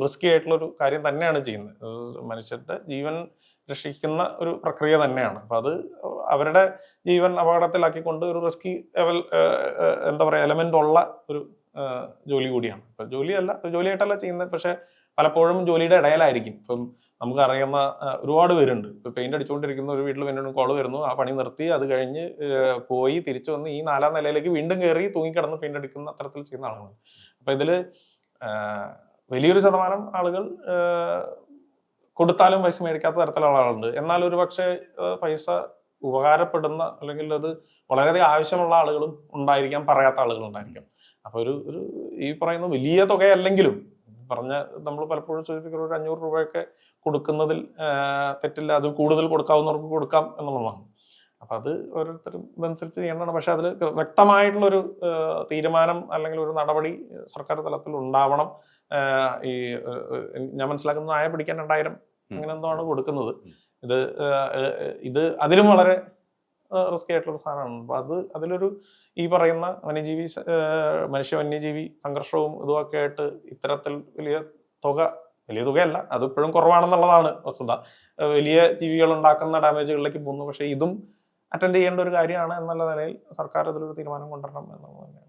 റിസ്കി ആയിട്ടുള്ളൊരു കാര്യം തന്നെയാണ് ചെയ്യുന്നത്. മനുഷ്യരുടെ ജീവൻ രക്ഷിക്കുന്ന ഒരു പ്രക്രിയ തന്നെയാണ്. അപ്പം അത് അവരുടെ ജീവൻ അപകടത്തിലാക്കിക്കൊണ്ട് ഒരു റിസ്കി എന്താ പറയുക എലമെന്റ് ഉള്ള ഒരു ജോലി കൂടിയാണ്. ഇപ്പം ജോലിയായിട്ടല്ല ചെയ്യുന്നത്, പക്ഷെ പലപ്പോഴും ജോലിയുടെ ഇടയിലായിരിക്കും. ഇപ്പം നമുക്ക് അറിയുന്ന ഒരുപാട് പേരുണ്ട്. ഇപ്പം പെയിന്റ് അടിച്ചുകൊണ്ടിരിക്കുന്ന ഒരു വീട്ടിൽ പിന്നെ കോള് വരുന്നു, ആ പണി നിർത്തി അത് കഴിഞ്ഞ് പോയി തിരിച്ചു വന്ന് ഈ 4ാം നിലയിലേക്ക് വീണ്ടും കയറി തൂങ്ങിക്കിടന്ന് പെയിന്റ് അടിക്കുന്ന അത്തരത്തിൽ ചെയ്യുന്ന ആളുകൾ. അപ്പൊ ഇതില് വലിയൊരു ശതമാനം ആളുകൾ കൊടുത്താലും പൈസ മേടിക്കാത്ത തരത്തിലുള്ള ആളുണ്ട്. എന്നാൽ ഒരു പക്ഷേ പൈസ ഉപകാരപ്പെടുന്ന അല്ലെങ്കിൽ അത് വളരെയധികം ആവശ്യമുള്ള ആളുകളും ഉണ്ടായിരിക്കാം, പറയാത്ത ആളുകളുണ്ടായിരിക്കാം. അപ്പൊ ഒരു ഈ പറയുന്ന വലിയ തുകയല്ലെങ്കിലും പറഞ്ഞ നമ്മൾ പലപ്പോഴും സൂചിപ്പിക്കുന്ന ഒരു 500 രൂപയൊക്കെ കൊടുക്കുന്നതിൽ തെറ്റില്ല. അത് കൂടുതൽ കൊടുക്കാവുന്നവർക്ക് കൊടുക്കാം എന്നുള്ളതാണ്. അപ്പൊ അത് ഓരോരുത്തരും ഇതനുസരിച്ച് ചെയ്യേണ്ടതാണ്. പക്ഷെ അതിൽ വ്യക്തമായിട്ടുള്ളൊരു തീരുമാനം അല്ലെങ്കിൽ ഒരു നടപടി സർക്കാർ തലത്തിൽ ഉണ്ടാവണം. ഈ ഞാൻ മനസ്സിലാക്കുന്നത് നായ പിടിക്കാൻ 2000 അങ്ങനെ എന്തോ ആണ് കൊടുക്കുന്നത്. ഇത് അതിലും വളരെ റിസ്കി ആയിട്ടുള്ള സാധനമാണ്. അപ്പൊ അതിലൊരു ഈ പറയുന്ന മനുഷ്യ വന്യജീവി സംഘർഷവും ഇതുമൊക്കെ ആയിട്ട് ഇത്തരത്തിൽ വലിയ തുകയല്ല, അത് ഇപ്പോഴും കുറവാണെന്നുള്ളതാണ് വസ്തുത. വലിയ ജീവികൾ ഉണ്ടാക്കുന്ന ഡാമേജുകളിലേക്ക് പോകുന്നു. പക്ഷെ ഇതും അറ്റൻഡ് ചെയ്യേണ്ട ഒരു കാര്യമാണ് എന്നുള്ള നിലയിൽ സർക്കാർ അതിലൊരു തീരുമാനം കൊണ്ടുവരണം എന്നുള്ളത് തന്നെയാണ്.